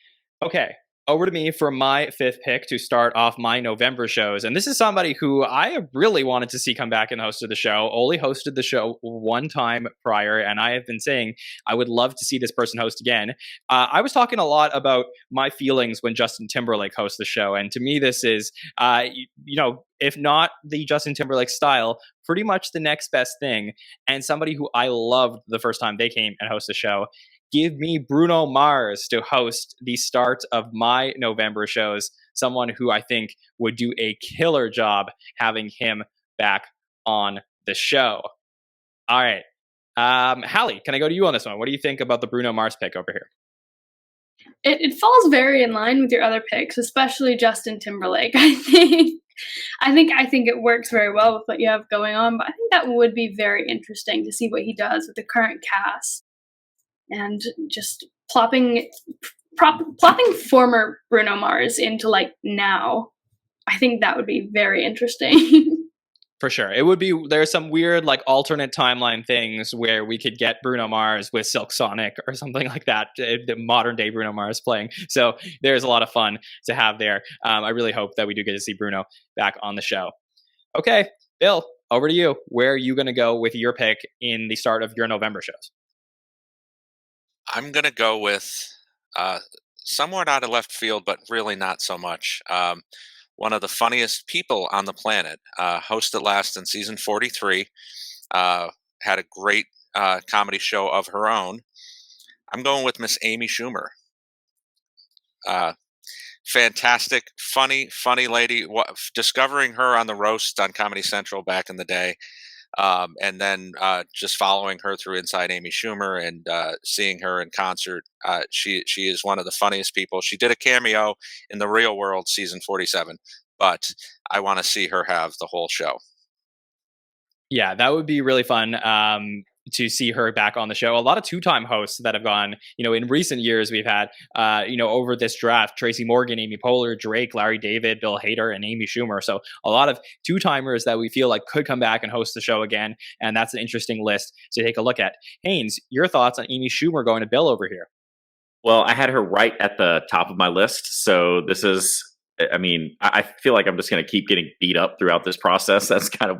S2: Okay, over to me for my fifth pick to start off my November shows. And this is somebody who I really wanted to see come back and host the show. Only hosted the show one time prior, and I have been saying I would love to see this person host again. I was talking a lot about my feelings when Justin Timberlake hosts the show, and to me this is, if not the Justin Timberlake style, pretty much the next best thing, and somebody who I loved the first time they came and hosted the show. Give me Bruno Mars to host the start of my November shows, someone who I think would do a killer job having him back on the show. All right. Halle, can I go to you on this one? What do you think about the Bruno Mars pick over here?
S8: It falls very in line with your other picks, especially Justin Timberlake. I think it works very well with what you have going on, but I think that would be very interesting to see what he does with the current cast. And just plopping former Bruno Mars into like now, I think that would be very interesting.
S2: For sure. It would be, there's some weird like alternate timeline things where we could get Bruno Mars with Silk Sonic or something like that, the modern day Bruno Mars playing. So there's a lot of fun to have there. I really hope that we do get to see Bruno back on the show. Okay, Bill, over to you. Where are you going to go with your pick in the start of your November shows?
S7: I'm going to go with somewhat out of left field, but really not so much. One of the funniest people on the planet, hosted last in season 43, had a great comedy show of her own. I'm going with Miss Amy Schumer. Fantastic, funny lady. Discovering her on the roast on Comedy Central back in the day. And then just following her through Inside Amy Schumer and seeing her in concert. She is one of the funniest people. She did a cameo in The Real World season 47, but I want to see her have the whole show.
S2: Yeah, that would be really fun to see her back on the show. A lot of two-time hosts that have gone, in recent years we've had, over this draft, Tracy Morgan, Amy Poehler, Drake, Larry David, Bill Hader, and Amy Schumer. So a lot of two-timers that we feel like could come back and host the show again. And that's an interesting list to take a look at. Haynes, your thoughts on Amy Schumer going to Bill over here?
S5: Well, I had her right at the top of my list. So this is, I feel like I'm just going to keep getting beat up throughout this process. That's kind of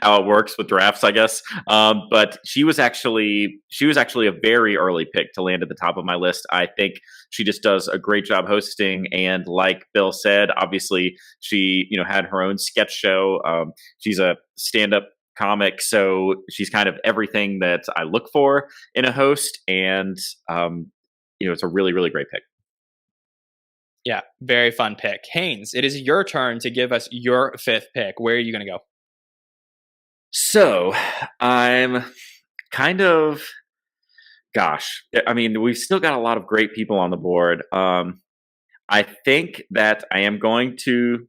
S5: how it works with drafts, I guess. But she was actually a very early pick to land at the top of my list. I think she just does a great job hosting. And like Bill said, obviously she, had her own sketch show. She's a stand-up comic, so she's kind of everything that I look for in a host, and it's a really, really great pick.
S2: Yeah, very fun pick. Haynes, it is your turn to give us your fifth pick. Where are you going to go?
S5: So I'm kind of, I mean, we've still got a lot of great people on the board. I think that I am going to,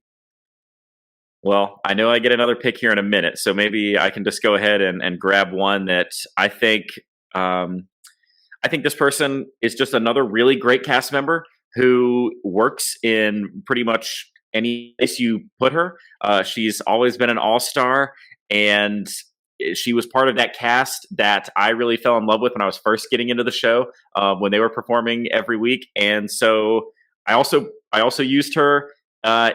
S5: well, I know I get another pick here in a minute, so maybe I can just go ahead and grab one that I think this person is just another really great cast member who works in pretty much any place you put her. She's always been an all-star, and she was part of that cast that I really fell in love with when I was first getting into the show, when they were performing every week. And so I also used her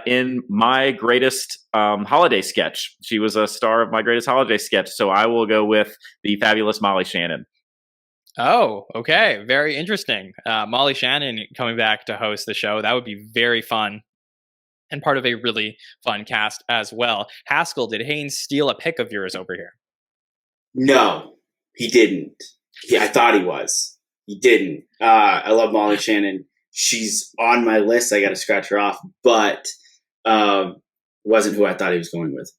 S5: in my greatest holiday sketch. She was a star of my greatest holiday sketch. So I will go with the fabulous Molly Shannon.
S2: Oh, okay. Very interesting. Molly Shannon coming back to host the show. That would be very fun and part of a really fun cast as well. Haskell, did Haynes steal a pick of yours over here?
S9: No, he didn't. I thought he was. He didn't. I love Molly Shannon. She's on my list. I got to scratch her off, but wasn't who I thought he was going with.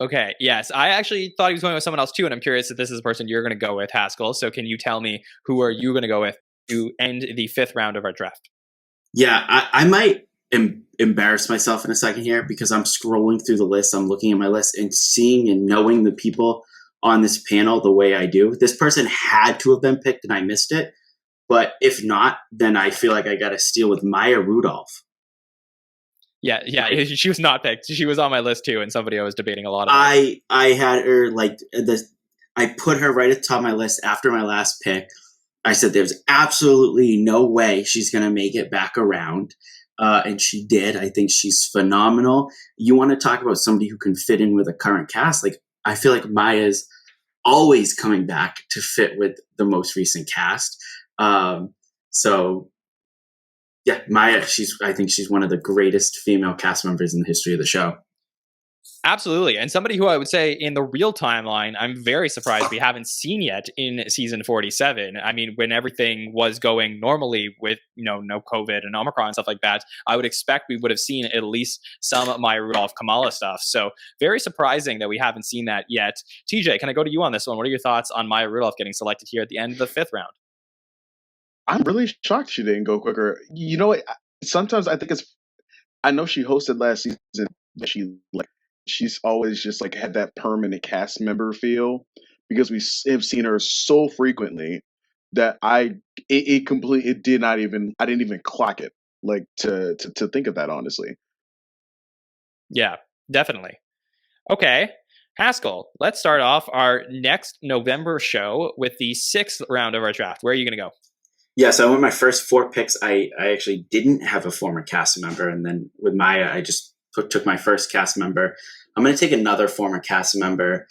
S2: Okay, yes. I actually thought he was going with someone else too, and I'm curious if this is the person you're going to go with, Haskell. So can you tell me who are you going to go with to end the fifth round of our draft?
S9: Yeah, I might embarrass myself in a second here because I'm scrolling through the list. I'm looking at my list and seeing and knowing the people on this panel the way I do. This person had to have been picked and I missed it. But if not, then I feel like I got to steal with Maya Rudolph.
S2: Yeah, she was not picked. She was on my list too, and somebody I was debating a lot about.
S9: I had her I put her right at the top of my list after my last pick. I said there's absolutely no way she's going to make it back around. And she did. I think she's phenomenal. You want to talk about somebody who can fit in with a current cast? Like, I feel like Maya's always coming back to fit with the most recent cast. So yeah, Maya, I think she's one of the greatest female cast members in the history of the show.
S2: Absolutely. And somebody who I would say in the real timeline, I'm very surprised we haven't seen yet in season 47. I mean, when everything was going normally with, no COVID and Omicron and stuff like that, I would expect we would have seen at least some of Maya Rudolph Kamala stuff. So very surprising that we haven't seen that yet. TJ, can I go to you on this one? What are your thoughts on Maya Rudolph getting selected here at the end of the fifth round?
S6: I'm really shocked she didn't go quicker. You know what? Sometimes I think I know she hosted last season, but she's always just had that permanent cast member feel because we have seen her so frequently that I didn't even clock it to think of that, honestly.
S2: Yeah, definitely. Okay. Haskell, let's start off our next November show with the sixth round of our draft. Where are you going to go?
S9: Yeah, so with my first four picks, I actually didn't have a former cast member. And then with Maya, I just took my first cast member. I'm going to take another former cast member.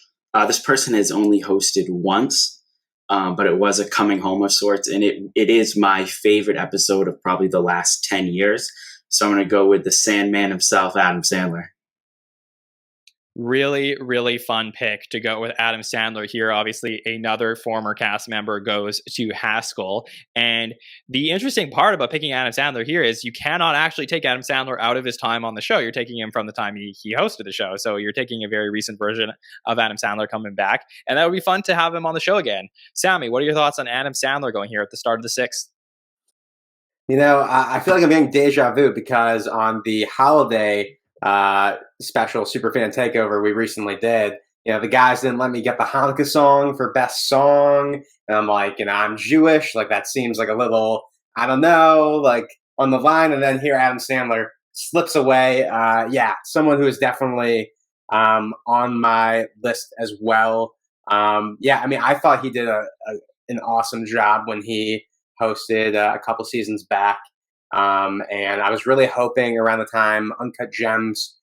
S9: This person has only hosted once, but it was a coming home of sorts. And it is my favorite episode of probably the last 10 years. So I'm going to go with the Sandman himself, Adam Sandler.
S2: Really, really fun pick to go with Adam Sandler here. Obviously, another former cast member goes to Haskell. And the interesting part about picking Adam Sandler here is you cannot actually take Adam Sandler out of his time on the show. You're taking him from the time he hosted the show. So you're taking a very recent version of Adam Sandler coming back. And that would be fun to have him on the show again. Sammy, what are your thoughts on Adam Sandler going here at the start of the sixth?
S3: I feel like I'm getting deja vu because on the holiday special Superfan Takeover we recently did, the guys didn't let me get the Hanukkah song for best song. And I'm like, I'm Jewish. That seems like a little, I don't know, on the line. And then here Adam Sandler slips away. Someone who is definitely on my list as well. I thought he did an awesome job when he hosted a couple seasons back. And I was really hoping around the time Uncut Gems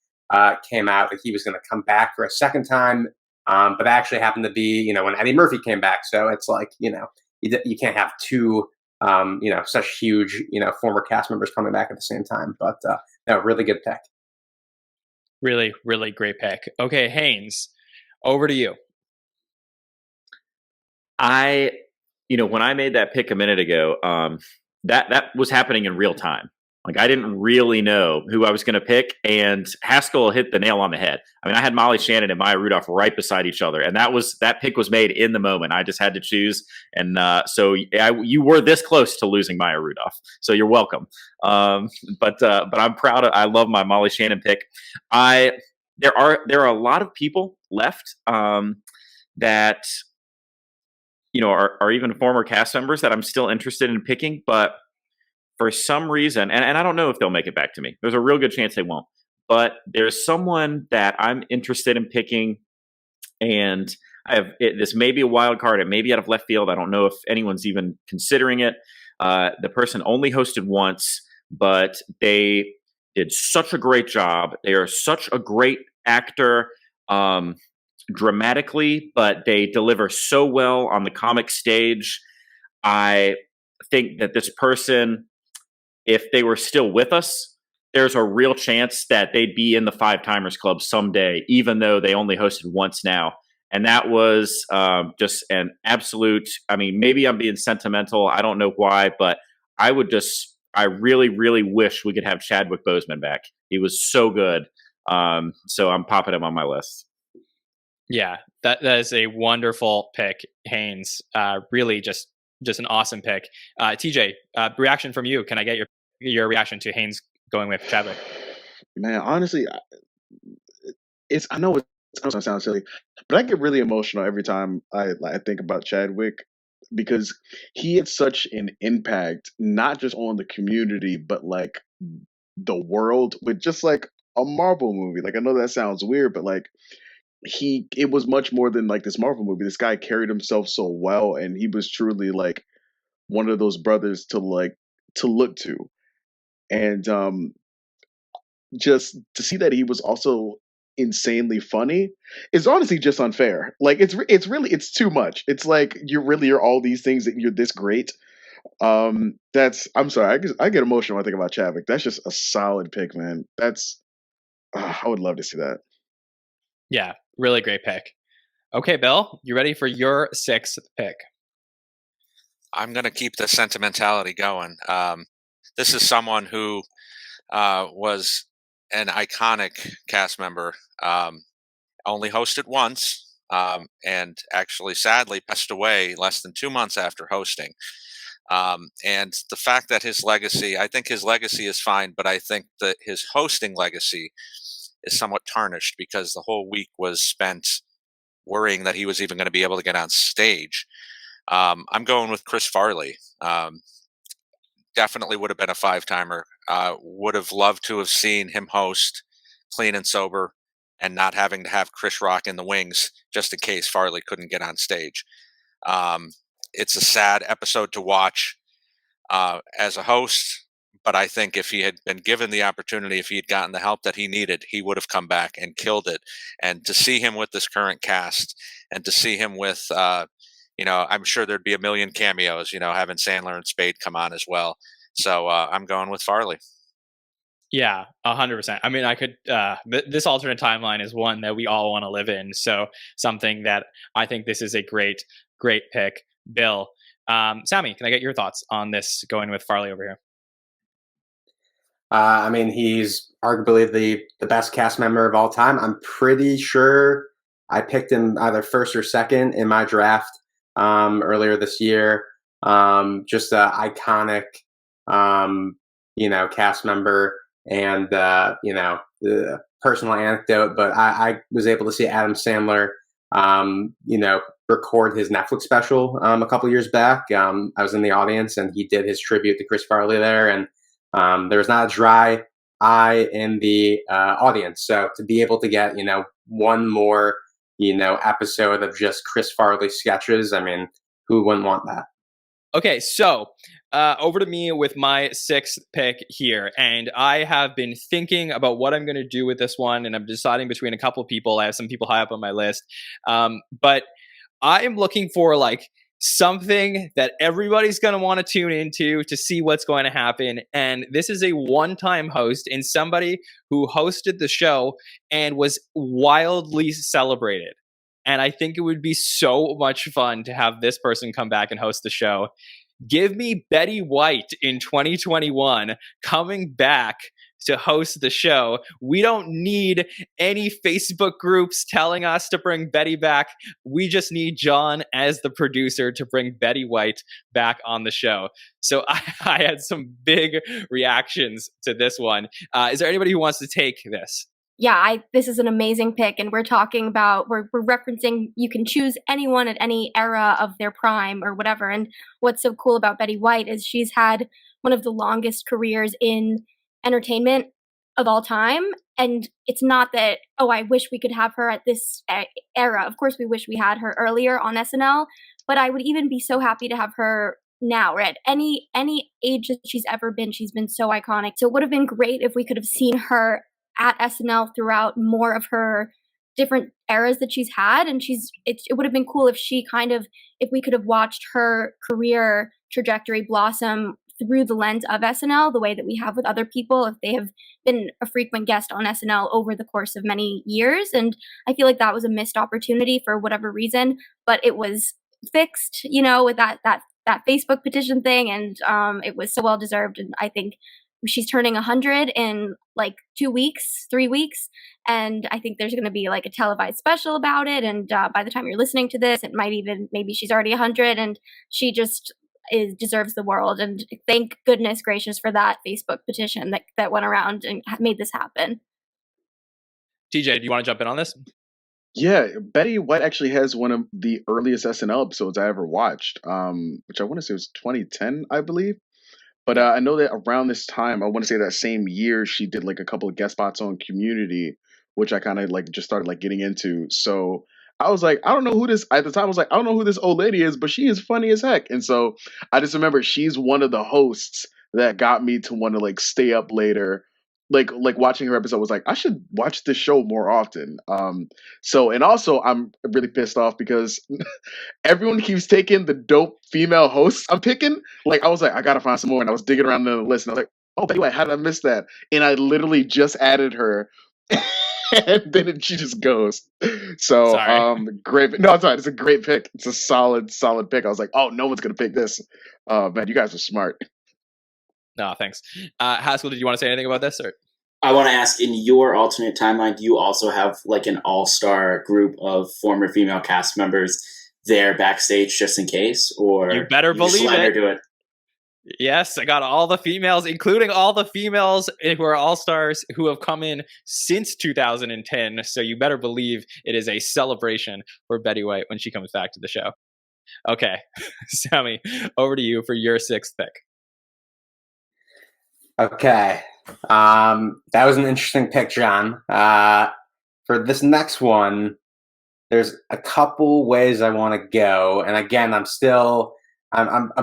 S3: came out that he was going to come back for a second time. But that actually happened to be, when Eddie Murphy came back. So it's you can't have two, such huge, former cast members coming back at the same time. But no, really good pick.
S2: Really, really great pick. Okay, Haynes, over to you.
S5: When I made that pick a minute ago, that was happening in real time. Like, I didn't really know who I was going to pick, and Haskell hit the nail on the head. I mean, I had Molly Shannon and Maya Rudolph right beside each other, and that pick was made in the moment. I just had to choose, and so you were this close to losing Maya Rudolph, so you're welcome. But I'm proud. I love my Molly Shannon pick. There are a lot of people left that are even former cast members that I'm still interested in picking, but for some reason, and I don't know if they'll make it back to me. There's a real good chance they won't. But there's someone that I'm interested in picking, and this may be a wild card. It may be out of left field. I don't know if anyone's even considering it. The person only hosted once, but they did such a great job. They are such a great actor dramatically, but they deliver so well on the comic stage. I think that this person, if they were still with us, there's a real chance that they'd be in the Five Timers Club someday, even though they only hosted once now. And that was just an absolute, I mean, maybe I'm being sentimental. I don't know why, but I really, really wish we could have Chadwick Boseman back. He was so good. So I'm popping him on my list.
S2: Yeah, that is a wonderful pick, Haynes. Really just an awesome pick. TJ, reaction from you. Can I get your reaction to Haynes going with Chadwick?
S6: Man, honestly, I know it's going to sound silly, but I get really emotional every time I think about Chadwick, because he had such an impact, not just on the community, but like the world, with just like a Marvel movie. Like, I know that sounds weird, but like, it was much more than like this Marvel movie. This guy carried himself so well, and he was truly like one of those brothers to look to. And just to see that he was also insanely funny is honestly just unfair. Like, it's too much. It's like you're all these things that you're this great. I'm sorry, I get emotional when I think about Chadwick. That's just a solid pick, man. I would love to see that.
S2: Yeah, really great pick. Okay, Bill, you ready for your sixth pick?
S7: I'm going to keep the sentimentality going. This is someone who was an iconic cast member, only hosted once, and actually sadly passed away less than 2 months after hosting. And the fact that I think his legacy is fine, but I think that his hosting legacy is somewhat tarnished because the whole week was spent worrying that he was even going to be able to get on stage. I'm going with Chris Farley. Definitely would have been a five-timer. Would have loved to have seen him host Clean and Sober and not having to have Chris Rock in the wings just in case Farley couldn't get on stage. It's a sad episode to watch as a host, but I think if he had been given the opportunity, if he had gotten the help that he needed, he would have come back and killed it. And to see him with this current cast, and to see him with, I'm sure there'd be a million cameos, having Sandler and Spade come on as well. So I'm going with Farley.
S2: Yeah, 100%. I mean, I could. This alternate timeline is one that we all want to live in. So something that I think this is a great pick, Bill. Sammy, can I get your thoughts on this going with Farley over here?
S3: I mean, he's arguably the best cast member of all time. I'm pretty sure I picked him either first or second in my draft earlier this year. Just an iconic, cast member, and the personal anecdote. But I was able to see Adam Sandler, record his Netflix special a couple years back. I was in the audience, and he did his tribute to Chris Farley there, and there was not a dry eye in the audience. So to be able to get, one more, episode of just Chris Farley sketches, I mean, who wouldn't want that?
S2: Okay, so over to me with my sixth pick here. And I have been thinking about what I'm going to do with this one, and I'm deciding between a couple people. I have some people high up on my list. But I am looking for something that everybody's going to want to tune into to see what's going to happen. And this is a one-time host and somebody who hosted the show and was wildly celebrated. and I think it would be so much fun to have this person come back and host the show. Give me Betty White in 2021 coming back to host the show. We don't need any Facebook groups telling us to bring Betty back. We just need Jon as the producer to bring Betty White back on the show. So I had some big reactions to this one. Is there anybody who wants to take this?
S4: Yeah, this is an amazing pick, and we're talking about, we're referencing, you can choose anyone at any era of their prime or whatever. And what's so cool about Betty White is she's had one of the longest careers in entertainment of all time. And it's not that, oh, I wish we could have her at this era. Of course, we wish we had her earlier on SNL, but I would even be so happy to have her now, or at any age that she's ever been. She's been so iconic. So it would have been great if we could have seen her at SNL throughout more of her different eras that she's had. And it would have been cool if if we could have watched her career trajectory blossom through the lens of SNL, the way that we have with other people, if they have been a frequent guest on SNL over the course of many years. And I feel like that was a missed opportunity for whatever reason, but it was fixed, with that Facebook petition thing. And it was so well deserved. And I think she's turning 100 in like 3 weeks. And I think there's going to be like a televised special about it. And by the time you're listening to this, maybe she's already 100, and she just deserves the world. And thank goodness gracious for that Facebook petition that went around and made this happen.
S2: TJ, do you want to jump in on this?
S6: Yeah, Betty White actually has one of the earliest SNL episodes I ever watched, which I want to say was 2010, I believe. But I know that around this time, I want to say that same year, she did like a couple of guest spots on Community, which I kind of like just started like getting into. So I was like, I don't know who this, at the time I was like, I don't know who this old lady is, but she is funny as heck. And so I just remember she's one of the hosts that got me to want to like stay up later. Like watching her episode was like, I should watch this show more often. And also I'm really pissed off because everyone keeps taking the dope female hosts I'm picking. Like I was like, I gotta find some more, and I was digging around the list, and I was like, oh, Betty White, how did I miss that? And I literally just added her. And then she just goes. So great. No, it's fine. It's a great pick. It's a solid pick. I was like, oh, no one's gonna pick this. Man, you guys are smart.
S2: No, thanks. Haskell, did you want to say anything about this? Or?
S9: I want to ask, in your alternate timeline, do you also have like an all-star group of former female cast members there backstage just in case? Or
S2: you better believe it.
S9: Do it?
S2: Yes, I got all the females, including all the females who are all-stars who have come in since 2010. So you better believe it is a celebration for Betty White when she comes back to the show. Okay, Sammy, over to you for your sixth pick.
S3: Okay. That was an interesting pick, Jon. For this next one, there's a couple ways I want to go. And again, I'm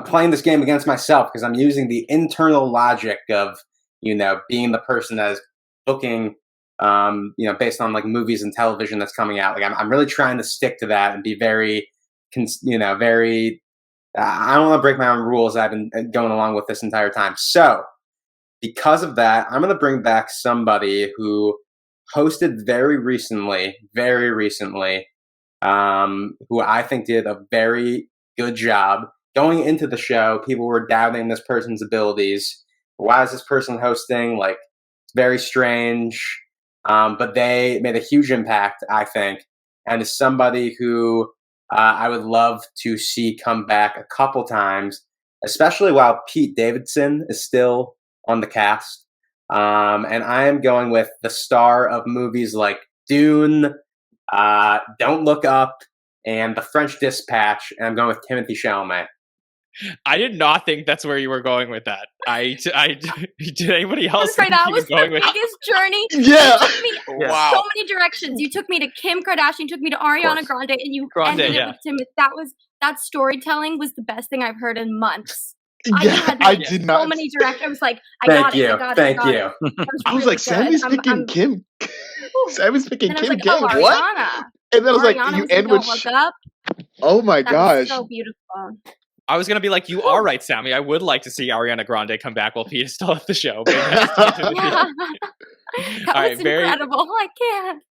S3: playing this game against myself because I'm using the internal logic of, being the person that is booking, based on like movies and television that's coming out. Like I'm really trying to stick to that and be very, I don't want to break my own rules that I've been going along with this entire time. So, because of that, I'm going to bring back somebody who hosted very recently, who I think did a very good job. Going into the show, people were doubting this person's abilities. Why is this person hosting? Like, it's very strange. But they made a huge impact, I think. And is somebody who I would love to see come back a couple times, especially while Pete Davidson is still on the cast. And I am going with the star of movies like Dune, Don't Look Up, and The French Dispatch, and I'm going with Timothée Chalamet.
S2: I did not think that's where you were going with that. Did anybody else?
S4: That was the biggest journey.
S6: Yeah.
S4: You took me so many directions. You took me to Kim Kardashian, you took me to Ariana Grande, and you ended it with Timothée. That storytelling was the best thing I've heard in months. I did not. So many directions. I was like, I got it.
S3: Thank you.
S6: I was like, Sammy's picking Kim. Sammy's picking Kim K. What? And then I was like, you end with. Oh my gosh.
S4: So beautiful.
S2: I was going to be like, you are right, Sammy. I would like to see Ariana Grande come back while Pete is still at the show.
S4: That was incredible. I can't.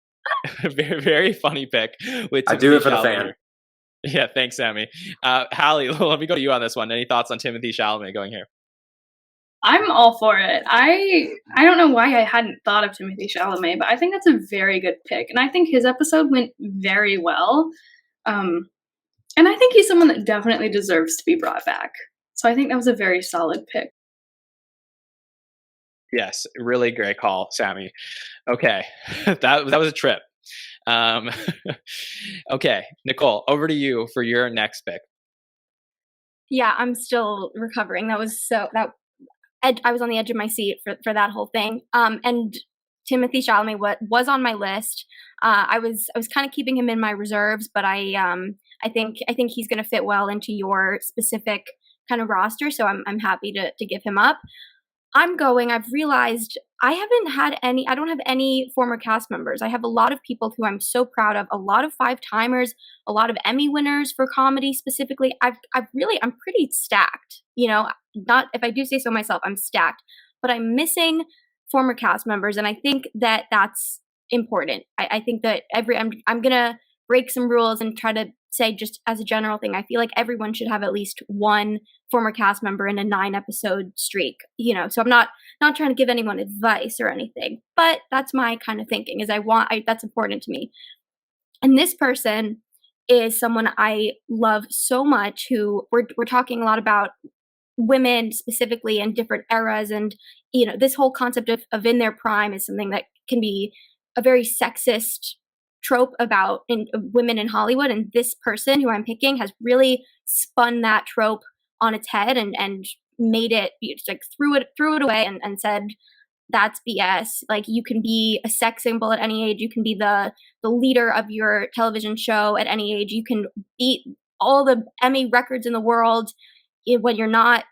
S2: Very, very funny pick. With
S3: I do it
S2: Timothée
S3: for the
S2: Chalamet
S3: fan.
S2: here. Yeah, thanks, Sammy. Halle, let me go to you on this one. Any thoughts on Timothée Chalamet going here?
S8: I'm all for it. I don't know why I hadn't thought of Timothée Chalamet, but I think that's a very good pick, and I think his episode went very well. And I think he's someone that definitely deserves to be brought back. So I think that was a very solid pick.
S2: Yes, really great call, Sammy. Okay, that was a trip. Okay, Nicole, over to you for your next pick.
S4: Yeah, I'm still recovering. I was on the edge of my seat for that whole thing. And Timothée Chalamet was on my list. I was kind of keeping him in my reserves, but I think he's going to fit well into your specific kind of roster. So I'm happy to give him up. I've realized I don't have any former cast members. I have a lot of people who I'm so proud of, a lot of 5-timers, a lot of Emmy winners for comedy specifically. I'm pretty stacked, not, if I do say so myself, I'm stacked, but I'm missing former cast members. And I think that that's important. I think that I'm going to break some rules and try to say, just as a general thing, I feel like everyone should have at least one former cast member in a 9-episode streak, so I'm not trying to give anyone advice or anything, but that's my kind of thinking that's important to me. And this person is someone I love so much, who we're talking a lot about women specifically in different eras. And, this whole concept of in their prime is something that can be a very sexist trope about women in Hollywood. And this person who I'm picking has really spun that trope on its head and made it, like threw it away and said, that's BS. Like, you can be a sex symbol at any age. You can be the leader of your television show at any age. You can beat all the Emmy records in the world when you're not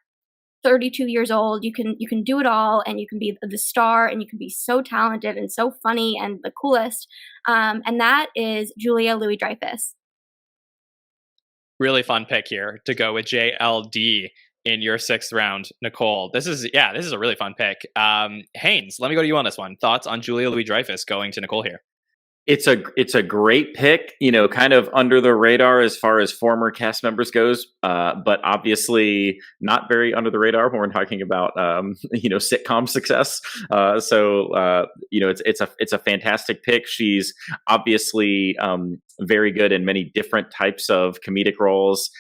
S4: 32 years old. You can do it all, and you can be the star, and you can be so talented and so funny and the coolest. And that is Julia Louis-Dreyfus.
S2: Really fun pick here to go with JLD in your 6th round, Nicole. This is a really fun pick. Haynes, let me go to you on this one. Thoughts on Julia Louis-Dreyfus going to Nicole here?
S5: It's a great pick, kind of under the radar as far as former cast members goes, but obviously not very under the radar when we're talking about sitcom success. It's a fantastic pick. She's obviously very good in many different types of comedic roles.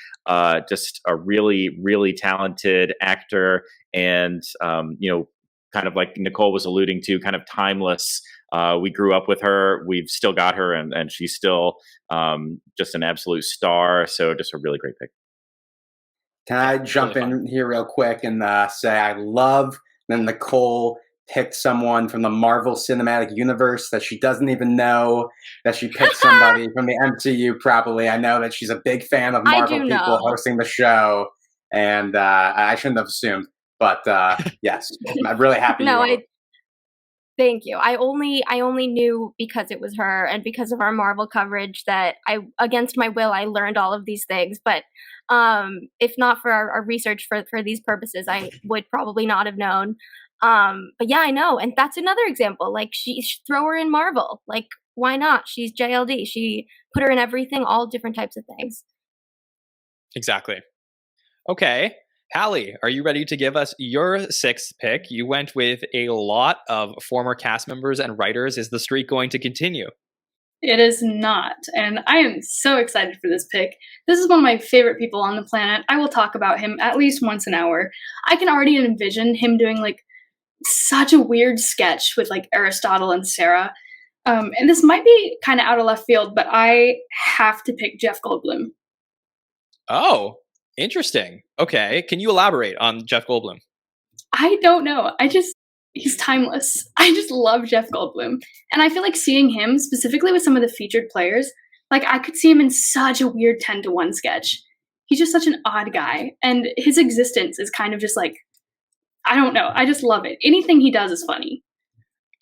S5: Just a really, really talented actor, and kind of like Nicole was alluding to, kind of timeless. We grew up with her. We've still got her, and she's still just an absolute star. So just a really great pick.
S3: Can I jump in here real quick and say I love that Nicole picked someone from the Marvel Cinematic Universe that she doesn't even know that she picked somebody from the MCU probably. I know that she's a big fan of Marvel people hosting the show, and I shouldn't have assumed. But yes, I'm really happy.
S4: Thank you. I only knew because it was her and because of our Marvel coverage that against my will, I learned all of these things. But if not for our research for these purposes, I would probably not have known. But yeah, I know. And that's another example. Like, throw her in Marvel. Like, why not? She's JLD. She put her in everything, all different types of things.
S2: Exactly. Okay. Halle, are you ready to give us your 6th pick? You went with a lot of former cast members and writers. Is the streak going to continue?
S8: It is not. And I am so excited for this pick. This is one of my favorite people on the planet. I will talk about him at least once an hour. I can already envision him doing like such a weird sketch with like Aristotle and Sarah. And this might be kind of out of left field, but I have to pick Jeff Goldblum.
S2: Oh, interesting. Okay. Can you elaborate on Jeff Goldblum?
S8: I don't know. He's timeless. I just love Jeff Goldblum. And I feel like seeing him specifically with some of the featured players, like I could see him in such a weird 10-to-1 sketch. He's just such an odd guy. And his existence is kind of just like, I don't know. I just love it. Anything he does is funny.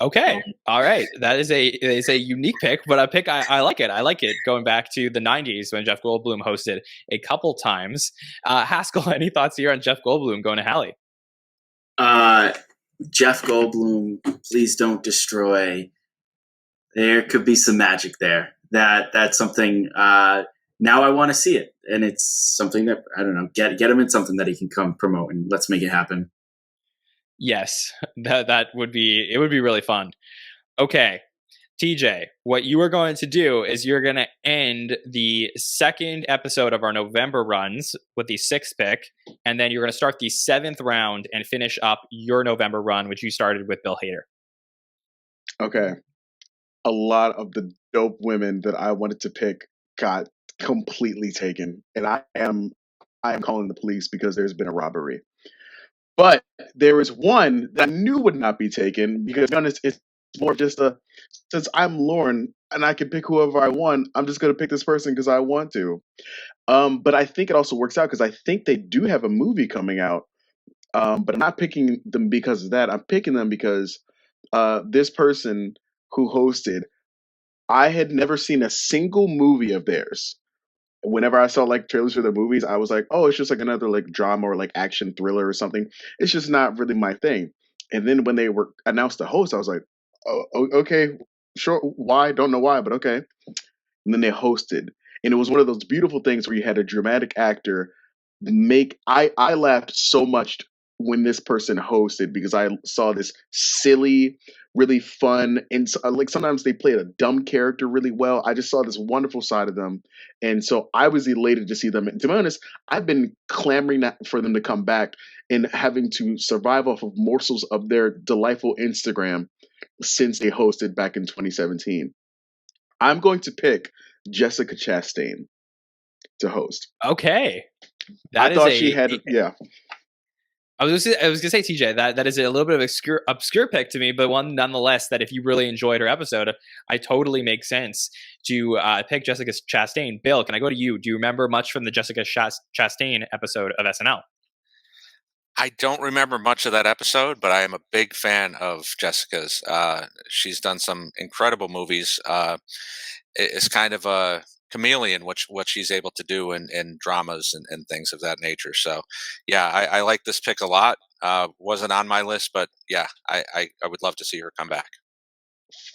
S2: Okay. All right. That is a unique pick, but a pick I like it. I like it going back to the 90s when Jeff Goldblum hosted a couple times. Haskell, any thoughts here on Jeff Goldblum going to Halle?
S9: Jeff Goldblum, please don't destroy There could be some magic there. That's something. Now I want to see it, and it's something that I don't know. Get him in something that he can come promote, and let's make it happen.
S2: Yes, that would be, it would be really fun. Okay, TJ, what you are going to do is you're going to end the second episode of our November runs with the 6th pick, and then you're going to start the 7th round and finish up your November run, which you started with Bill Hader.
S6: Okay. A lot of the dope women that I wanted to pick got completely taken, and I am calling the police because there's been a robbery. But there is one that I knew would not be taken because, to be honest, it's more just since I'm Lauren and I can pick whoever I want, I'm just going to pick this person because I want to. But I think it also works out because I think they do have a movie coming out. But I'm not picking them because of that. I'm picking them because this person who hosted, I had never seen a single movie of theirs. Whenever I saw like trailers for their movies, I was like, oh, it's just like another like drama or like action thriller or something. It's just not really my thing. And then when they were announced the host, I was like, oh, okay, sure. Why? Don't know why, but okay. And then they hosted. And it was one of those beautiful things where you had a dramatic actor I laughed so much when this person hosted because I saw this silly, really fun, and like sometimes they played a dumb character really well. I just saw this wonderful side of them, and so I was elated to see them. And to be honest, I've been clamoring for them to come back and having to survive off of morsels of their delightful Instagram since they hosted back in 2017. I'm going to pick Jessica Chastain to host.
S2: Okay.
S6: I thought she had, yeah.
S2: I was gonna say, TJ, that is a little bit of obscure pick to me, but one nonetheless that if you really enjoyed her episode, I totally make sense to pick Jessica Chastain. Bill, can I go to you? Do you remember much from the Jessica Chastain episode of SNL?
S7: I don't remember much of that episode, but I am a big fan of Jessica's. She's done some incredible movies. It's kind of a chameleon, what she's able to do in dramas and things of that nature. So, yeah, I like this pick a lot. Wasn't on my list, but yeah, I would love to see her come back.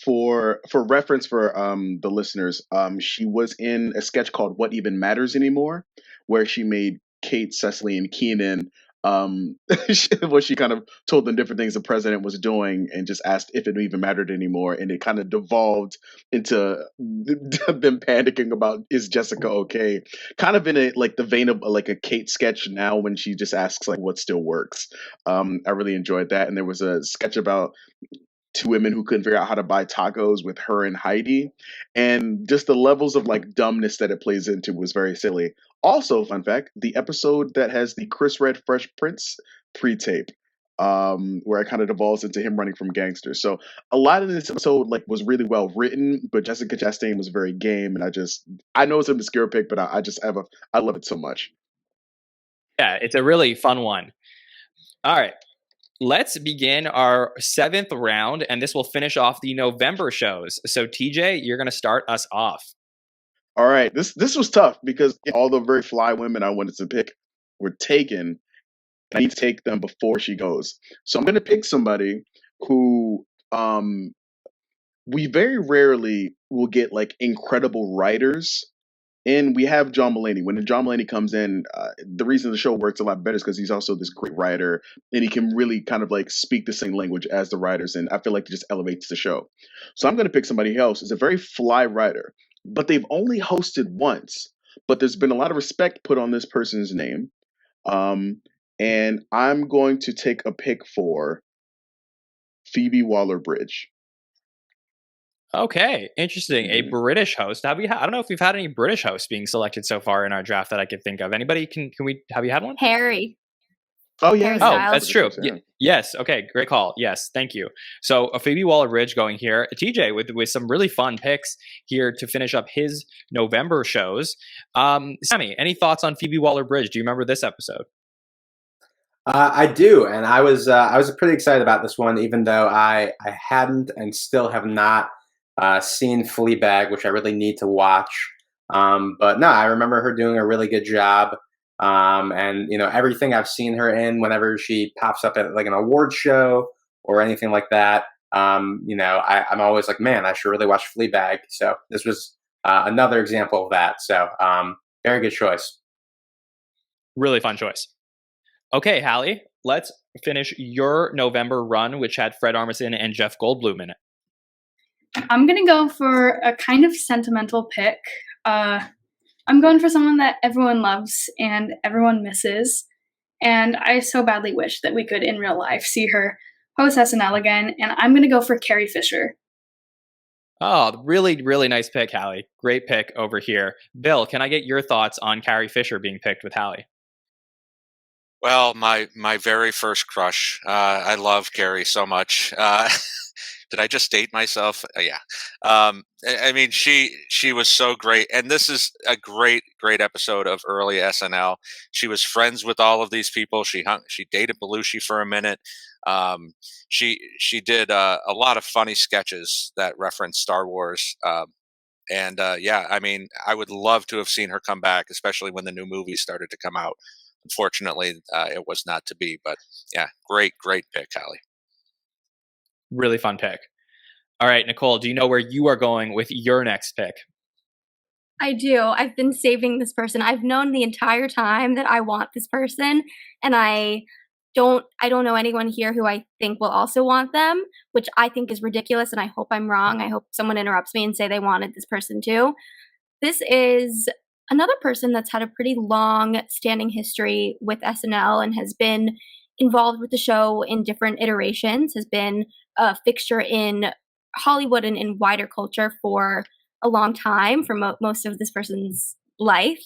S6: For reference for the listeners, she was in a sketch called "What Even Matters Anymore," where she made Kate, Cecily, and Keenan. Where she kind of told them different things the president was doing and just asked if it even mattered anymore, and it kind of devolved into them panicking about, is Jessica okay? Kind of in a like the vein of like a Kate sketch now when she just asks like what still works. I really enjoyed that, and there was a sketch about two women who couldn't figure out how to buy tacos with her and Heidi, and just the levels of like dumbness that it plays into was very silly. Also, fun fact, the episode that has the Chris Red Fresh Prince pre-tape, where it kind of devolves into him running from gangsters. So a lot of this episode like was really well written, but Jessica Chastain was very game, and I know it's an obscure pick, but I love it so much.
S2: Yeah, it's a really fun one. All right. Let's begin our 7th round, and this will finish off the November shows. So, TJ, you're going to start us off.
S6: All right. This was tough because all the very fly women I wanted to pick were taken. I need to take them before she goes. So I'm going to pick somebody who we very rarely will get like incredible writers. And we have John Mulaney. When John Mulaney comes in, the reason the show works a lot better is because he's also this great writer, and he can really kind of like speak the same language as the writers, and I feel like it just elevates the show. So I'm going to pick somebody else. It's a very fly writer, but they've only hosted once. But there's been a lot of respect put on this person's name, and I'm going to take a pick for Phoebe Waller-Bridge.
S2: Okay, interesting. A British host. I don't know if we've had any British hosts being selected so far in our draft that I could think of. Anybody? Can we? Have you had one?
S4: Harry.
S6: Oh yeah.
S4: Harry
S2: Oh,
S4: Styles.
S2: that's true. Yes. Okay. Great call. Yes. Thank you. So Phoebe Waller-Bridge going here. TJ with some really fun picks here to finish up his November shows. Sammy, any thoughts on Phoebe Waller-Bridge? Do you remember this episode?
S3: I do, and I was pretty excited about this one, even though I hadn't and still have not seen Fleabag, which I really need to watch. But no, I remember her doing a really good job. And you know, everything I've seen her in, whenever she pops up at like an award show or anything like that, I'm always like, man, I should really watch Fleabag. So this was another example of that. So very good choice.
S2: Really fun choice. Okay, Halle, let's finish your November run, which had Fred Armisen and Jeff Goldblum in it.
S8: I'm going to go for a kind of sentimental pick. I'm going for someone that everyone loves and everyone misses. And I so badly wish that we could, in real life, see her host SNL again. And I'm going to go for Carrie Fisher.
S2: Oh, really, really nice pick, Halle. Great pick over here. Bill, can I get your thoughts on Carrie Fisher being picked with Halle?
S7: Well, my very first crush. I love Carrie so much. Did I just date myself? Yeah. I mean, she was so great, and this is a great episode of early SNL. She was friends with all of these people. She dated Belushi for a minute. She did a lot of funny sketches that referenced Star Wars. Yeah, I mean, I would love to have seen her come back, especially when the new movies started to come out. Unfortunately, it was not to be. But yeah, great pick, Halle.
S2: Really fun pick. All right, Nicole, do you know where you are going with your next pick?
S4: I do. I've been saving this person. I've known the entire time that I want this person, and I don't know anyone here who I think will also want them, which I think is ridiculous, and I hope I'm wrong. I hope someone interrupts me and say they wanted this person too. This is another person that's had a pretty long standing history with SNL and has been involved with the show in different iterations, has been a fixture in Hollywood and in wider culture for a long time, for most of this person's life.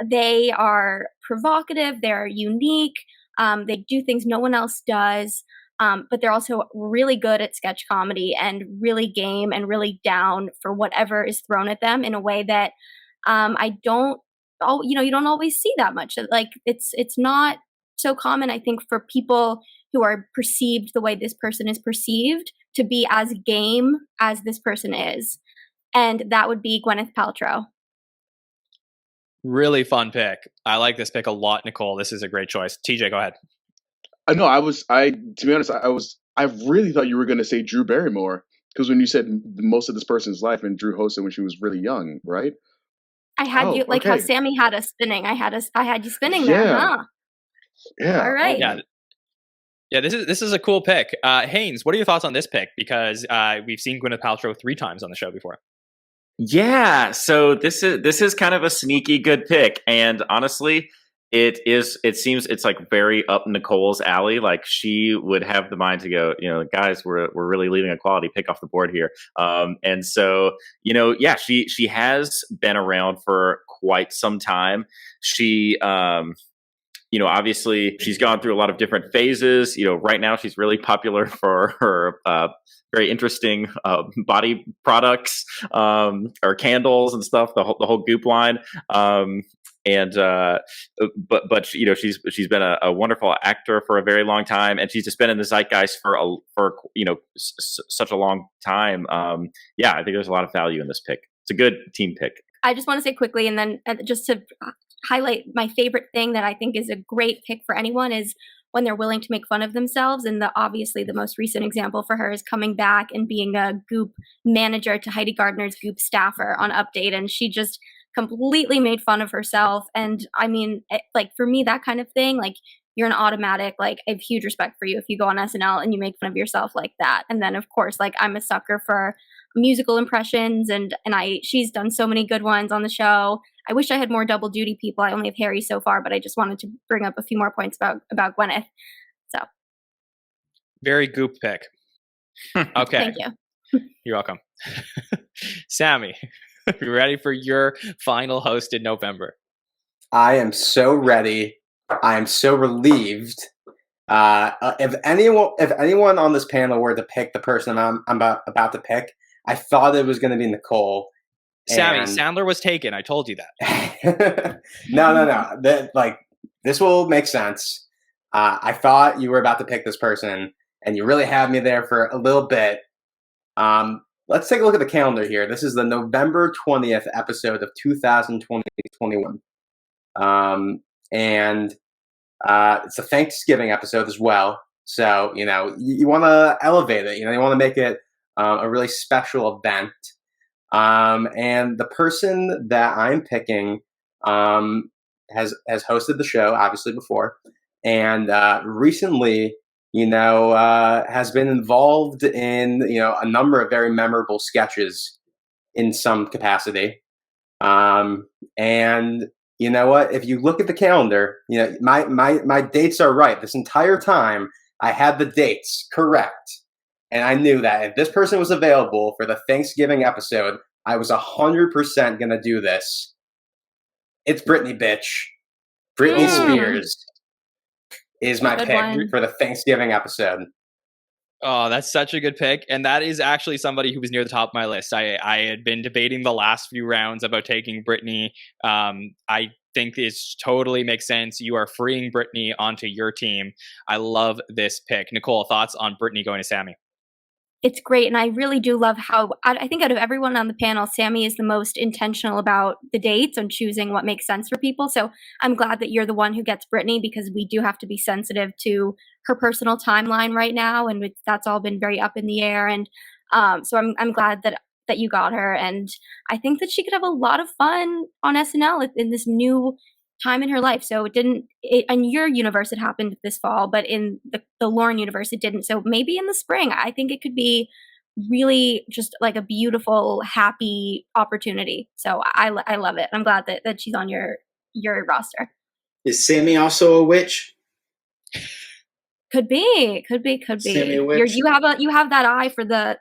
S4: They are provocative, they're unique, they do things no one else does, but they're also really good at sketch comedy and really game and really down for whatever is thrown at them in a way that you don't always see that much. Like it's not so common, I think, for people who are perceived the way this person is perceived to be as game as this person is. And that would be Gwyneth Paltrow.
S2: Really fun pick. I like this pick a lot, Nicole. This is a great choice. TJ, go ahead.
S6: To be honest, I really thought you were going to say Drew Barrymore, because when you said most of this person's life, and Drew hosted when she was really young, right?
S4: I had you like how Sammy had us spinning. I had you spinning there, huh?
S6: Yeah.
S4: All right.
S2: Yeah, this is a cool pick. Haynes, what are your thoughts on this pick? Because we've seen Gwyneth Paltrow 3 times on the show before.
S5: Yeah, so this is kind of a sneaky good pick, and honestly, it seems it's like very up Nicole's alley. Like she would have the mind to go, guys, we're really leaving a quality pick off the board here. And so, yeah, she has been around for quite some time. She obviously she's gone through a lot of different phases. Right now she's really popular for her very interesting body products or candles and stuff. The whole Goop line. But she's been a wonderful actor for a very long time, and she's just been in the zeitgeist for such a long time. Yeah, I think there's a lot of value in this pick. It's a good team pick.
S4: I just want to say quickly, and then just to highlight my favorite thing that I think is a great pick for anyone is when they're willing to make fun of themselves. And obviously the most recent example for her is coming back and being a Goop manager to Heidi Gardner's Goop staffer on Update. And she just completely made fun of herself. And I mean, for me, that kind of thing, like you're an automatic, I have huge respect for you if you go on SNL and you make fun of yourself like that. And then of course, I'm a sucker for musical impressions and she's done so many good ones on the show. I wish I had more double duty people. I only have Harry so far, but I just wanted to bring up a few more points about Gwyneth. So
S2: very Goop pick. Okay.
S4: Thank you.
S2: You're welcome. Sammy, you ready for your final host in November?
S3: I am so ready. I am so relieved. If anyone on this panel were to pick the person I'm about to pick, I thought it was going to be Nicole.
S2: Sammy, Sandler was taken. I told you that.
S3: No. This will make sense. I thought you were about to pick this person, and you really had me there for a little bit. Let's take a look at the calendar here. This is the November 20th episode of 2021. And it's a Thanksgiving episode as well. So, you want to elevate it. You want to make it a really special event. And the person that I'm picking has hosted the show, obviously, before. And recently, has been involved in, a number of very memorable sketches in some capacity. And you know what? If you look at the calendar, my dates are right. This entire time, I had the dates correct. And I knew that if this person was available for the Thanksgiving episode, I was 100% going to do this. It's Britney, bitch. Britney Spears is my pick for the Thanksgiving episode.
S2: Oh, that's such a good pick. And that is actually somebody who was near the top of my list. I had been debating the last few rounds about taking Britney. I think this totally makes sense. You are freeing Britney onto your team. I love this pick. Nicole, thoughts on Britney going to Sammy?
S4: It's great, and I really do love how, I think out of everyone on the panel, Sammy is the most intentional about the dates and choosing what makes sense for people. So I'm glad that you're the one who gets Britney, because we do have to be sensitive to her personal timeline right now, and that's all been very up in the air. And so I'm glad that you got her, and I think that she could have a lot of fun on SNL in this new time in her life. So in your universe it happened this fall, but in the Lauren universe it didn't. So maybe in the spring, I think it could be really just like a beautiful, happy opportunity. So I love it. I'm glad that she's on your roster.
S9: Is Sammy also a witch?
S4: Could be.
S9: Sammy a witch?
S4: You have that eye for the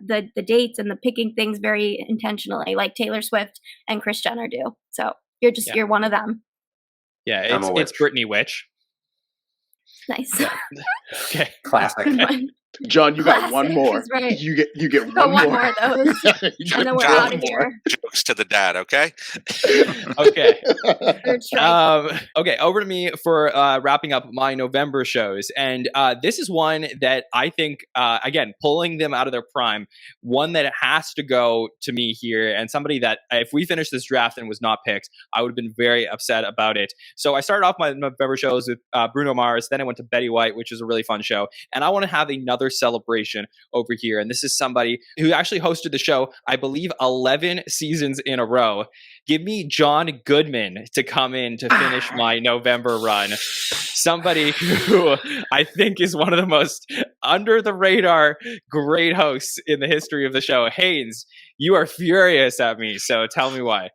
S4: dates and the picking things very intentionally, like Taylor Swift and Kris Jenner do. So you're one of them.
S2: Yeah, it's Britney Witch.
S4: Nice.
S2: Yeah. Okay.
S3: Classic.
S6: John, you got one more.
S4: Right.
S6: You get
S4: one
S6: more.
S4: more of those. And then we're out of here.
S7: Jokes to the dad, okay?
S2: Okay.
S4: Okay,
S2: over to me for wrapping up my November shows. And this is one that I think, again, pulling them out of their prime, one that has to go to me here, and somebody that if we finished this draft and was not picked, I would have been very upset about it. So I started off my November shows with Bruno Mars, then I went to Betty White, which is a really fun show. And I want to have another celebration over here. And this is somebody who actually hosted the show, I believe, 11 seasons in a row. Give me John Goodman to come in to finish my November run. Somebody who I think is one of the most under the radar great hosts in the history of the show. Haynes, you are furious at me, so tell me why.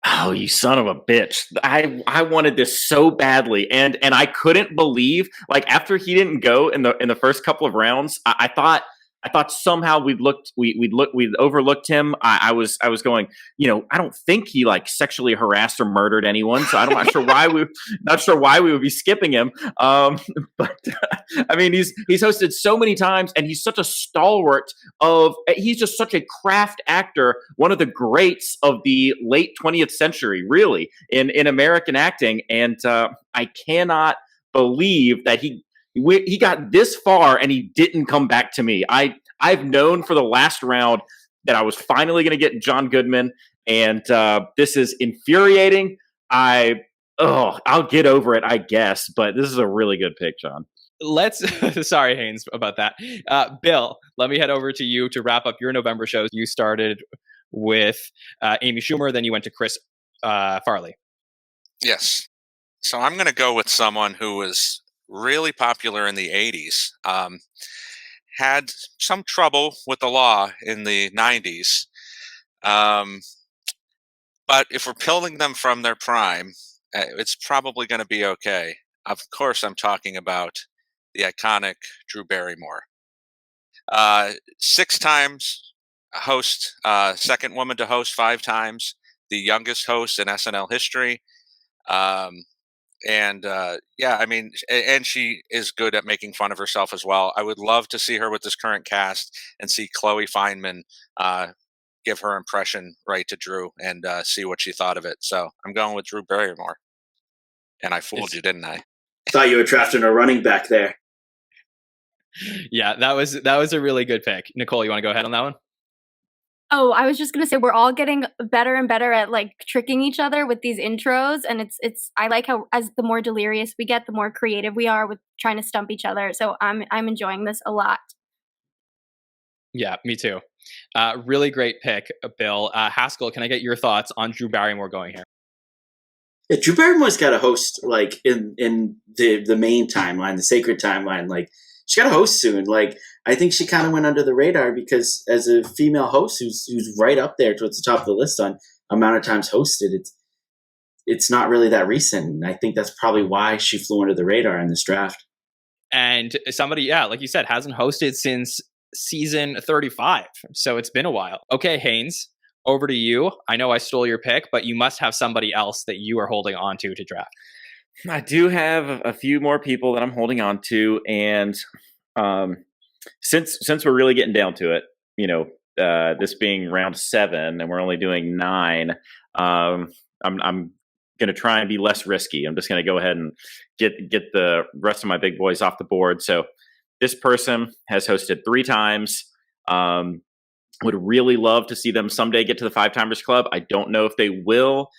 S5: Oh, you son of a bitch. I wanted this so badly. And I couldn't believe, like, after he didn't go in the first couple of rounds, I thought somehow we'd overlooked him. I was going, I don't think he like sexually harassed or murdered anyone. So I'm not sure why we would be skipping him. But I mean, he's hosted so many times, and he's such a stalwart he's just such a craft actor, one of the greats of the late 20th century, really, in American acting. And I cannot believe that he got this far and he didn't come back to me. I've known for the last round that I was finally going to get John Goodman, and this is infuriating. I'll get over it, I guess, but this is a really good pick, John.
S2: Sorry, Haynes, about that. Bill, let me head over to you to wrap up your November shows. You started with Amy Schumer, then you went to Chris Farley.
S7: Yes. So I'm going to go with someone who was really popular in the 80s, had some trouble with the law in the 90s. But if we're pulling them from their prime, it's probably going to be okay. Of course, I'm talking about the iconic Drew Barrymore. 6 times host, second woman to host 5 times, the youngest host in SNL history. And she is good at making fun of herself as well. I would love to see her with this current cast and see Chloe Fineman give her impression right to Drew and see what she thought of it. So I'm going with Drew Barrymore. And I fooled you, didn't I?
S9: Thought you were drafting a running back there.
S2: Yeah, that was a really good pick. Nicole, you want to go ahead on that one?
S4: Oh, I was just gonna say we're all getting better and better at like tricking each other with these intros, and it's I like how as the more delirious we get, the more creative we are with trying to stump each other. So I'm enjoying this a lot.
S2: Yeah, me too. Really great pick, Bill. Haskell, can I get your thoughts on Drew Barrymore going here?
S9: Yeah, Drew Barrymore's got a host like in the main timeline, the sacred timeline. Like she got a host soon. Like I think she kind of went under the radar because as a female host who's right up there towards the top of the list on amount of times hosted, it's not really that recent. And I think that's probably why she flew under the radar in this draft.
S2: And somebody, yeah, like you said, hasn't hosted since season 35. So it's been a while. Okay, Haynes, over to you. I know I stole your pick, but you must have somebody else that you are holding on to draft.
S5: I do have a few more people that I'm holding on to, and since we're really getting down to it, you know, this being round 7 and we're only doing 9, I'm going to try and be less risky. I'm just going to go ahead and get the rest of my big boys off the board. So this person has hosted 3 times. Would really love to see them someday get to the 5-timers club. I don't know if they will.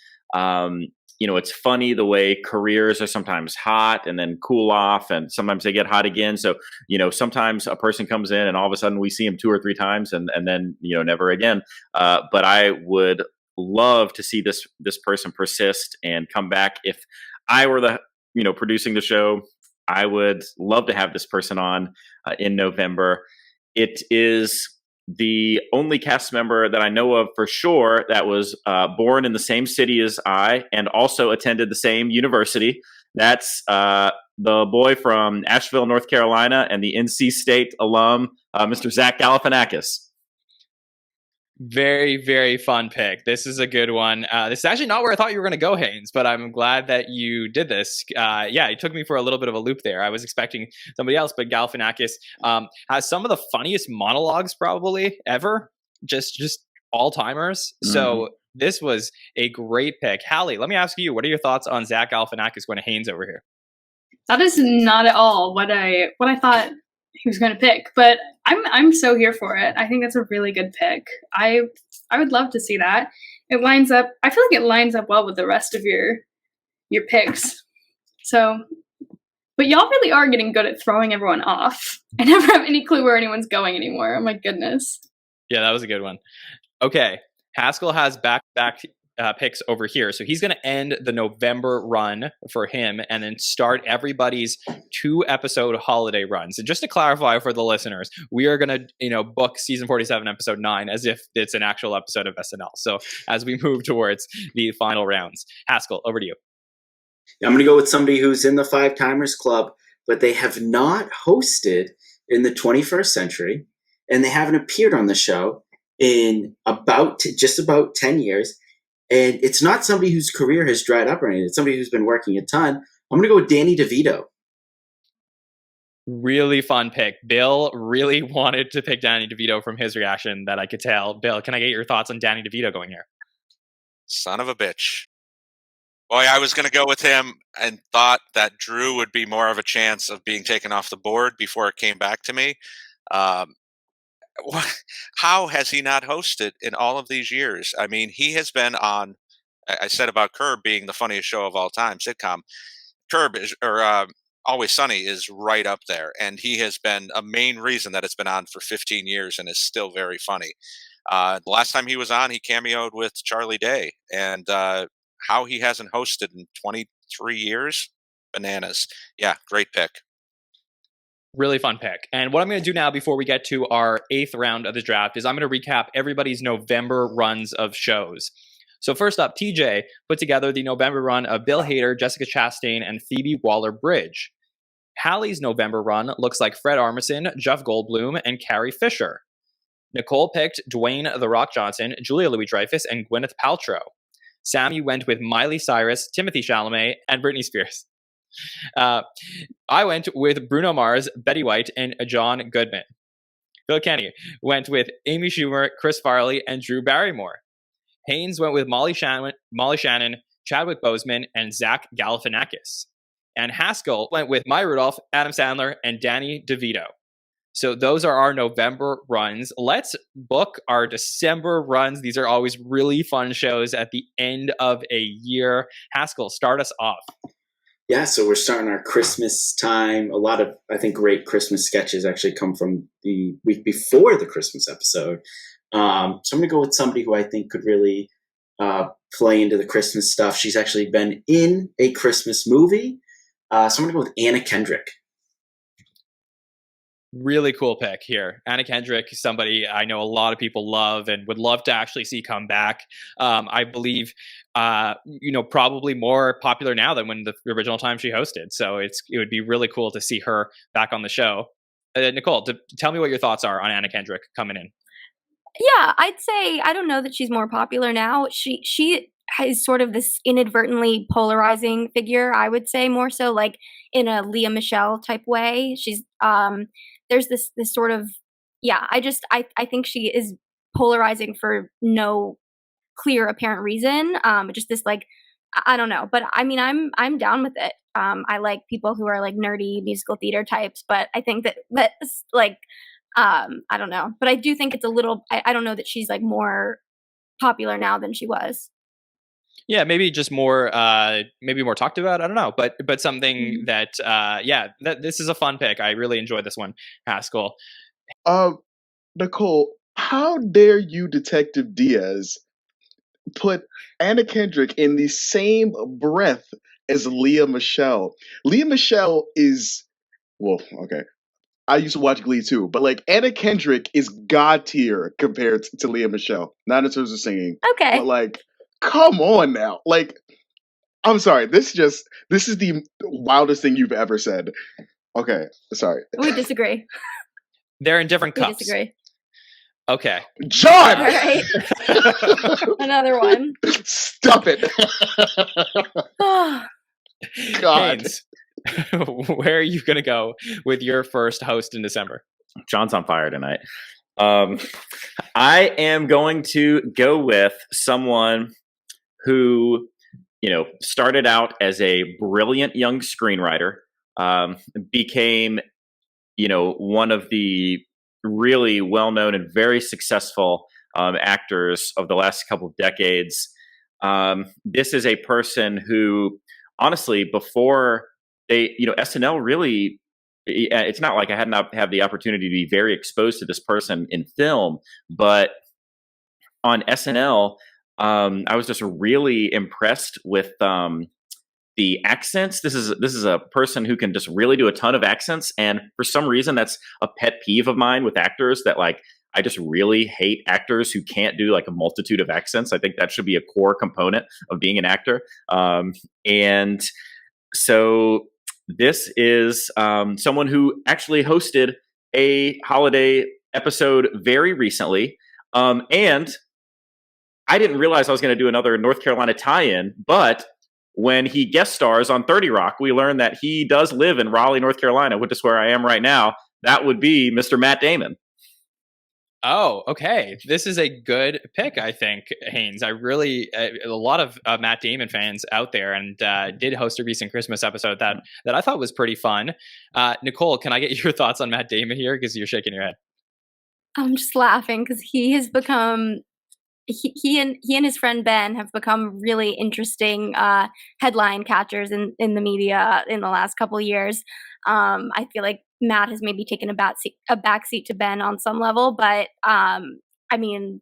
S5: You know, it's funny the way careers are sometimes hot and then cool off, and sometimes they get hot again. So, you know, sometimes a person comes in and all of a sudden we see him 2 or 3 times and then, you know, never again. But I would love to see this person persist and come back. If I were producing the show, I would love to have this person on in November. It is the only cast member that I know of for sure that was born in the same city as I and also attended the same university. That's the boy from Asheville, North Carolina, and the NC State alum, Mr. Zach Galifianakis.
S2: Very, very fun pick. This is a good one. This is actually not where I thought you were going to go, Haynes, but I'm glad that you did this. Yeah, it took me for a little bit of a loop there. I was expecting somebody else, but Galifianakis has some of the funniest monologues probably ever, just all-timers. Mm-hmm. So this was a great pick. Halle, let me ask you, what are your thoughts on Zach Galifianakis going to Haynes over here?
S8: That is not at all what I thought he was going to pick, but I'm so here for it. I think that's a really good pick. I would love to see that. It lines up. I feel like it lines up well with the rest of your picks. So, but y'all really are getting good at throwing everyone off. I never have any clue where anyone's going anymore. Oh my goodness.
S2: Yeah, that was a good one. Okay, Haskell has back picks over here. So he's going to end the November run for him and then start everybody's 2-episode holiday runs. And just to clarify for the listeners, we are going to, book season 47, episode 9 as if it's an actual episode of SNL. So as we move towards the final rounds, Haskell, over to you.
S9: I'm going to go with somebody who's in the 5-timers club, but they have not hosted in the 21st century and they haven't appeared on the show in just about 10 years. And it's not somebody whose career has dried up or anything. It's somebody who's been working a ton. I'm going to go with Danny DeVito.
S2: Really fun pick. Bill really wanted to pick Danny DeVito from his reaction that I could tell. Bill, can I get your thoughts on Danny DeVito going here?
S7: Son of a bitch. Boy, I was going to go with him and thought that Drew would be more of a chance of being taken off the board before it came back to me. How has he not hosted in all of these years? I mean, he has been on, I said about Curb being the funniest show of all time, sitcom. Always Sunny is right up there. And he has been a main reason that it's been on for 15 years and is still very funny. The last time he was on, he cameoed with Charlie Day. And how he hasn't hosted in 23 years? Bananas. Yeah, great pick.
S2: Really fun pick. And what I'm going to do now before we get to our 8th round of the draft is I'm going to recap everybody's November runs of shows. So first up, TJ put together the November run of Bill Hader, Jessica Chastain, and Phoebe Waller-Bridge. Halle's November run looks like Fred Armisen, Jeff Goldblum, and Carrie Fisher. Nicole picked Dwayne The Rock Johnson, Julia Louis-Dreyfus, and Gwyneth Paltrow. Sammy went with Miley Cyrus, Timothée Chalamet, and Britney Spears. I went with Bruno Mars, Betty White, and John Goodman. Bill Kenney went with Amy Schumer, Chris Farley, and Drew Barrymore. Haynes went with Molly Shannon, Chadwick Boseman, and Zach Galifianakis. And Haskell went with Maya Rudolph, Adam Sandler, and Danny DeVito. So those are our November runs. Let's book our December runs. These are always really fun shows at the end of a year. Haskell, start us off.
S9: Yeah, so we're starting our Christmas time. A lot of, I think, great Christmas sketches actually come from the week before the Christmas episode. So I'm going to go with somebody who I think could really play into the Christmas stuff. She's actually been in a Christmas movie. So I'm going to go with Anna Kendrick.
S2: Really cool pick here. Anna Kendrick, somebody I know a lot of people love and would love to actually see come back. I believe, probably more popular now than when the original time she hosted. So it would be really cool to see her back on the show. Nicole, tell me what your thoughts are on Anna Kendrick coming in.
S4: Yeah, I'd say I don't know that she's more popular now. She is sort of this inadvertently polarizing figure, I would say, more so like in a Lea Michele type way. She's there's this sort of I think she is polarizing for no clear apparent reason. Just this like I don't know, but I mean I'm down with it. I like people who are like nerdy musical theater types, but I think that's like I don't know, but I do think it's a little. I don't know that she's like more popular now than she was.
S2: Yeah, maybe just more, maybe more talked about. I don't know, but something that, that this is a fun pick. I really enjoyed this one, Haskell.
S6: Nicole, how dare you, Detective Diaz, put Anna Kendrick in the same breath as Lea Michele? Lea Michele is, well, okay. I used to watch Glee too, but like Anna Kendrick is god tier compared to Lea Michele. Not in terms of singing,
S4: Okay.
S6: but like, come on now. Like, I'm sorry. This is the wildest thing you've ever said. Okay, sorry.
S4: We disagree.
S2: They're in different
S4: We
S2: cups.
S4: disagree.
S2: Okay.
S6: John!
S4: All right. Another one.
S6: Stop it. God.
S2: Haynes, where are you going to go with your first host in December?
S5: John's on fire tonight. I am going to go with someone who, started out as a brilliant young screenwriter, became, one of the really well-known and very successful actors of the last couple of decades. This is a person who, honestly, before SNL really, it's not like I had not have the opportunity to be very exposed to this person in film, but on SNL, I was just really impressed with the accents. This is a person who can just really do a ton of accents, and for some reason, that's a pet peeve of mine with actors. That like I just really hate actors who can't do like a multitude of accents. I think that should be a core component of being an actor, and so. This is someone who actually hosted a holiday episode very recently. And I didn't realize I was going to do another North Carolina tie-in, but when he guest stars on 30 Rock, we learned that he does live in Raleigh, North Carolina, which is where I am right now. That would be Mr. Matt Damon.
S2: Oh, okay. This is a good pick, I think, Haynes. I really, a lot of Matt Damon fans out there, and did host a recent Christmas episode that I thought was pretty fun. Nicole, can I get your thoughts on Matt Damon here? Because you're shaking your head.
S4: I'm just laughing because he has become, he and his friend Ben have become really interesting headline catchers in the media in the last couple of years. I feel like Matt has maybe taken a backseat to Ben on some level, but I mean,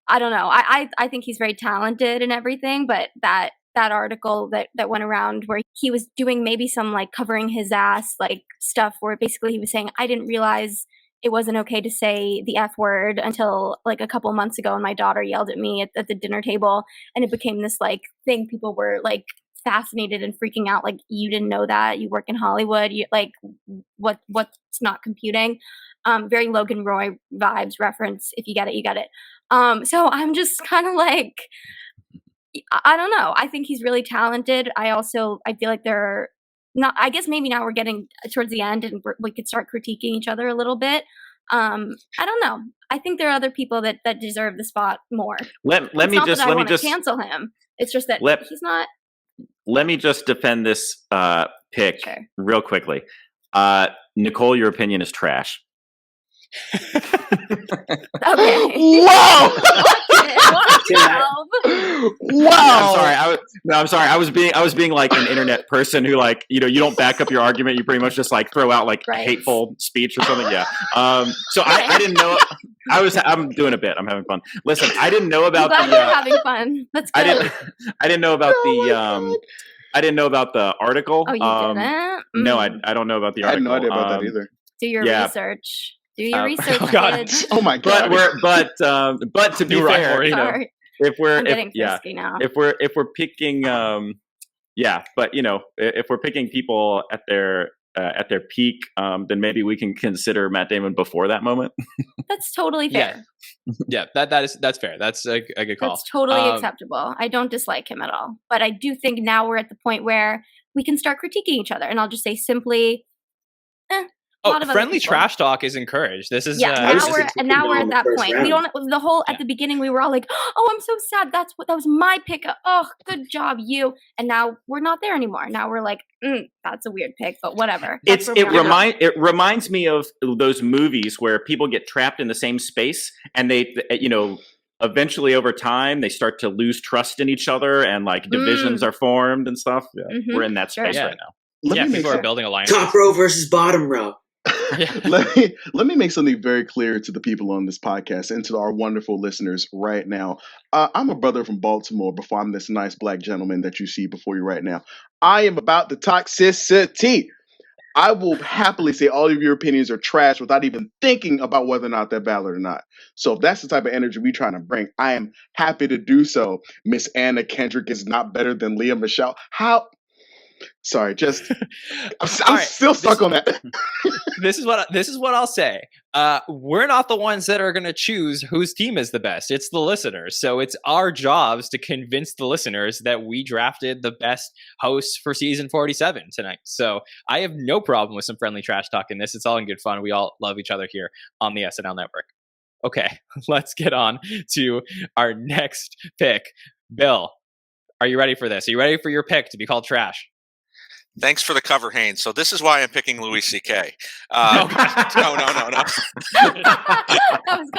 S4: I don't know. I think he's very talented and everything, but that article that went around where he was doing maybe some like covering his ass like stuff where basically he was saying, I didn't realize it wasn't okay to say the F word until like a couple months ago, and my daughter yelled at me at the dinner table, and it became this like thing. People were like fascinated and freaking out, like, you didn't know that, you work in Hollywood, you like what's not computing. Very Logan Roy vibes reference. If you get it, you get it. So I'm just kind of like, I don't know. I think he's really talented. I feel like there are not, I guess maybe now we're getting towards the end and we could start critiquing each other a little bit. I don't know. I think there are other people that deserve the spot more.
S5: Let me just
S4: cancel him. It's just that he's not.
S5: Let me just defend this pick
S4: Sure.
S5: real quickly. Nicole, your opinion is trash.
S4: Okay.
S6: Wow!
S5: Wow! I'm sorry. I was being like an internet person who, like, you don't back up your argument. You pretty much just like throw out like hateful speech or something. Yeah. So I didn't know. I'm doing a bit. I'm having fun. Listen, I didn't know about
S4: I'm glad you're having fun. That's good.
S5: I didn't know about I didn't know about the article.
S4: Oh, you didn't?
S5: No, I don't know about the
S6: I had
S5: article.
S6: no idea about that either.
S4: Do your research. Do your research, kids.
S6: Oh my god!
S5: But to be fair,
S4: Sorry.
S5: if we're
S4: I'm getting frisky now.
S5: if we're picking but if we're picking people at their peak, then maybe we can consider Matt Damon before that moment.
S4: That's totally fair.
S2: Yeah, that's fair. That's a good call.
S4: That's totally acceptable. I don't dislike him at all, but I do think now we're at the point where we can start critiquing each other, and I'll just say simply,
S2: friendly trash talk is encouraged. This is
S4: now we're at that point. We don't at the beginning we were all like, oh, I'm so sad. That was my pick. Oh, good job, you. And now we're not there anymore. Now we're like, that's a weird pick, but whatever.
S5: It reminds me of those movies where people get trapped in the same space, and they eventually over time they start to lose trust in each other, and like divisions are formed and stuff. Yeah.
S4: Mm-hmm.
S5: We're in that space right now.
S2: People are building alliances.
S9: Top row versus bottom row.
S6: Let me make something very clear to the people on this podcast and to our wonderful listeners right now. I'm a brother from Baltimore before I'm this nice black gentleman that you see before you right now. I am about the toxicity. I will happily say all of your opinions are trash without even thinking about whether or not they're valid or not. So if that's the type of energy we're trying to bring, I am happy to do so. Miss Anna Kendrick is not better than Leah Michelle. How? Sorry, I'm still stuck on that.
S2: This is what I'll say. We're not the ones that are going to choose whose team is the best. It's the listeners. So it's our jobs to convince the listeners that we drafted the best hosts for season 47 tonight. So I have no problem with some friendly trash talk in this. It's all in good fun. We all love each other here on the SNL Network. Okay, let's get on to our next pick. Bill, are you ready for this? Are you ready for your pick to be called trash?
S7: Thanks for the cover, Haynes. So this is why I'm picking Louis C.K. No.
S4: That was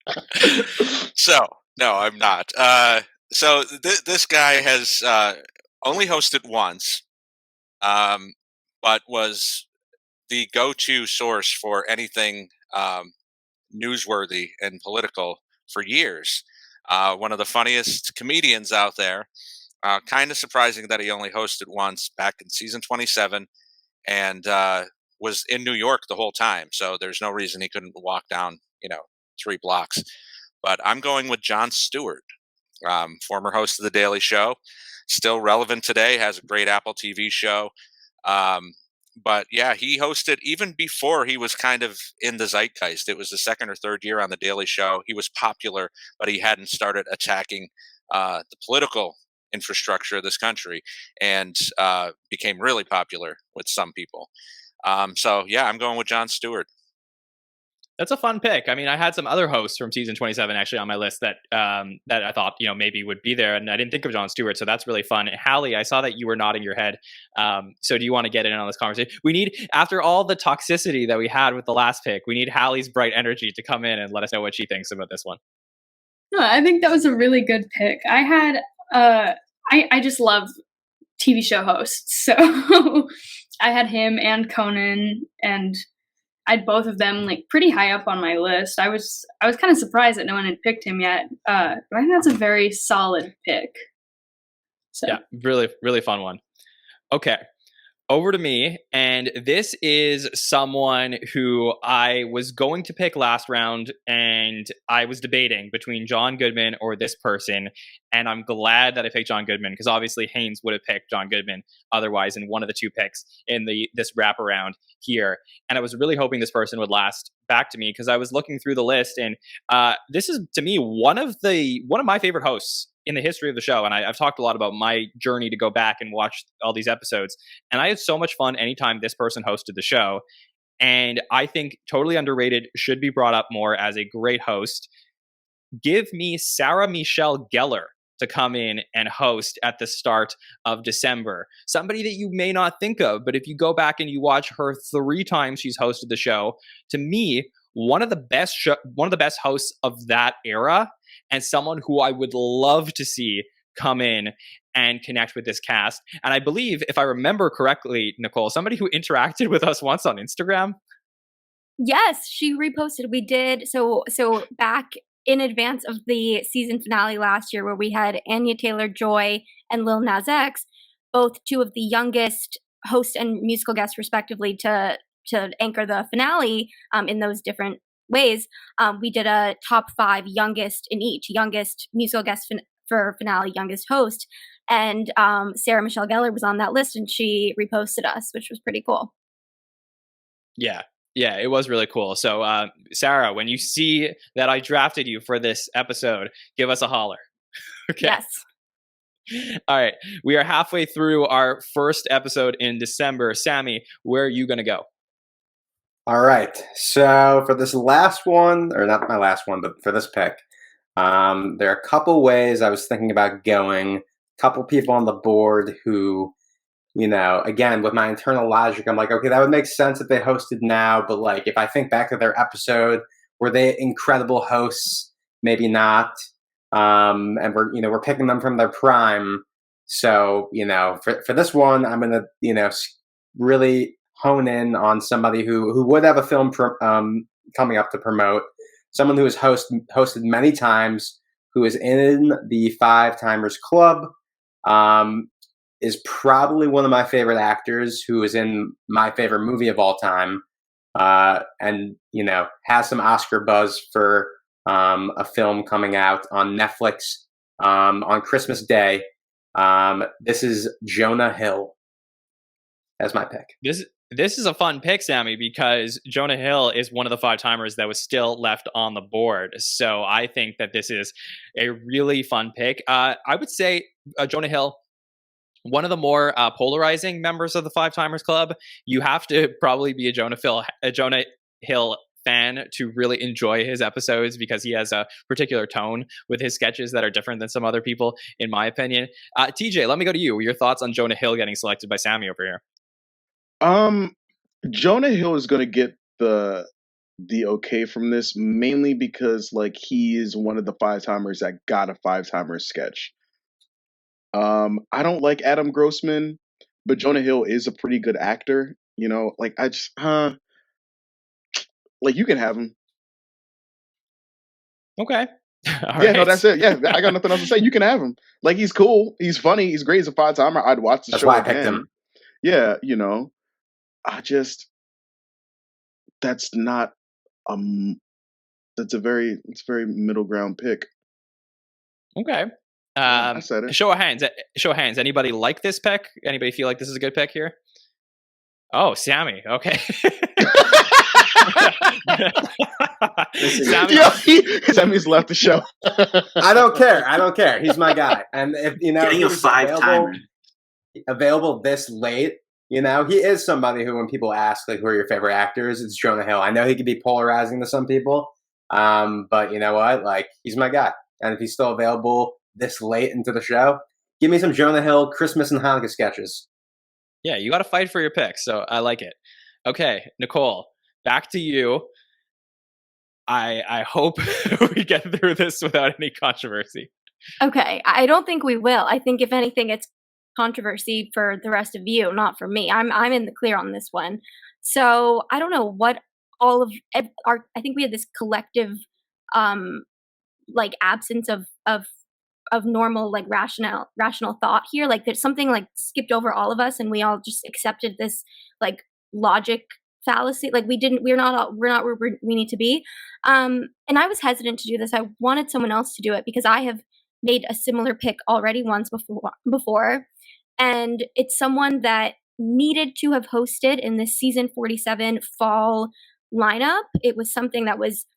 S4: good.
S7: So, no, I'm not. So this guy has only hosted once, but was the go-to source for anything newsworthy and political for years. One of the funniest comedians out there. Kind of surprising that he only hosted once back in season 27 and was in New York the whole time. So there's no reason he couldn't walk down, 3 blocks. But I'm going with Jon Stewart, former host of The Daily Show, still relevant today, has a great Apple TV show. But yeah, he hosted even before he was kind of in the zeitgeist. It was the second or third year on The Daily Show. He was popular, but he hadn't started attacking the political infrastructure of this country and became really popular with some people. So yeah, I'm going with Jon Stewart.
S2: That's a fun pick. I mean, I had some other hosts from season 27 actually on my list that I thought maybe would be there, and I didn't think of Jon Stewart, so that's really fun. And Halle, I saw that you were nodding your head. So do you want to get in on this conversation? We need, after all the toxicity that we had with the last pick, we need Halle's bright energy to come in and let us know what she thinks about this one.
S8: No, I think that was a really good pick. I had I just love TV show hosts, so I had him and Conan, and I had both of them like pretty high up on my list. I was kind of surprised that no one had picked him yet. But I think that's a very solid pick. So.
S2: Yeah, really, really fun one. Okay. Over to me, and this is someone who I was going to pick last round, and I was debating between John Goodman or this person, and I'm glad that I picked John Goodman, because obviously Haynes would have picked John Goodman otherwise in one of the 2 picks in this wraparound here, and I was really hoping this person would last back to me, because I was looking through the list, and this is, to me, one of my favorite hosts in the history of the show. And I've talked a lot about my journey to go back and watch all these episodes. And I had so much fun anytime this person hosted the show. And I think totally underrated, should be brought up more as a great host. Give me Sarah Michelle Gellar to come in and host at the start of December. Somebody that you may not think of, but if you go back and you watch her 3 times she's hosted the show, to me, one of the best hosts of that era, and someone who I would love to see come in and connect with this cast. And I believe, if I remember correctly, Nicole, somebody who interacted with us once on Instagram.
S4: Yes, she reposted. We did so back in advance of the season finale last year, where we had Anya Taylor-Joy and Lil Nas X, both 2 of the youngest hosts and musical guests, respectively, to anchor the finale in those different ways. We did a top 5 youngest in each, youngest musical guest for finale, youngest host, and Sarah Michelle Gellar was on that list, and she reposted us, which was pretty cool.
S2: Yeah, it was really cool. So, Sarah, when you see that I drafted you for this episode, give us a holler. Okay.
S4: Yes.
S2: All right. We are halfway through our first episode in December. Sammy, where are you going to go?
S3: All right. So for this last one, or not my last one, but for this pick, there are a couple ways I was thinking about going. A couple people on the board who, you know, again, with my internal logic, I'm like, okay, that would make sense if they hosted now. But like, if I think back to their episode, were they incredible hosts? Maybe not. And we're picking them from their prime. So, you know, for this one, I'm going to, you know, really hone in on somebody who would have a film coming up to promote, someone who has hosted many times, who is in the 5-Timers Club, is probably one of my favorite actors, who is in my favorite movie of all time, and, you know, has some Oscar buzz for a film coming out on Netflix on Christmas Day. This is Jonah Hill as my pick.
S2: This is a fun pick, Sammy, because Jonah Hill is one of the 5-timers that was still left on the board. So I think that this is a really fun pick. I would say Jonah Hill, one of the more polarizing members of the 5-Timers Club. You have to probably be a Jonah Hill fan to really enjoy his episodes, because he has a particular tone with his sketches that are different than some other people, in my opinion. TJ, let me go to you. Your thoughts on Jonah Hill getting selected by Sammy over here?
S6: Jonah Hill is going to get the okay from this, mainly because like he is one of the 5-timers that got a 5-timers sketch. I don't like Adam Grossman, but Jonah Hill is a pretty good actor. You know, like I just like you can have him.
S2: Okay.
S6: No, that's it. Yeah, I got nothing else to say. You can have him. Like, he's cool. He's funny. He's great as a 5-timer. I'd watch the
S3: That's
S6: show
S3: why I
S6: again.
S3: picked him.
S6: Yeah, you know, that's not it's a very middle ground pick.
S2: Okay.
S6: I said it.
S2: Show of hands. Anybody like this pick? Anybody feel like this is a good pick here? Oh, Sammy. Okay.
S6: Sammy's left the show.
S3: I don't care. He's my guy. And if you know,
S9: Getting a 5-timer
S3: available this late, you know, he is somebody who, when people ask like who are your favorite actors, it's Jonah Hill. I know he could be polarizing to some people, but you know what? Like, he's my guy. And if he's still available this late into the show, give me some Jonah Hill Christmas and Hanukkah sketches.
S2: Yeah, you got to fight for your picks, so I like it. Okay, Nicole, back to you. I hope we get through this without any controversy.
S4: Okay, I don't think we will. I think if anything, it's controversy for the rest of you, not for me. I'm in the clear on this one. So I don't know what all of our. I think we had this collective, like absence of normal like rational thought here. Like there's something like skipped over all of us, and we all just accepted this like logic fallacy. Like we're not where we need to be. And I was hesitant to do this. I wanted someone else to do it because I have made a similar pick already once before, and it's someone that needed to have hosted in this season 47 fall lineup. It was something that was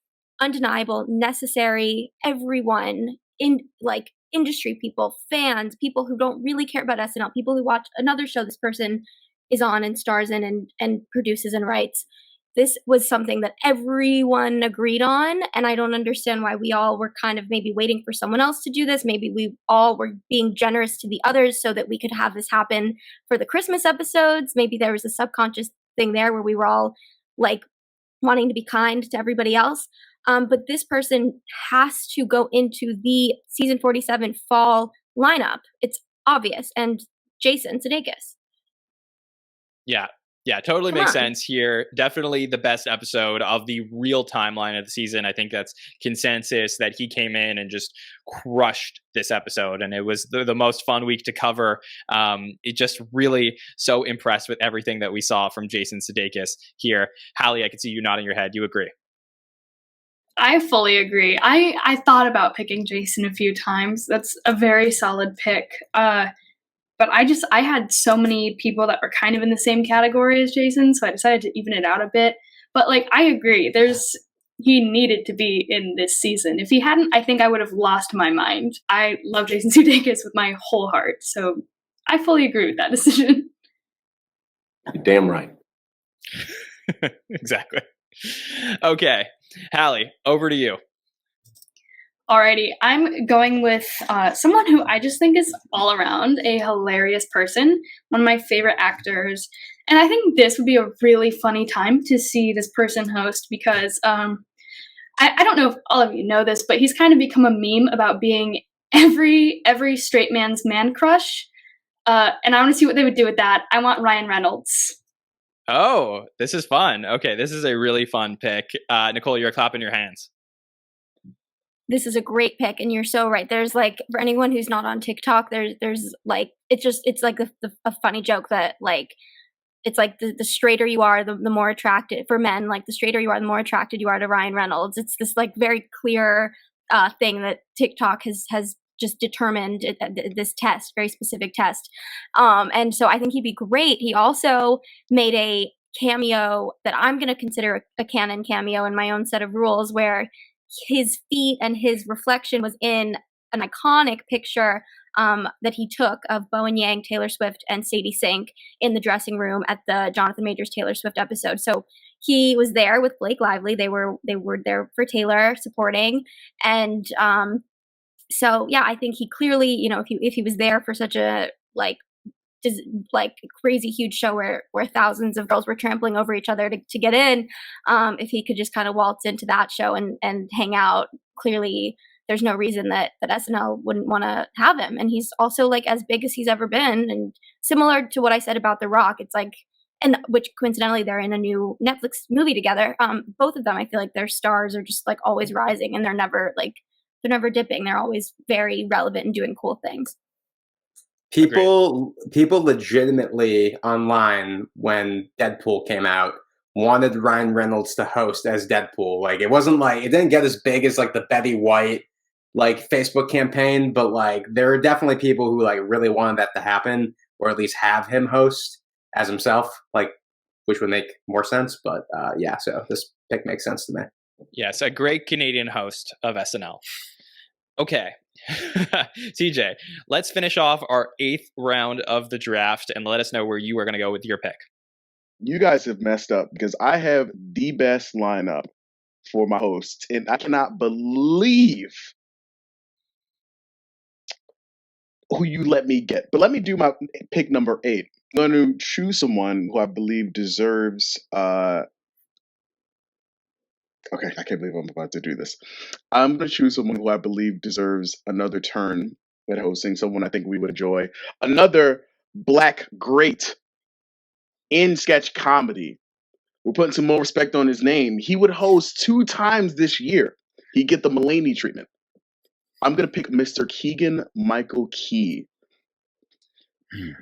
S4: undeniable, necessary. Everyone in like industry people, fans, people who don't really care about SNL, people who watch another show this person is on and stars in and produces and writes. this was something that everyone agreed on, and I don't understand why we all were kind of maybe waiting for someone else to do this. Maybe we all were being generous to the others so that we could have this happen for the Christmas episodes. Maybe there was a subconscious thing there where we were all like wanting to be kind to everybody else. But this person has to go into the season 47 fall lineup. It's obvious. And Jason Sudeikis.
S2: Yeah, totally makes sense here. Definitely the best episode of the real timeline of the season. I think that's consensus that he came in and just crushed this episode. And it was the most fun week to cover. It just really so impressed with everything that we saw from Jason Sudeikis here. Halle, I can see you nodding your head. You agree?
S8: I fully agree. I thought about picking Jason a few times. That's a very solid pick. But I had so many people that were kind of in the same category as Jason, so I decided to even it out a bit. But like, I agree. He needed to be in this season. If he hadn't, I think I would have lost my mind. I love Jason Sudeikis with my whole heart, so I fully agree with that decision.
S6: You're damn right.
S2: Exactly. Okay, Halle, over to you.
S8: Alrighty, I'm going with someone who I just think is all around a hilarious person, one of my favorite actors, and I think this would be a really funny time to see this person host because I don't know if all of you know this, but he's kind of become a meme about being every straight man's man crush, and I want to see what they would do with that. I want Ryan Reynolds.
S2: Oh, this is fun. Okay, this is a really fun pick. Nicole, you're clapping your hands.
S4: This is a great pick, and you're so right. There's like, for anyone who's not on TikTok, there's like, it's like a funny joke that like, it's like the straighter you are, the more attracted for men, like the straighter you are, the more attracted you are to Ryan Reynolds. It's this like very clear thing that TikTok has just determined, this test, very specific test. And so I think he'd be great. He also made a cameo that I'm going to consider a canon cameo in my own set of rules, where his feet and his reflection was in an iconic picture that he took of Bowen Yang, Taylor Swift, and Sadie Sink in the dressing room at the Jonathan Majors Taylor Swift episode. So he was there with Blake Lively. They were there for Taylor supporting, and so yeah, I think he clearly, if he was there for such a crazy huge show where thousands of girls were trampling over each other to get in, if he could just kind of waltz into that show and hang out, clearly there's no reason that SNL wouldn't want to have him. And he's also like as big as he's ever been, and similar to what I said about The Rock, it's like, and which coincidentally they're in a new Netflix movie together. Both of them, I feel like their stars are just like always rising, and they're never dipping. They're always very relevant and doing cool things.
S3: People legitimately online when Deadpool came out wanted Ryan Reynolds to host as Deadpool. Like, it wasn't like, it didn't get as big as like the Betty White like Facebook campaign, but like there are definitely people who like really wanted that to happen, or at least have him host as himself, like, which would make more sense. But yeah, so this pick makes sense to me.
S2: Yes, a great Canadian host of SNL. Okay. CJ, let's finish off our 8th round of the draft and let us know where you are going to go with your pick.
S6: You guys have messed up because I have the best lineup for my host, and I cannot believe who you let me get. But let me do my pick number 8. I'm going to choose someone who I believe deserves okay, I can't believe I'm about to do this. I'm going to choose someone who I believe deserves another turn at hosting, someone I think we would enjoy. Another Black great in sketch comedy. We're putting some more respect on his name. He would host 2 times this year. He'd get the Mulaney treatment. I'm going to pick Mr. Keegan-Michael Key.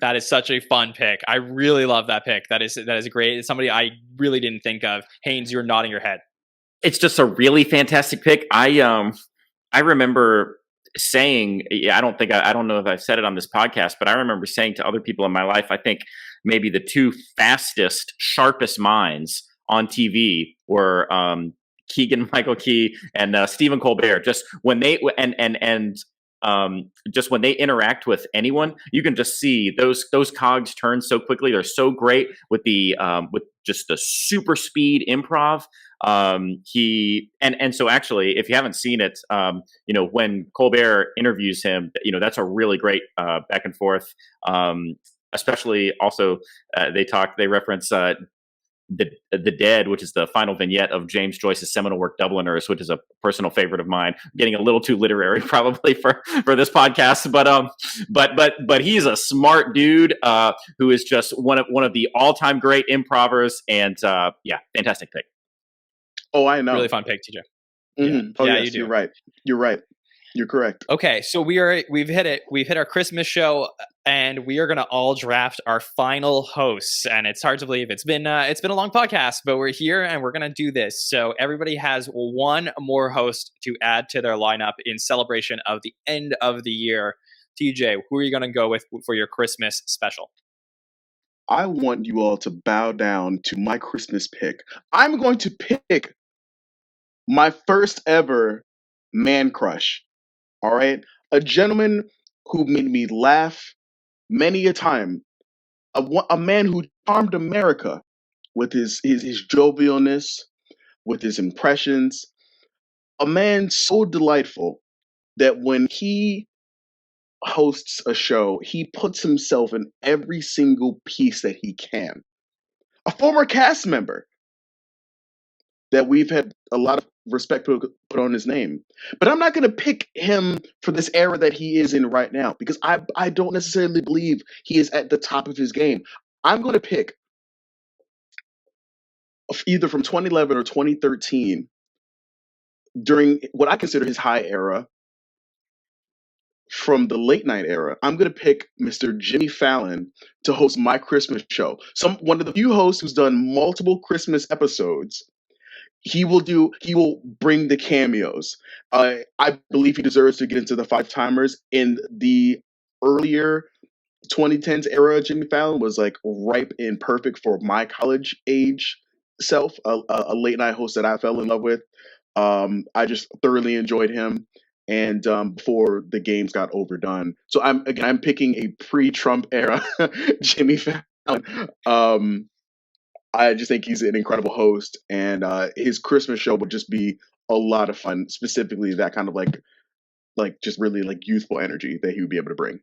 S2: That is such a fun pick. I really love that pick. That is great. It's somebody I really didn't think of. Haynes, you're nodding your head.
S5: It's just a really fantastic pick. I remember saying, I don't know if I've said it on this podcast, but I remember saying to other people in my life, I think maybe the 2 fastest, sharpest minds on TV were Keegan-Michael Key and Stephen Colbert. Just when they and just when they interact with anyone, you can just see those cogs turn so quickly. They're so great with with just the super speed improv. So actually, if you haven't seen it, when Colbert interviews him, that's a really great back and forth. Especially also, they reference the Dead, which is the final vignette of James Joyce's seminal work Dubliners, which is a personal favorite of mine. I'm getting a little too literary probably for this podcast, but he's a smart dude who is just one of the all-time great improvers, and fantastic pick.
S6: Oh, I know.
S2: Really fun pick, TJ.
S6: Mm-hmm. Oh,
S2: yeah,
S6: yes, you're right. You're right. You're correct.
S2: Okay, so we've hit it. We've hit our Christmas show, and we are going to all draft our final hosts. And it's hard to believe it's been a long podcast, but we're here and we're going to do this. So everybody has one more host to add to their lineup in celebration of the end of the year. TJ, who are you going to go with for your Christmas special?
S6: I want you all to bow down to my Christmas pick. I'm going to pick my first ever man crush. All right, a gentleman who made me laugh many a time, a man who charmed America with his jovialness, with his impressions, a man so delightful that when he hosts a show, he puts himself in every single piece that he can. A former cast member that we've had a lot of respect put on his name. But I'm not going to pick him for this era that he is in right now, because I don't necessarily believe he is at the top of his game. I'm going to pick either from 2011 or 2013, during what I consider his high era, from the late night era. I'm going to pick Mr. Jimmy Fallon to host my Christmas show. One of the few hosts who's done multiple Christmas episodes. He will bring the cameos. I believe he deserves to get into the five timers. In the earlier 2010s era, Jimmy Fallon was like ripe and perfect for my college age self, a late night host that I fell in love with. I just thoroughly enjoyed him, and before the games got overdone. So I'm picking a pre-Trump era Jimmy Fallon. I just think he's an incredible host, and his Christmas show would just be a lot of fun. Specifically, that kind of like just really like youthful energy that he would be able to bring.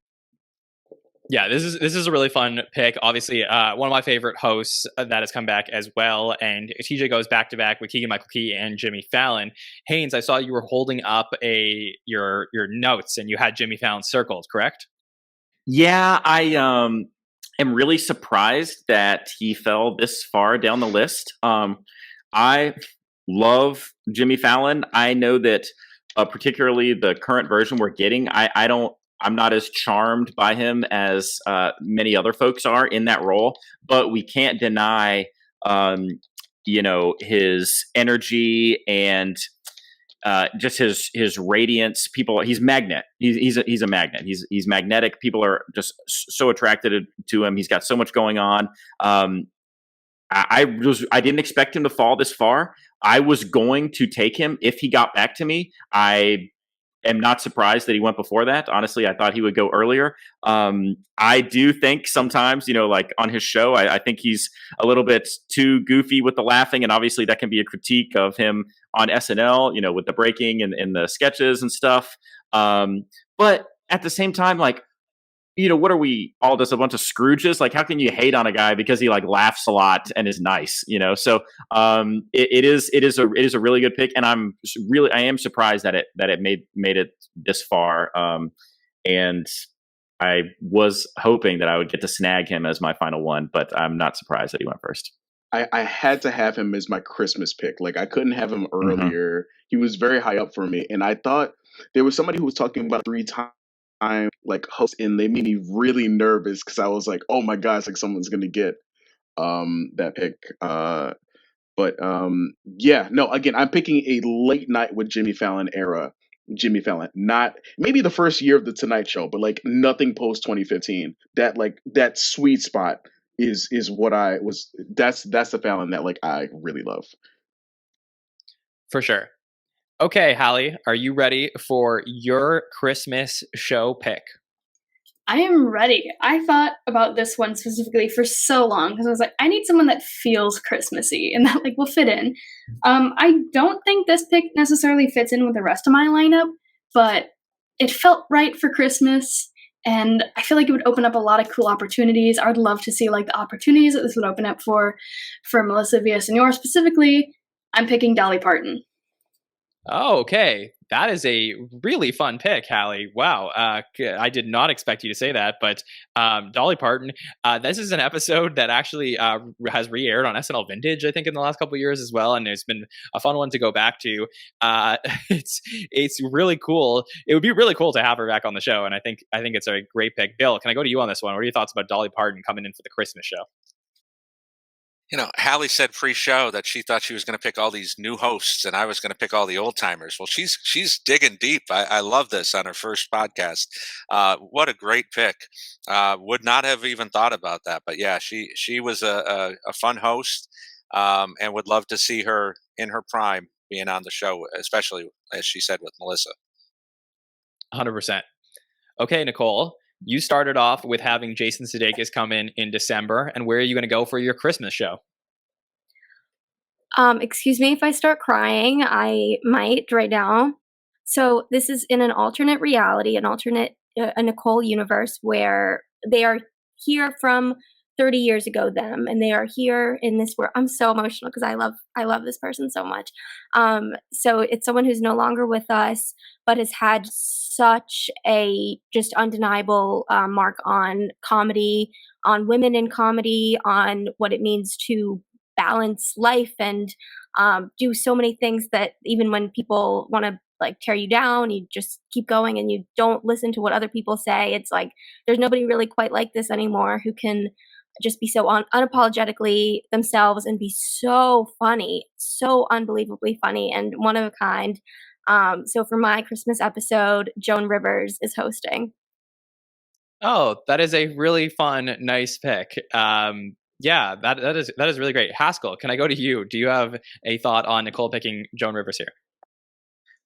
S2: Yeah, this is a really fun pick. Obviously, one of my favorite hosts that has come back as well. And TJ goes back to back with Keegan-Michael Key and Jimmy Fallon. Haynes, I saw you were holding up your notes, and you had Jimmy Fallon circled, correct?
S5: Yeah, I am really surprised that he fell this far down the list. I love Jimmy Fallon. I know that particularly the current version we're getting, I'm not as charmed by him as many other folks are in that role, but we can't deny, his energy and just his radiance. He's magnet. He's a magnet. He's magnetic. People are just so attracted to him. He's got so much going on. I didn't expect him to fall this far. I was going to take him if he got back to me. I am not surprised that he went before that. Honestly, I thought he would go earlier. I do think sometimes, like on his show, I think he's a little bit too goofy with the laughing. And obviously that can be a critique of him on SNL, with the breaking and the sketches and stuff. But at the same time, like, what are we all, just a bunch of Scrooges? Like, how can you hate on a guy because he like laughs a lot and is nice, So it is a really good pick, and I am surprised that it made it this far. And I was hoping that I would get to snag him as my final one, but I'm not surprised that he went first.
S6: I had to have him as my Christmas pick. Like, I couldn't have him earlier. He was very high up for me, and I thought there was somebody who was talking about 3 times. Like host, and they made me really nervous because I was like, oh my gosh, like someone's gonna get that pick. Again, I'm picking a late night with Jimmy Fallon era Jimmy Fallon. Not maybe the first year of the Tonight Show, but like nothing post 2015. That sweet spot is what I was. That's the Fallon that like I really love.
S2: For sure. Okay, Halle, are you ready for your Christmas show pick?
S8: I am ready. I thought about this one specifically for so long because I was like, I need someone that feels Christmassy and that like will fit in. I don't think this pick necessarily fits in with the rest of my lineup, but it felt right for Christmas, and I feel like it would open up a lot of cool opportunities. I would love to see like the opportunities that this would open up for Melissa Villaseñor specifically. I'm picking Dolly Parton.
S2: Oh, okay. That is a really fun pick, Halle. Wow. I did not expect you to say that, but Dolly Parton, this is an episode that actually has re-aired on SNL Vintage, I think, in the last couple of years as well, and it's been a fun one to go back to. It's really cool. It would be really cool to have her back on the show, and I think it's a great pick. Bill, can I go to you on this one? What are your thoughts about Dolly Parton coming in for the Christmas show?
S7: You know, Halle said pre-show that she thought she was going to pick all these new hosts, and I was going to pick all the old timers. Well, she's digging deep. I love this on her first podcast. What a great pick! Would not have even thought about that, but yeah, she was a fun host, and would love to see her in her prime being on the show, especially as she said with Melissa.
S2: 100%. Okay, Nicole, you started off with having Jason Sudeikis come in December, and where are you going to go for your Christmas show?
S4: Excuse me if I start crying. I might right now. So this is in an alternate reality, a Nicole universe where they are here from 30 years ago, and they are here in this world. I'm so emotional because I love this person so much. So it's someone who's no longer with us, but has had such a just undeniable mark on comedy, on women in comedy, on what it means to balance life and do so many things that even when people want to like tear you down, you just keep going and you don't listen to what other people say. It's like there's nobody really quite like this anymore who can just be so unapologetically themselves and be so funny, so unbelievably funny and one of a kind. So for my Christmas episode, Joan Rivers is hosting.
S2: Oh, that is a really fun, nice pick. Yeah, that is really great. Haskell, can I go to you? Do you have a thought on Nicole picking Joan Rivers here?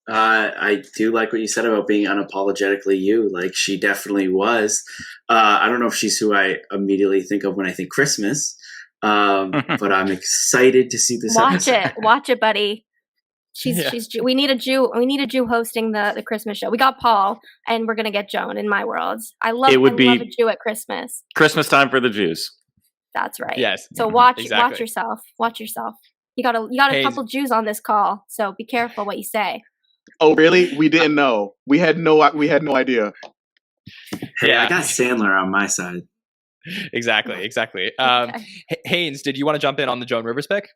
S9: I do like what you said about being unapologetically you. Like, she definitely was. I don't know if she's who I immediately think of when I think Christmas, but I'm excited to see this episode.
S4: Watch it, buddy. She's we need a Jew hosting the Christmas show. We got Paul, and we're gonna get Joan in my world. I love a Jew at Christmas.
S5: Christmas time for the Jews.
S4: That's right.
S2: Yes.
S4: So watch yourself. Watch yourself. You got a couple Jews on this call, so be careful what you say.
S6: Oh, really? We didn't know. We had no idea.
S9: Hey, I got Sandler on my side.
S2: Exactly.
S4: Okay.
S2: Haynes, did you want to jump in on the Joan Rivers pick?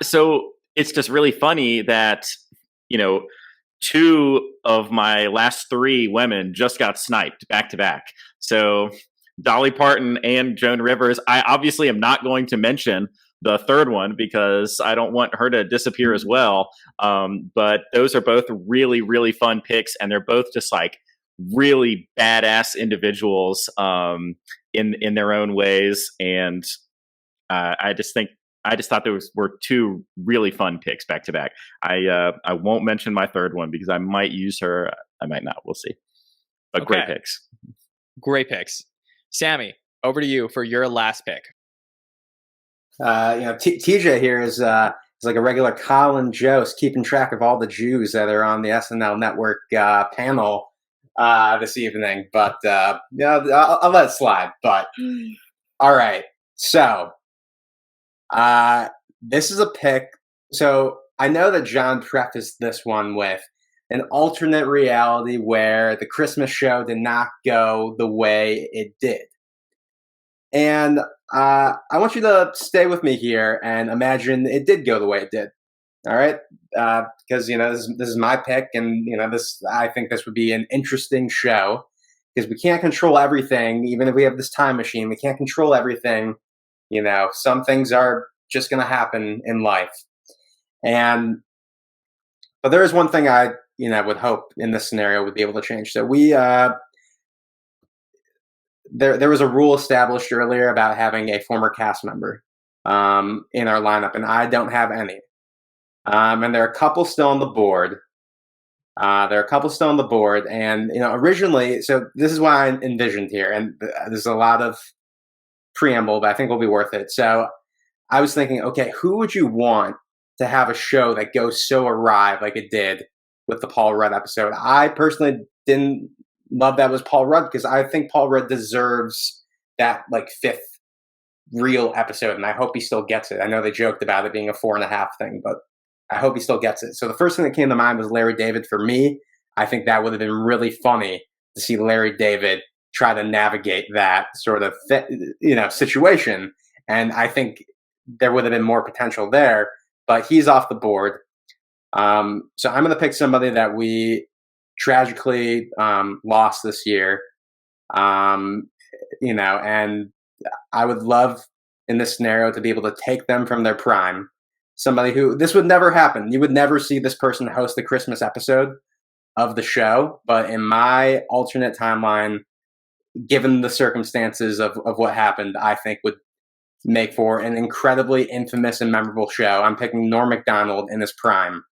S5: So it's just really funny that, two of my last three women just got sniped back to back. So Dolly Parton and Joan Rivers. I obviously am not going to mention the third one because I don't want her to disappear as well. But those are both really, really fun picks, and they're both just like really badass individuals in their own ways. And I just thought those were two really fun picks back to back. I won't mention my third one because I might use her. I might not. We'll see. But
S2: Okay.
S5: Great picks.
S2: Sammy, over to you for your last pick.
S3: TJ here is like a regular Colin Jost, keeping track of all the Jews that are on the SNL Network panel this evening. But I'll let it slide. But all right, so this is a pick. So I know that John prefaced this one with an alternate reality where the Christmas show did not go the way it did. And I want you to stay with me here and imagine it did go the way it did. All right? Because, this is my pick, and, I think this would be an interesting show because we can't control everything. Even if we have this time machine, we can't control everything. Some things are just going to happen in life. But there is one thing I would hope in this scenario would be able to change. So there was a rule established earlier about having a former cast member in our lineup, and I don't have any. And there are a couple still on the board. And originally, so this is what I envisioned here, and there's a lot of preamble, but I think will be worth it. So I was thinking, okay, who would you want to have a show that goes so awry like it did with the Paul Rudd episode? I personally didn't love that was Paul Rudd, because I think Paul Rudd deserves that like 5th real episode, and I hope he still gets it. I know they joked about it being a 4.5 thing, but I hope he still gets it. So the first thing that came to mind was Larry David. For me, I think that would have been really funny to see Larry David try to navigate that sort of situation, and I think there would have been more potential there, but he's off the board. So I'm going to pick somebody that we tragically lost this year, and I would love in this scenario to be able to take them from their prime. Somebody who, this would never happen. You would never see this person host the Christmas episode of the show, but in my alternate timeline, given the circumstances of what happened, I think would make for an incredibly infamous and memorable show. I'm picking Norm Macdonald in his prime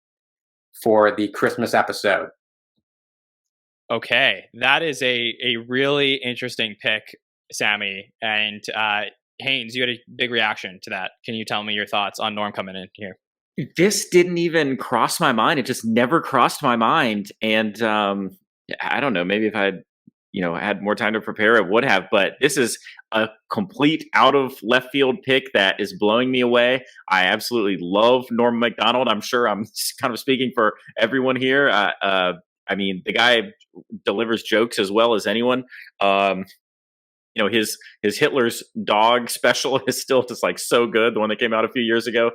S3: for the Christmas episode.
S2: Okay, that is a really interesting pick, Sammy. And Haynes, you had a big reaction to that. Can you tell me your thoughts on Norm coming in here?
S5: This didn't even cross my mind. It just never crossed my mind. And I don't know, maybe if I had more time to prepare, it would have. But this is a complete out of left field pick that is blowing me away. I absolutely love Norm Macdonald. I'm sure I'm kind of speaking for everyone here. I mean, the guy delivers jokes as well as anyone. His Hitler's dog special is still just like so good. The one that came out a few years ago.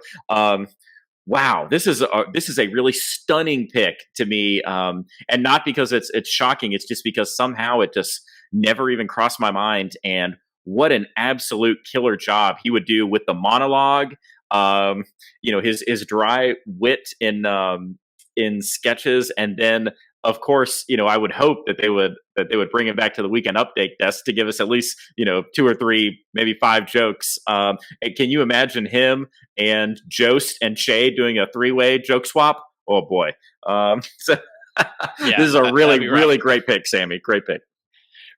S5: Wow, this is a really stunning pick to me, and not because it's shocking. It's just because somehow it just never even crossed my mind. And what an absolute killer job he would do with the monologue. His dry wit in sketches, and then of course, I would hope that they would bring him back to the Weekend Update desk to give us at least 2 or 3, maybe 5 jokes. And can you imagine him and Jost and Shay doing a 3-way joke swap? Oh boy! This is a really great pick, Sammy. Great pick.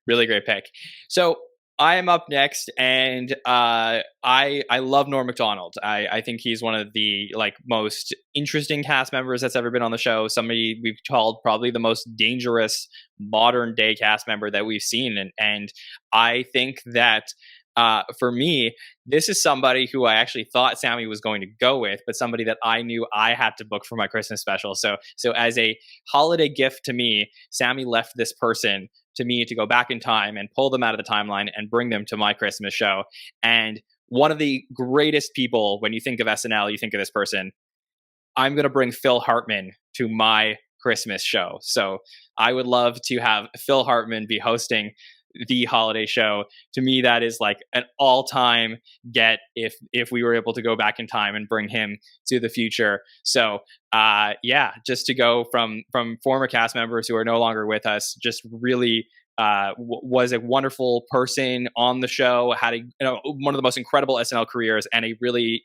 S2: Really great pick. So I am up next, and I love Norm Macdonald. I think he's one of the most interesting cast members that's ever been on the show. Somebody we've called probably the most dangerous modern day cast member that we've seen, and I think that for me, this is somebody who I actually thought Sammy was going to go with, but somebody that I knew I had to book for my Christmas special. So as a holiday gift to me, Sammy left this person to me to go back in time and pull them out of the timeline and bring them to my Christmas show. And one of the greatest people, when you think of SNL, you think of this person. I'm going to bring Phil Hartman to my Christmas show. So I would love to have Phil Hartman be hosting the holiday show. To me, that is like an all-time get if we were able to go back in time and bring him to the future. So just to go from former cast members who are no longer with us, just really was a wonderful person on the show, had one of the most incredible SNL careers, and a really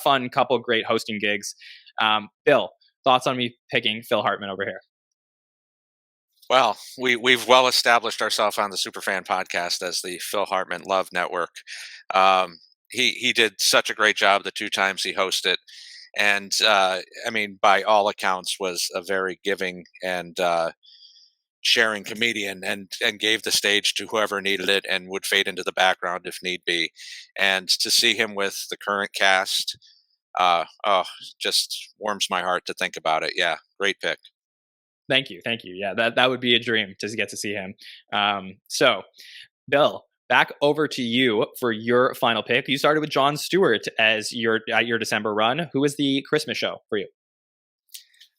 S2: fun couple of great hosting gigs. Bill, thoughts on me picking Phil Hartman over here?
S7: Well, we've well established ourselves on the Superfan podcast as the Phil Hartman Love Network. He did such a great job the 2 times he hosted, and by all accounts, was a very giving and sharing comedian, and gave the stage to whoever needed it, and would fade into the background if need be. And to see him with the current cast, just warms my heart to think about it. Yeah, great pick.
S2: Thank you. Yeah, that would be a dream to get to see him. So, Bill, back over to you for your final pick. You started with Jon Stewart as your December run. Who is the Christmas show for you?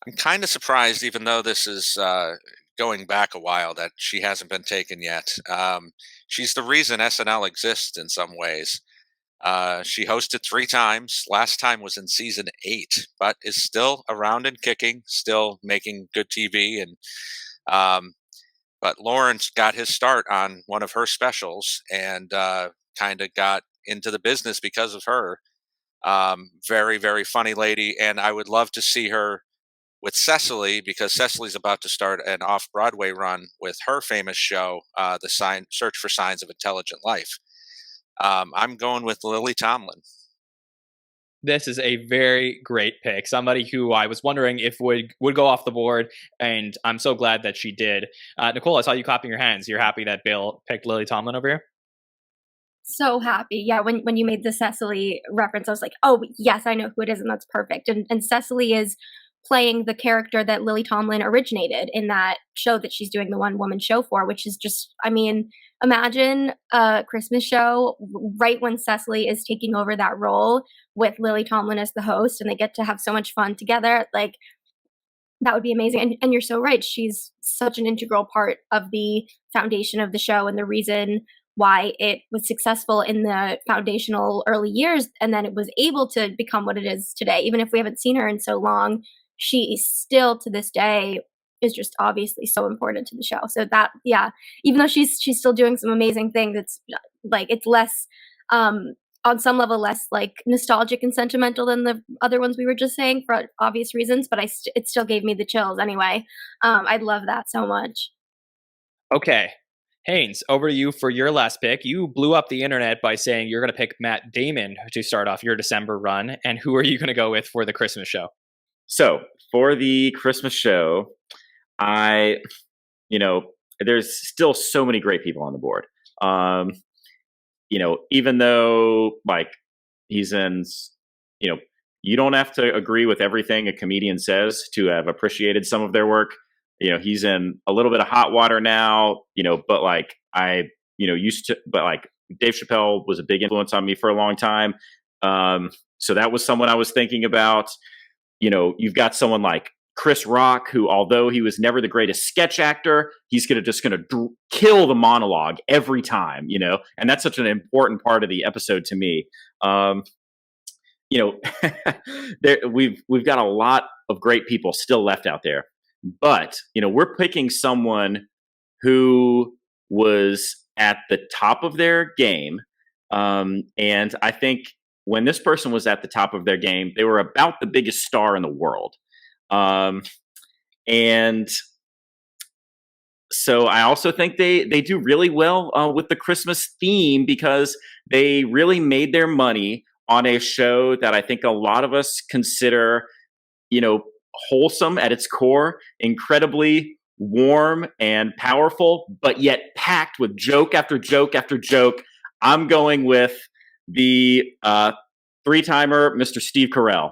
S7: I'm kind of surprised, even though this is going back a while, that she hasn't been taken yet. She's the reason SNL exists in some ways. She hosted 3 times. Last time was in season 8, but is still around and kicking, still making good TV. And but Lawrence got his start on one of her specials, and kind of got into the business because of her. Very, very funny lady. And I would love to see her with Cecily, because Cecily's about to start an off-Broadway run with her famous show, Search for Signs of Intelligent Life. I'm going with Lily Tomlin.
S2: This is a very great pick. Somebody who I was wondering if would go off the board, and I'm so glad that she did. Nicole, I saw you clapping your hands. You're happy that Bill picked Lily Tomlin over here?
S4: So happy. Yeah, when you made the Cecily reference, I was like, oh, yes, I know who it is, and that's perfect. And Cecily is playing the character that Lily Tomlin originated in that show that she's doing the one-woman show for, which is just, I mean, imagine a Christmas show right when Cecily is taking over that role with Lily Tomlin as the host, and they get to have so much fun together. Like, that would be amazing. And you're so right. She's such an integral part of the foundation of the show and the reason why it was successful in the foundational early years, and then it was able to become what it is today. Even if we haven't seen her in so long, she still to this day is just obviously so important to the show. So that, yeah, even though she's still doing some amazing things, it's like, it's less on some level less like nostalgic and sentimental than the other ones we were just saying for obvious reasons, but it still gave me the chills anyway. I love that so much.
S2: Okay. Haynes, over to you for your last pick. You blew up the internet by saying you're going to pick Matt Damon to start off your December run. And who are you going to go with for the Christmas show?
S5: So for the Christmas show, there's still so many great people on the board. Even though like he's in, you don't have to agree with everything a comedian says to have appreciated some of their work. He's in a little bit of hot water now, but like but like Dave Chappelle was a big influence on me for a long time. So that was someone I was thinking about. You've got someone like Chris Rock, who, although he was never the greatest sketch actor, he's going to kill the monologue every time, and that's such an important part of the episode to me. We've got a lot of great people still left out there, but, we're picking someone who was at the top of their game. And I think when this person was at the top of their game, they were about the biggest star in the world. And so I also think they do really well with the Christmas theme, because they really made their money on a show that I think a lot of us consider, wholesome at its core, incredibly warm and powerful, but yet packed with joke after joke after joke. I'm going with the three-timer Mr. Steve Carell.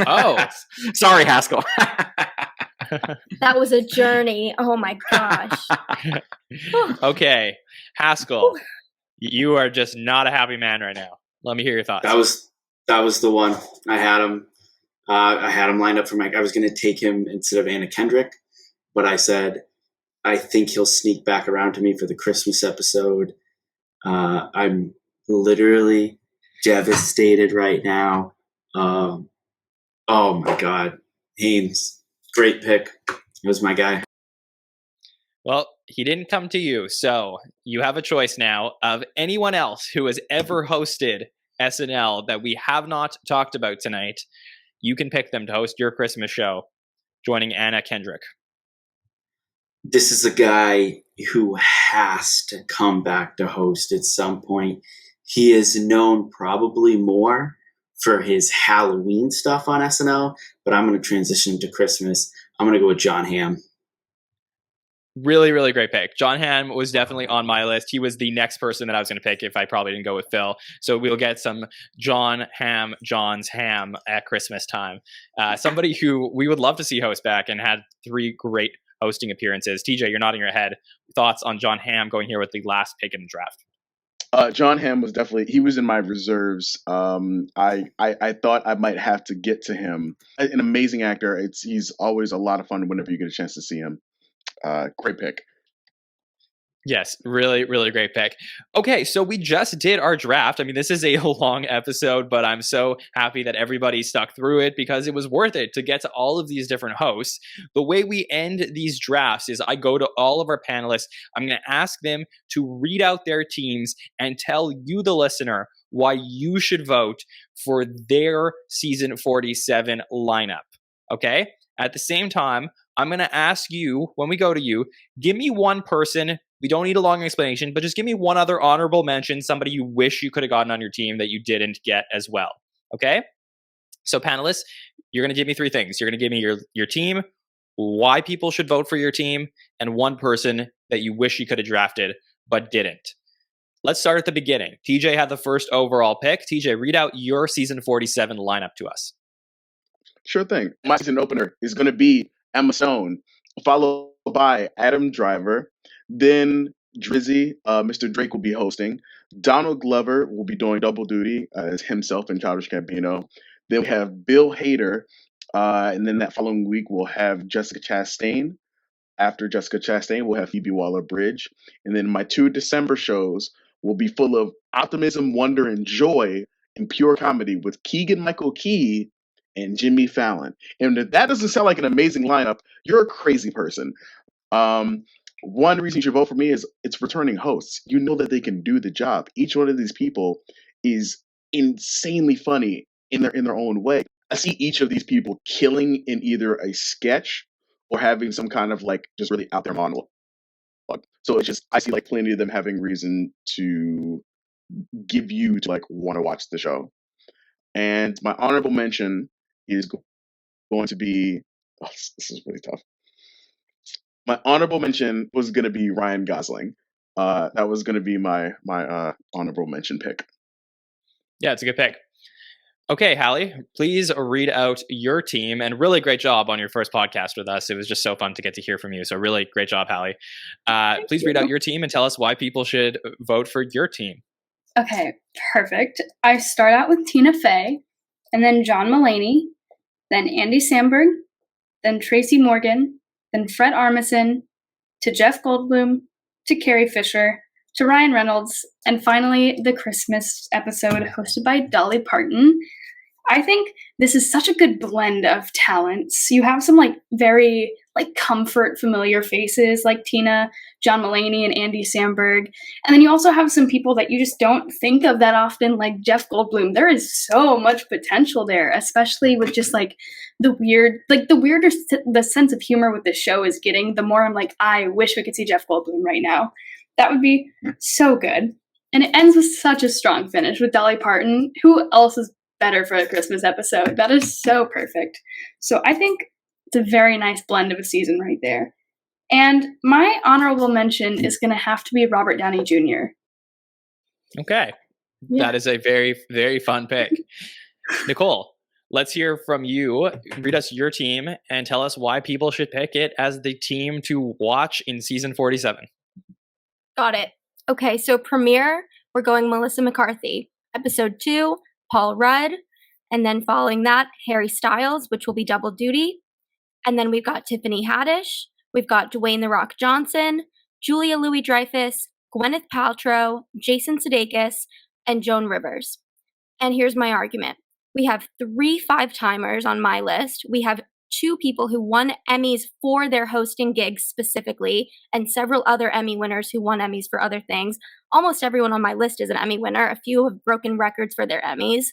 S2: Oh,
S5: sorry, Haskell.
S4: That was a journey. Oh my gosh.
S2: Okay, Haskell, you are just not a happy man right now. Let me hear your thoughts.
S9: That was the one. I had him. I had him lined up for I was going to take him instead of Anna Kendrick, but I said I think he'll sneak back around to me for the Christmas episode. I'm literally devastated right now. Oh my God. Haynes, great pick. He was my guy.
S2: Well, he didn't come to you, so you have a choice now of anyone else who has ever hosted SNL that we have not talked about tonight. You can pick them to host your Christmas show, joining Anna Kendrick.
S9: This is a guy who has to come back to host at some point. He is known probably more for his Halloween stuff on SNL, but I'm going to transition to Christmas. I'm going to go with Jon Hamm.
S2: Really, really great pick. Jon Hamm was definitely on my list. He was the next person that I was going to pick if I probably didn't go with Phil. So we'll get some Jon Hamm, John's Ham at Christmas time. Somebody who we would love to see host back and had 3 great hosting appearances. TJ, you're nodding your head. Thoughts on Jon Hamm going here with the last pick in the draft?
S6: Jon Hamm was he was in my reserves. I thought I might have to get to him. An amazing actor. He's always a lot of fun whenever you get a chance to see him. Great pick.
S2: Yes, really, really great pick. Okay, so we just did our draft. I mean, this is a long episode, but I'm so happy that everybody stuck through it because it was worth it to get to all of these different hosts. The way we end these drafts is I go to all of our panelists. I'm going to ask them to read out their teams and tell you, the listener, why you should vote for their season 47 lineup. Okay? At the same time, I'm going to ask you, when we go to you, give me one person. We don't need a long explanation, but just give me one other honorable mention, somebody you wish you could have gotten on your team that you didn't get as well. Okay? So panelists, you're going to give me three things. You're going to give me your team, why people should vote for your team, and one person that you wish you could have drafted but didn't. Let's start at the beginning. TJ had the first overall pick. TJ, read out your season 47 lineup to us.
S6: Sure thing. My season opener is going to be Emma Stone, followed by Adam Driver. Then Drizzy, Mr. Drake will be hosting. Donald Glover will be doing double duty as himself and Childish Gambino. Then we have Bill Hader. And then that following week, we'll have Jessica Chastain. After Jessica Chastain, we'll have Phoebe Waller-Bridge. And then my 2 December shows will be full of optimism, wonder, and joy and pure comedy with Keegan-Michael Key and Jimmy Fallon. And if that doesn't sound like an amazing lineup, you're a crazy person. One reason you should vote for me is it's returning hosts. You know that they can do the job. Each one of these people is insanely funny in their own way. I see each of these people killing in either a sketch or having some kind of like just really out there monologue. So it's just I see like plenty of them having reason to give you to like want to watch the show. And my honorable mention is going to be this is really tough. My honorable mention was going to be Ryan Gosling. That was going to be my honorable mention pick.
S2: Yeah, it's a good pick. Okay, Halle, please read out your team, and really great job on your first podcast with us. It was just so fun to get to hear from you. So really great job, Halle. Please read out your team and tell us why people should vote for your team.
S8: Okay, perfect. I start out with Tina Fey, and then John Mulaney, then Andy Samberg, then Tracy Morgan, then Fred Armisen, to Jeff Goldblum, to Carrie Fisher, to Ryan Reynolds, and finally the Christmas episode hosted by Dolly Parton. I think this is such a good blend of talents. You have some like very like comfort familiar faces like Tina, John Mulaney, and Andy Samberg. And then you also have some people that you just don't think of that often, like Jeff Goldblum. There is so much potential there, especially with just like the weirder the sense of humor with the show is getting, the more I'm like, I wish we could see Jeff Goldblum right now. That would be so good. And it ends with such a strong finish with Dolly Parton. Who else is better for a Christmas episode? That is so perfect. So I think it's a very nice blend of a season right there. And my honorable mention is going to have to be Robert Downey Jr.
S2: Okay. Yeah. That is a very, very fun pick. Nicole, let's hear from you. Read us your team and tell us why people should pick it as the team to watch in season 47.
S4: Got it. Okay, so premiere, we're going Melissa McCarthy. Episode 2, Paul Rudd. And then following that, Harry Styles, which will be double duty. And then we've got Tiffany Haddish. We've got Dwayne "The Rock" Johnson, Julia Louis-Dreyfus, Gwyneth Paltrow, Jason Sudeikis, and Joan Rivers. And here's my argument. We have 3 5-timers on my list. We have 2 people who won Emmys for their hosting gigs specifically, and several other Emmy winners who won Emmys for other things. Almost everyone on my list is an Emmy winner. A few have broken records for their Emmys.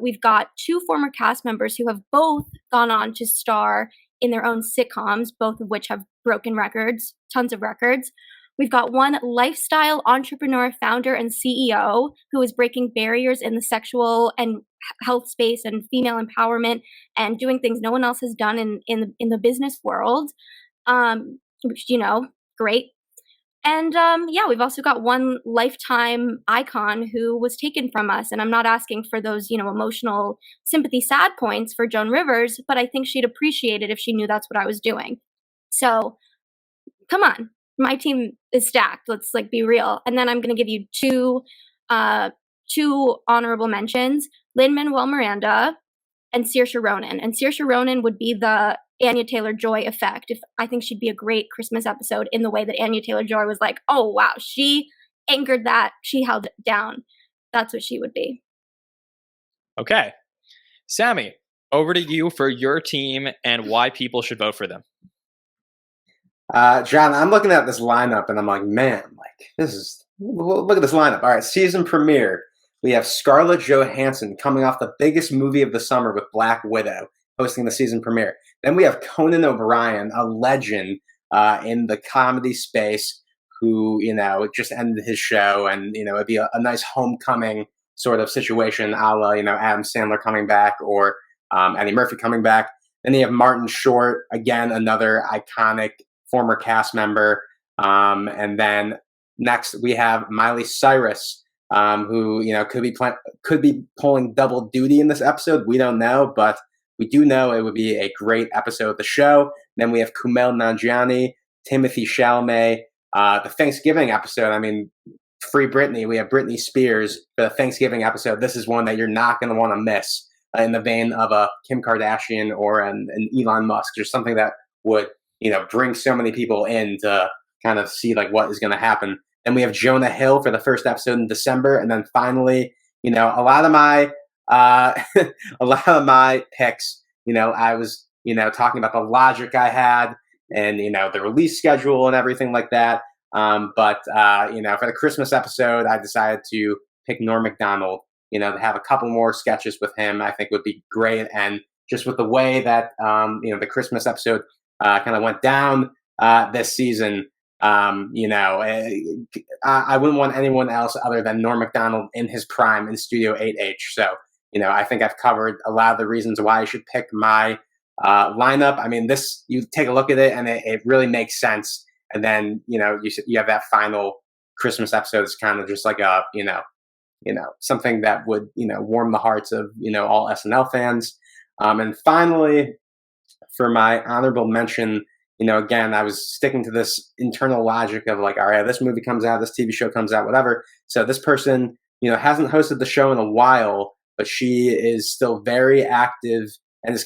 S4: We've got 2 former cast members who have both gone on to star in their own sitcoms, both of which have broken records, tons of records. We've got 1 lifestyle entrepreneur, founder, and CEO who is breaking barriers in the sexual and health space and female empowerment and doing things no one else has done in the business world, which, you know, great. And yeah, we've also got 1 lifetime icon who was taken from us. And I'm not asking for those, you know, emotional sympathy sad points for Joan Rivers, but I think she'd appreciate it if she knew that's what I was doing. So come on, my team is stacked. Let's like be real. And then I'm going to give you two honorable mentions: Lin-Manuel Miranda and Saoirse Ronan. And Saoirse Ronan would be the Anya Taylor-Joy effect. If I think she'd be a great Christmas episode in the way that Anya Taylor-Joy was like, oh wow, she anchored that, she held it down. That's what she would be.
S2: Okay. Sammy, over to you for your team and why people should vote for them.
S3: John, I'm looking at this lineup and I'm like, man, like look at this lineup. All right, season premiere. We have Scarlett Johansson coming off the biggest movie of the summer with Black Widow hosting the season premiere. Then we have Conan O'Brien, a legend in the comedy space, who, just ended his show, and, it'd be a nice homecoming sort of situation, a la, Adam Sandler coming back or Eddie Murphy coming back. Then you have Martin Short, again, another iconic former cast member. And then next we have Miley Cyrus, who, could be pulling double duty in this episode. We don't know, but we do know it would be a great episode of the show. Then we have Kumail Nanjiani, Timothy Chalamet. The Thanksgiving episode, I mean, free Britney. We have Britney Spears for the Thanksgiving episode. This is one that you're not going to want to miss, in the vein of a Kim Kardashian or an Elon Musk, or something that would, bring so many people in to kind of see like what is going to happen. Then we have Jonah Hill for the first episode in December. And then finally, a lot of my picks, I was, talking about the logic I had and, the release schedule and everything like that. But for the Christmas episode, I decided to pick Norm Macdonald, to have a couple more sketches with him, I think would be great. And just with the way that, the Christmas episode kind of went down this season, I wouldn't want anyone else other than Norm Macdonald in his prime in Studio 8H. So, I think I've covered a lot of the reasons why I should pick my lineup. I mean, you take a look at it and it really makes sense. And then, you have that final Christmas episode. It's kind of just like a, something that would, warm the hearts of, all SNL fans. And finally, for my honorable mention, again, I was sticking to this internal logic of like, all right, this movie comes out, this TV show comes out, whatever. So this person, hasn't hosted the show in a while, but she is still very active and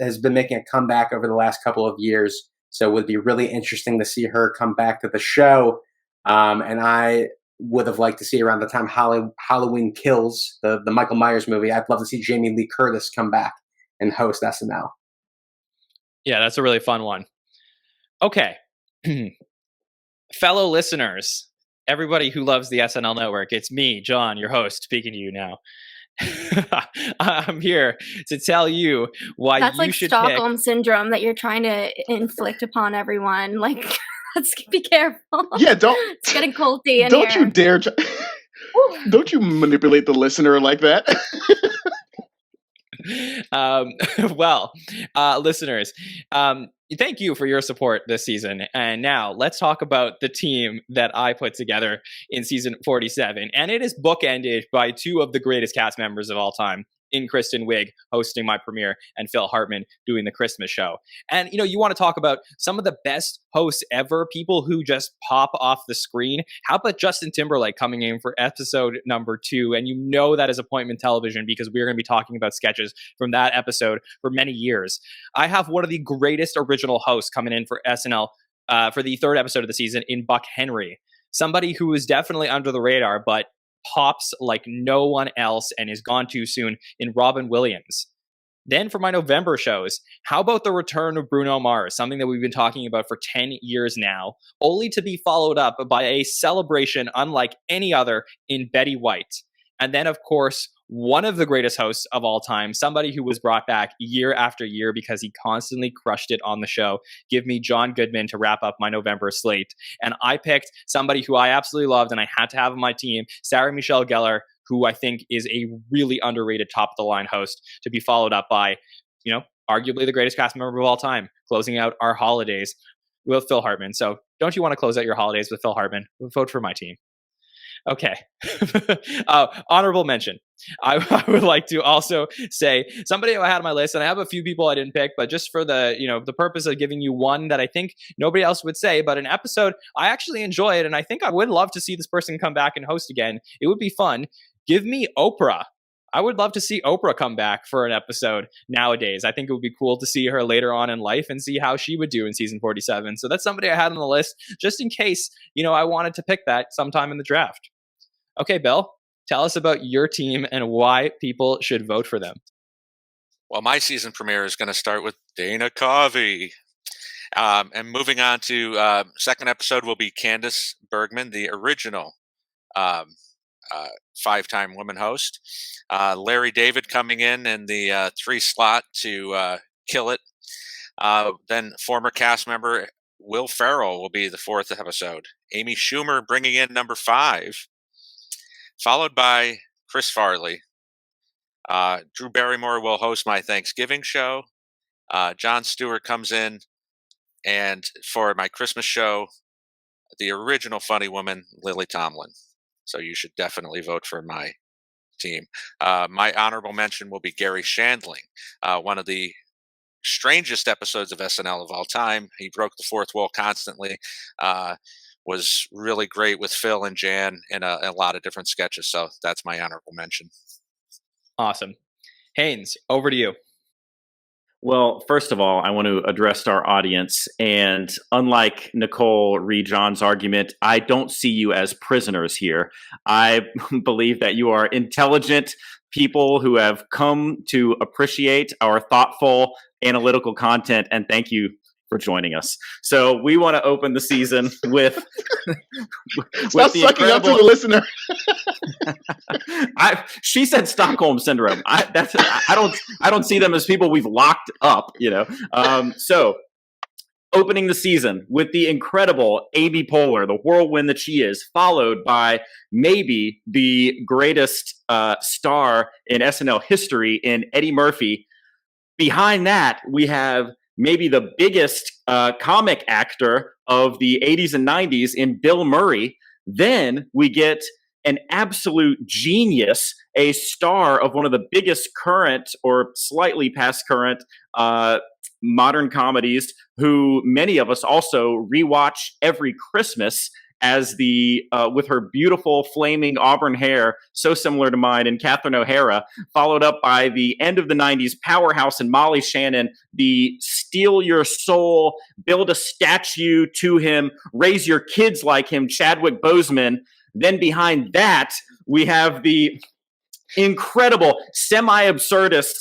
S3: has been making a comeback over the last couple of years. So it would be really interesting to see her come back to the show. And I would have liked to see around the time Halloween Kills, the Michael Myers movie, I'd love to see Jamie Lee Curtis come back and host SNL.
S2: Yeah, that's a really fun one. Okay. Fellow listeners, everybody who loves the SNL Network, it's me, John, your host, speaking to you now. I'm here to tell you why
S4: that's
S2: you
S4: like
S2: should
S4: Stockholm
S2: pick...
S4: syndrome that you're trying to inflict upon everyone. Like, let's be careful.
S6: Yeah,
S4: it's getting culty in
S6: don't
S4: here.
S6: You dare don't you manipulate the listener like that.
S2: Listeners, thank you for your support this season. And now let's talk about the team that I put together in season 47. And it is bookended by two of the greatest cast members of all time, in Kristen Wiig hosting my premiere and Phil Hartman doing the Christmas show. And, you want to talk about some of the best hosts ever, people who just pop off the screen. How about Justin Timberlake coming in for episode number 2? And that is appointment television because we're going to be talking about sketches from that episode for many years. I have one of the greatest original hosts coming in for SNL for the 3rd episode of the season in Buck Henry. Somebody who is definitely under the radar, but pops like no one else and is gone too soon in Robin Williams. Then for my November shows, how about the return of Bruno Mars, something that we've been talking about for 10 years now, only to be followed up by a celebration unlike any other in Betty White. And then, of course, one of the greatest hosts of all time, somebody who was brought back year after year because he constantly crushed it on the show. Give me John Goodman to wrap up my November slate. And I picked somebody who I absolutely loved and I had to have on my team, Sarah Michelle Gellar, who I think is a really underrated top-of-the-line host, to be followed up by, arguably the greatest cast member of all time, closing out our holidays with Phil Hartman. So don't you want to close out your holidays with Phil Hartman? Vote for my team. Okay. Honorable mention. I would like to also say somebody I had on my list, and I have a few people I didn't pick, but just for the, the purpose of giving you one that I think nobody else would say, but an episode I actually enjoyed, and I think I would love to see this person come back and host again. It would be fun. Give me Oprah. I would love to see Oprah come back for an episode nowadays. I think it would be cool to see her later on in life and see how she would do in season 47. So that's somebody I had on the list just in case, I wanted to pick that sometime in the draft. Okay, Bill, tell us about your team and why people should vote for them.
S7: Well, my season premiere is going to start with Dana Carvey. And moving on to second episode will be Candace Bergman, the original 5-time woman host. Larry David coming in the 3 slot to kill it. Then former cast member Will Ferrell will be the 4th episode. Amy Schumer bringing in number 5, followed by Chris Farley. Drew Barrymore will host my Thanksgiving show. Jon Stewart comes in, and for my Christmas show, the original funny woman, Lily Tomlin. So you should definitely vote for my team. My honorable mention will be Gary Shandling, one of the strangest episodes of SNL of all time. He broke the fourth wall constantly, was really great with Phil and Jan in a lot of different sketches. So that's my honorable mention.
S2: Awesome. Haynes, over to you.
S5: Well, first of all, I want to address our audience. And unlike Nicole read John's argument, I don't see you as prisoners here. I believe that you are intelligent people who have come to appreciate our thoughtful, analytical content. And thank you for joining us. So we want to open the season with
S6: Stop sucking up to the listener.
S5: She said Stockholm syndrome. I don't see them as people we've locked up. So opening the season with the incredible Amy Poehler, the whirlwind that she is, followed by maybe the greatest star in SNL history in Eddie Murphy. Behind that, we have maybe the biggest comic actor of the 80s and 90s in Bill Murray. Then we get an absolute genius, a star of one of the biggest current or slightly past current modern comedies, who many of us also rewatch every Christmas as with her beautiful flaming auburn hair, so similar to mine, and Catherine O'Hara, followed up by the end of the 90s powerhouse and Molly Shannon, the steal your soul, build a statue to him, raise your kids like him, Chadwick Boseman. Then behind that, we have the incredible, semi-absurdist,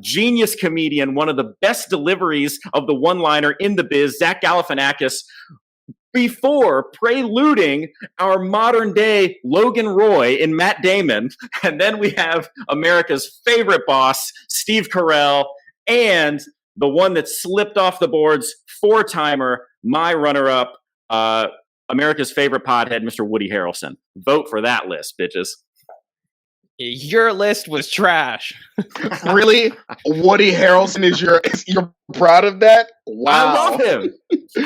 S5: genius comedian, one of the best deliveries of the one-liner in the biz, Zach Galifianakis, before preluding our modern-day Logan Roy in Matt Damon. And then we have America's favorite boss, Steve Carell, and the one that slipped off the boards, 4-timer, my runner-up, America's favorite pothead, Mr. Woody Harrelson. Vote for that list, bitches.
S2: Your list was trash.
S6: Really? Woody Harrelson you're proud of that? Wow.
S5: I love him.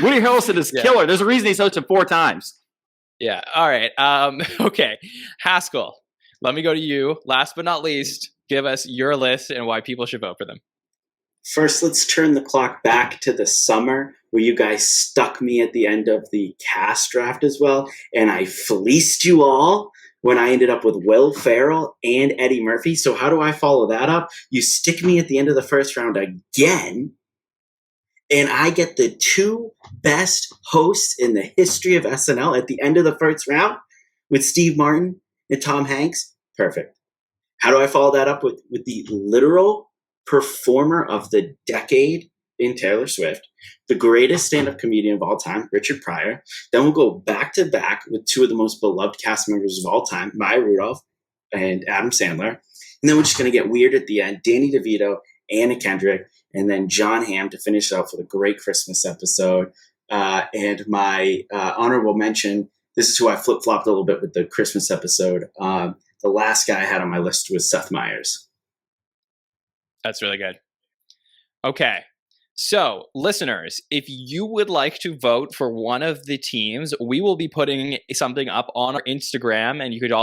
S5: Woody Harrelson is killer. There's a reason he's hosted 4 times.
S2: Yeah. All right. Okay. Haskell, let me go to you. Last but not least, give us your list and why people should vote for them.
S9: First, let's turn the clock back to the summer where you guys stuck me at the end of the cast draft as well, and I fleeced you all when I ended up with Will Ferrell and Eddie Murphy. So how do I follow that up? You stick me at the end of the first round again, and I get the 2 best hosts in the history of SNL at the end of the first round with Steve Martin and Tom Hanks. Perfect. How do I follow that up with the literal performer of the decade in Taylor Swift, the greatest stand-up comedian of all time, Richard Pryor? Then we'll go back-to-back with 2 of the most beloved cast members of all time, Maya Rudolph and Adam Sandler. And then we're just going to get weird at the end, Danny DeVito, Anna Kendrick, and then John Hamm to finish it off with a great Christmas episode. And my honorable mention, this is who I flip-flopped a little bit with the Christmas episode. The last guy I had on my list was Seth Meyers.
S2: That's really good. Okay. So, listeners, if you would like to vote for one of the teams, we will be putting something up on our Instagram, and we'll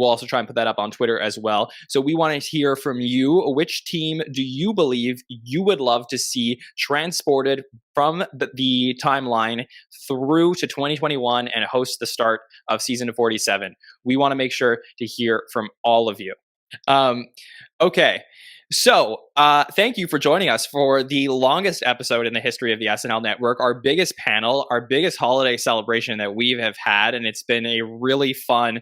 S2: also try and put that up on Twitter as well. So we want to hear from you. Which team do you believe you would love to see transported from the timeline through to 2021 and host the start of season 47? We want to make sure to hear from all of you. Okay. So, thank you for joining us for the longest episode in the history of the SNL Network, our biggest panel, our biggest holiday celebration that we have had, and it's been a really fun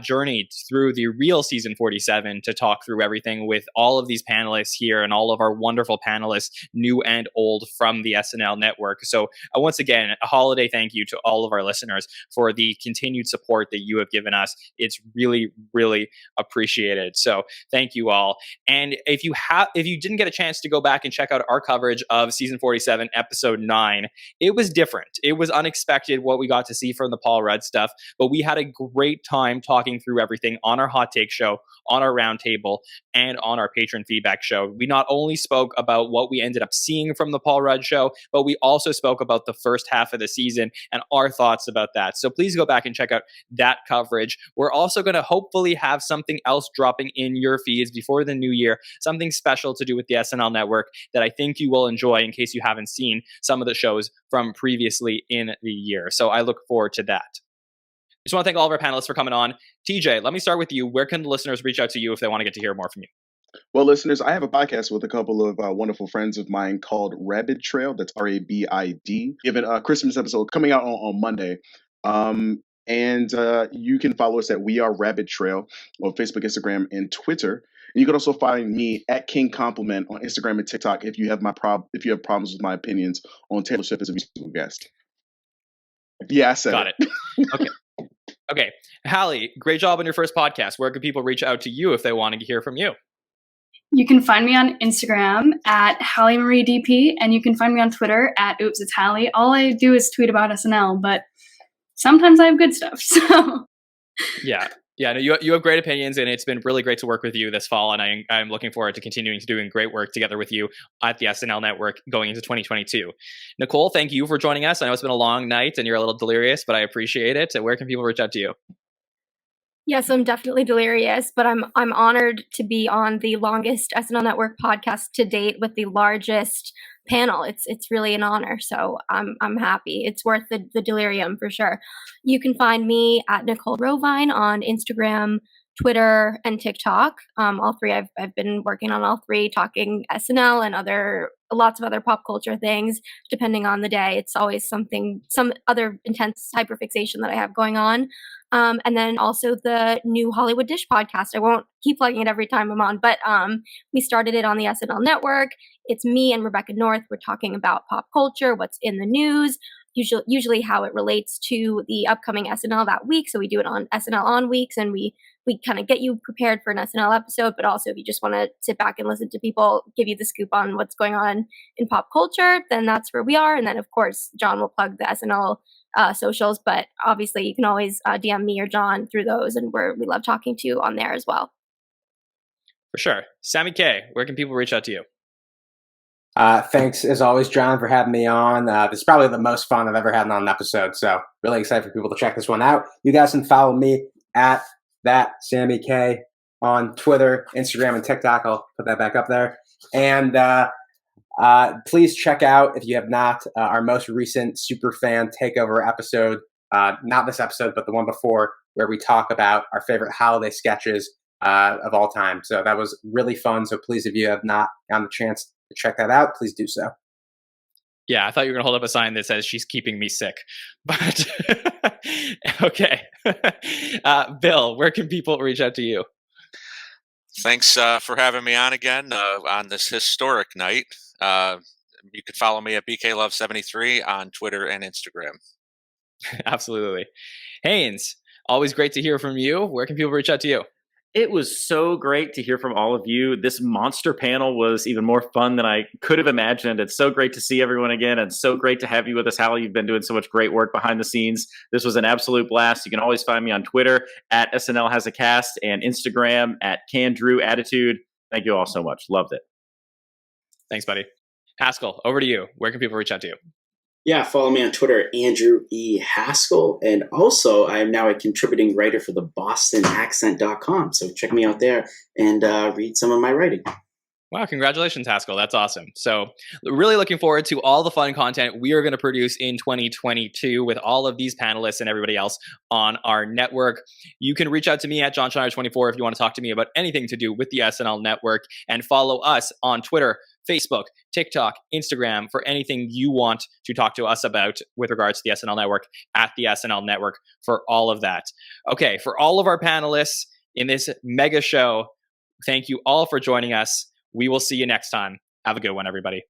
S2: journey through the real season 47 to talk through everything with all of these panelists here and all of our wonderful panelists, new and old, from the SNL Network. So, once again, a holiday thank you to all of our listeners for the continued support that you have given us. It's really, really appreciated. So, thank you all. And if you didn't get a chance to go back and check out our coverage of season 47, episode 9, it was different. It was unexpected what we got to see from the Paul Rudd stuff, but we had a great time talking through everything on our hot take show, on our roundtable, and on our patron feedback show. We not only spoke about what we ended up seeing from the Paul Rudd show, but we also spoke about the first half of the season and our thoughts about that. So please go back and check out that coverage. We're also going to hopefully have something else dropping in your feeds before the new year, something special to do with the SNL Network that I think you will enjoy in case you haven't seen some of the shows from previously in the year. So I look forward to that. I just want to thank all of our panelists for coming on. TJ, let me start with you. Where can the listeners reach out to you if they want to get to hear more from you?
S6: Well, listeners, I have a podcast with a couple of wonderful friends of mine called Rabbit Trail. That's RABID. Given a Christmas episode coming out on Monday. And you can follow us at We Are Rabbit Trail on Facebook, Instagram, and Twitter. And you can also find me at King Compliment on Instagram and TikTok if you have problems with my opinions on Taylor Swift as a musical guest. Yeah, I said
S2: Got it. Okay. Halle, great job on your first podcast. Where can people reach out to you if they want to hear from you?
S8: You can find me on Instagram at Halle Marie DP, and you can find me on Twitter at Oops It's Halle. All I do is tweet about SNL, but sometimes I have good stuff. So
S2: no, you have great opinions, and it's been really great to work with you this fall. And I'm looking forward to continuing to doing great work together with you at the SNL Network going into 2022. Nicole, thank you for joining us. I know it's been a long night and you're a little delirious, but I appreciate it. So where can people reach out to you?
S4: Yes, I'm definitely delirious, but I'm honored to be on the longest SNL Network podcast to date with the largest panel. It's really an honor, so I'm happy. It's worth the delirium for sure. You can find me at Nicole Rovine on Instagram, Twitter, and TikTok. All three. I've been working on all three, talking SNL and lots of other pop culture things. Depending on the day, it's always some other intense hyperfixation that I have going on. And then also the new Hollywood Dish podcast. I won't keep plugging it every time I'm on, but we started it on the SNL Network. It's me and Rebecca North. We're talking about pop culture, what's in the news, usually how it relates to the upcoming SNL that week. So we do it on SNL on weeks, and we kind of get you prepared for an SNL episode, but also if you just want to sit back and listen to people give you the scoop on what's going on in pop culture, then that's where we are. And then, of course, John will plug the SNL socials, but obviously you can always DM me or John through those, and we love talking to you on there as well.
S2: For sure. Sammy Kay, where can people reach out to you?
S3: Thanks, as always, John, for having me on. This is probably the most fun I've ever had on an episode, so really excited for people to check this one out. You guys can follow me at that Sammy Kay on Twitter, Instagram, and TikTok. I'll put that back up there. And please check out, if you have not, our most recent Superfan Takeover episode. Not this episode, but the one before, where we talk about our favorite holiday sketches of all time. So that was really fun. So please, if you have not gotten the chance to check that out, please do so.
S2: Yeah, I thought you were going to hold up a sign that says she's keeping me sick. But okay. Bill, where can people reach out to you?
S7: Thanks for having me on again on this historic night. You can follow me at BKLove73 on Twitter and Instagram.
S2: Absolutely. Haynes, always great to hear from you. Where can people reach out to you?
S5: It was so great to hear from all of you. This monster panel was even more fun than I could have imagined. It's so great to see everyone again, and so great to have you with us, Halle. You've been doing so much great work behind the scenes. This was an absolute blast. You can always find me on Twitter at SNL Has a Cast and Instagram at CanDrewAttitude. Thank you all so much. Loved it.
S2: Thanks, buddy. Haskell, over to you. Where can people reach out to you?
S9: Yeah, follow me on Twitter, Andrew E. Haskell. And also, I am now a contributing writer for the BostonAccent.com. So check me out there and read some of my writing.
S2: Wow, congratulations, Haskell. That's awesome. So, really looking forward to all the fun content we are going to produce in 2022 with all of these panelists and everybody else on our network. You can reach out to me at Jon Schneider 24 if you want to talk to me about anything to do with the SNL network, and follow us on Twitter, Facebook, TikTok, Instagram for anything you want to talk to us about with regards to the SNL network at the SNL network for all of that. Okay, for all of our panelists in this mega show, thank you all for joining us. We will see you next time. Have a good one, everybody.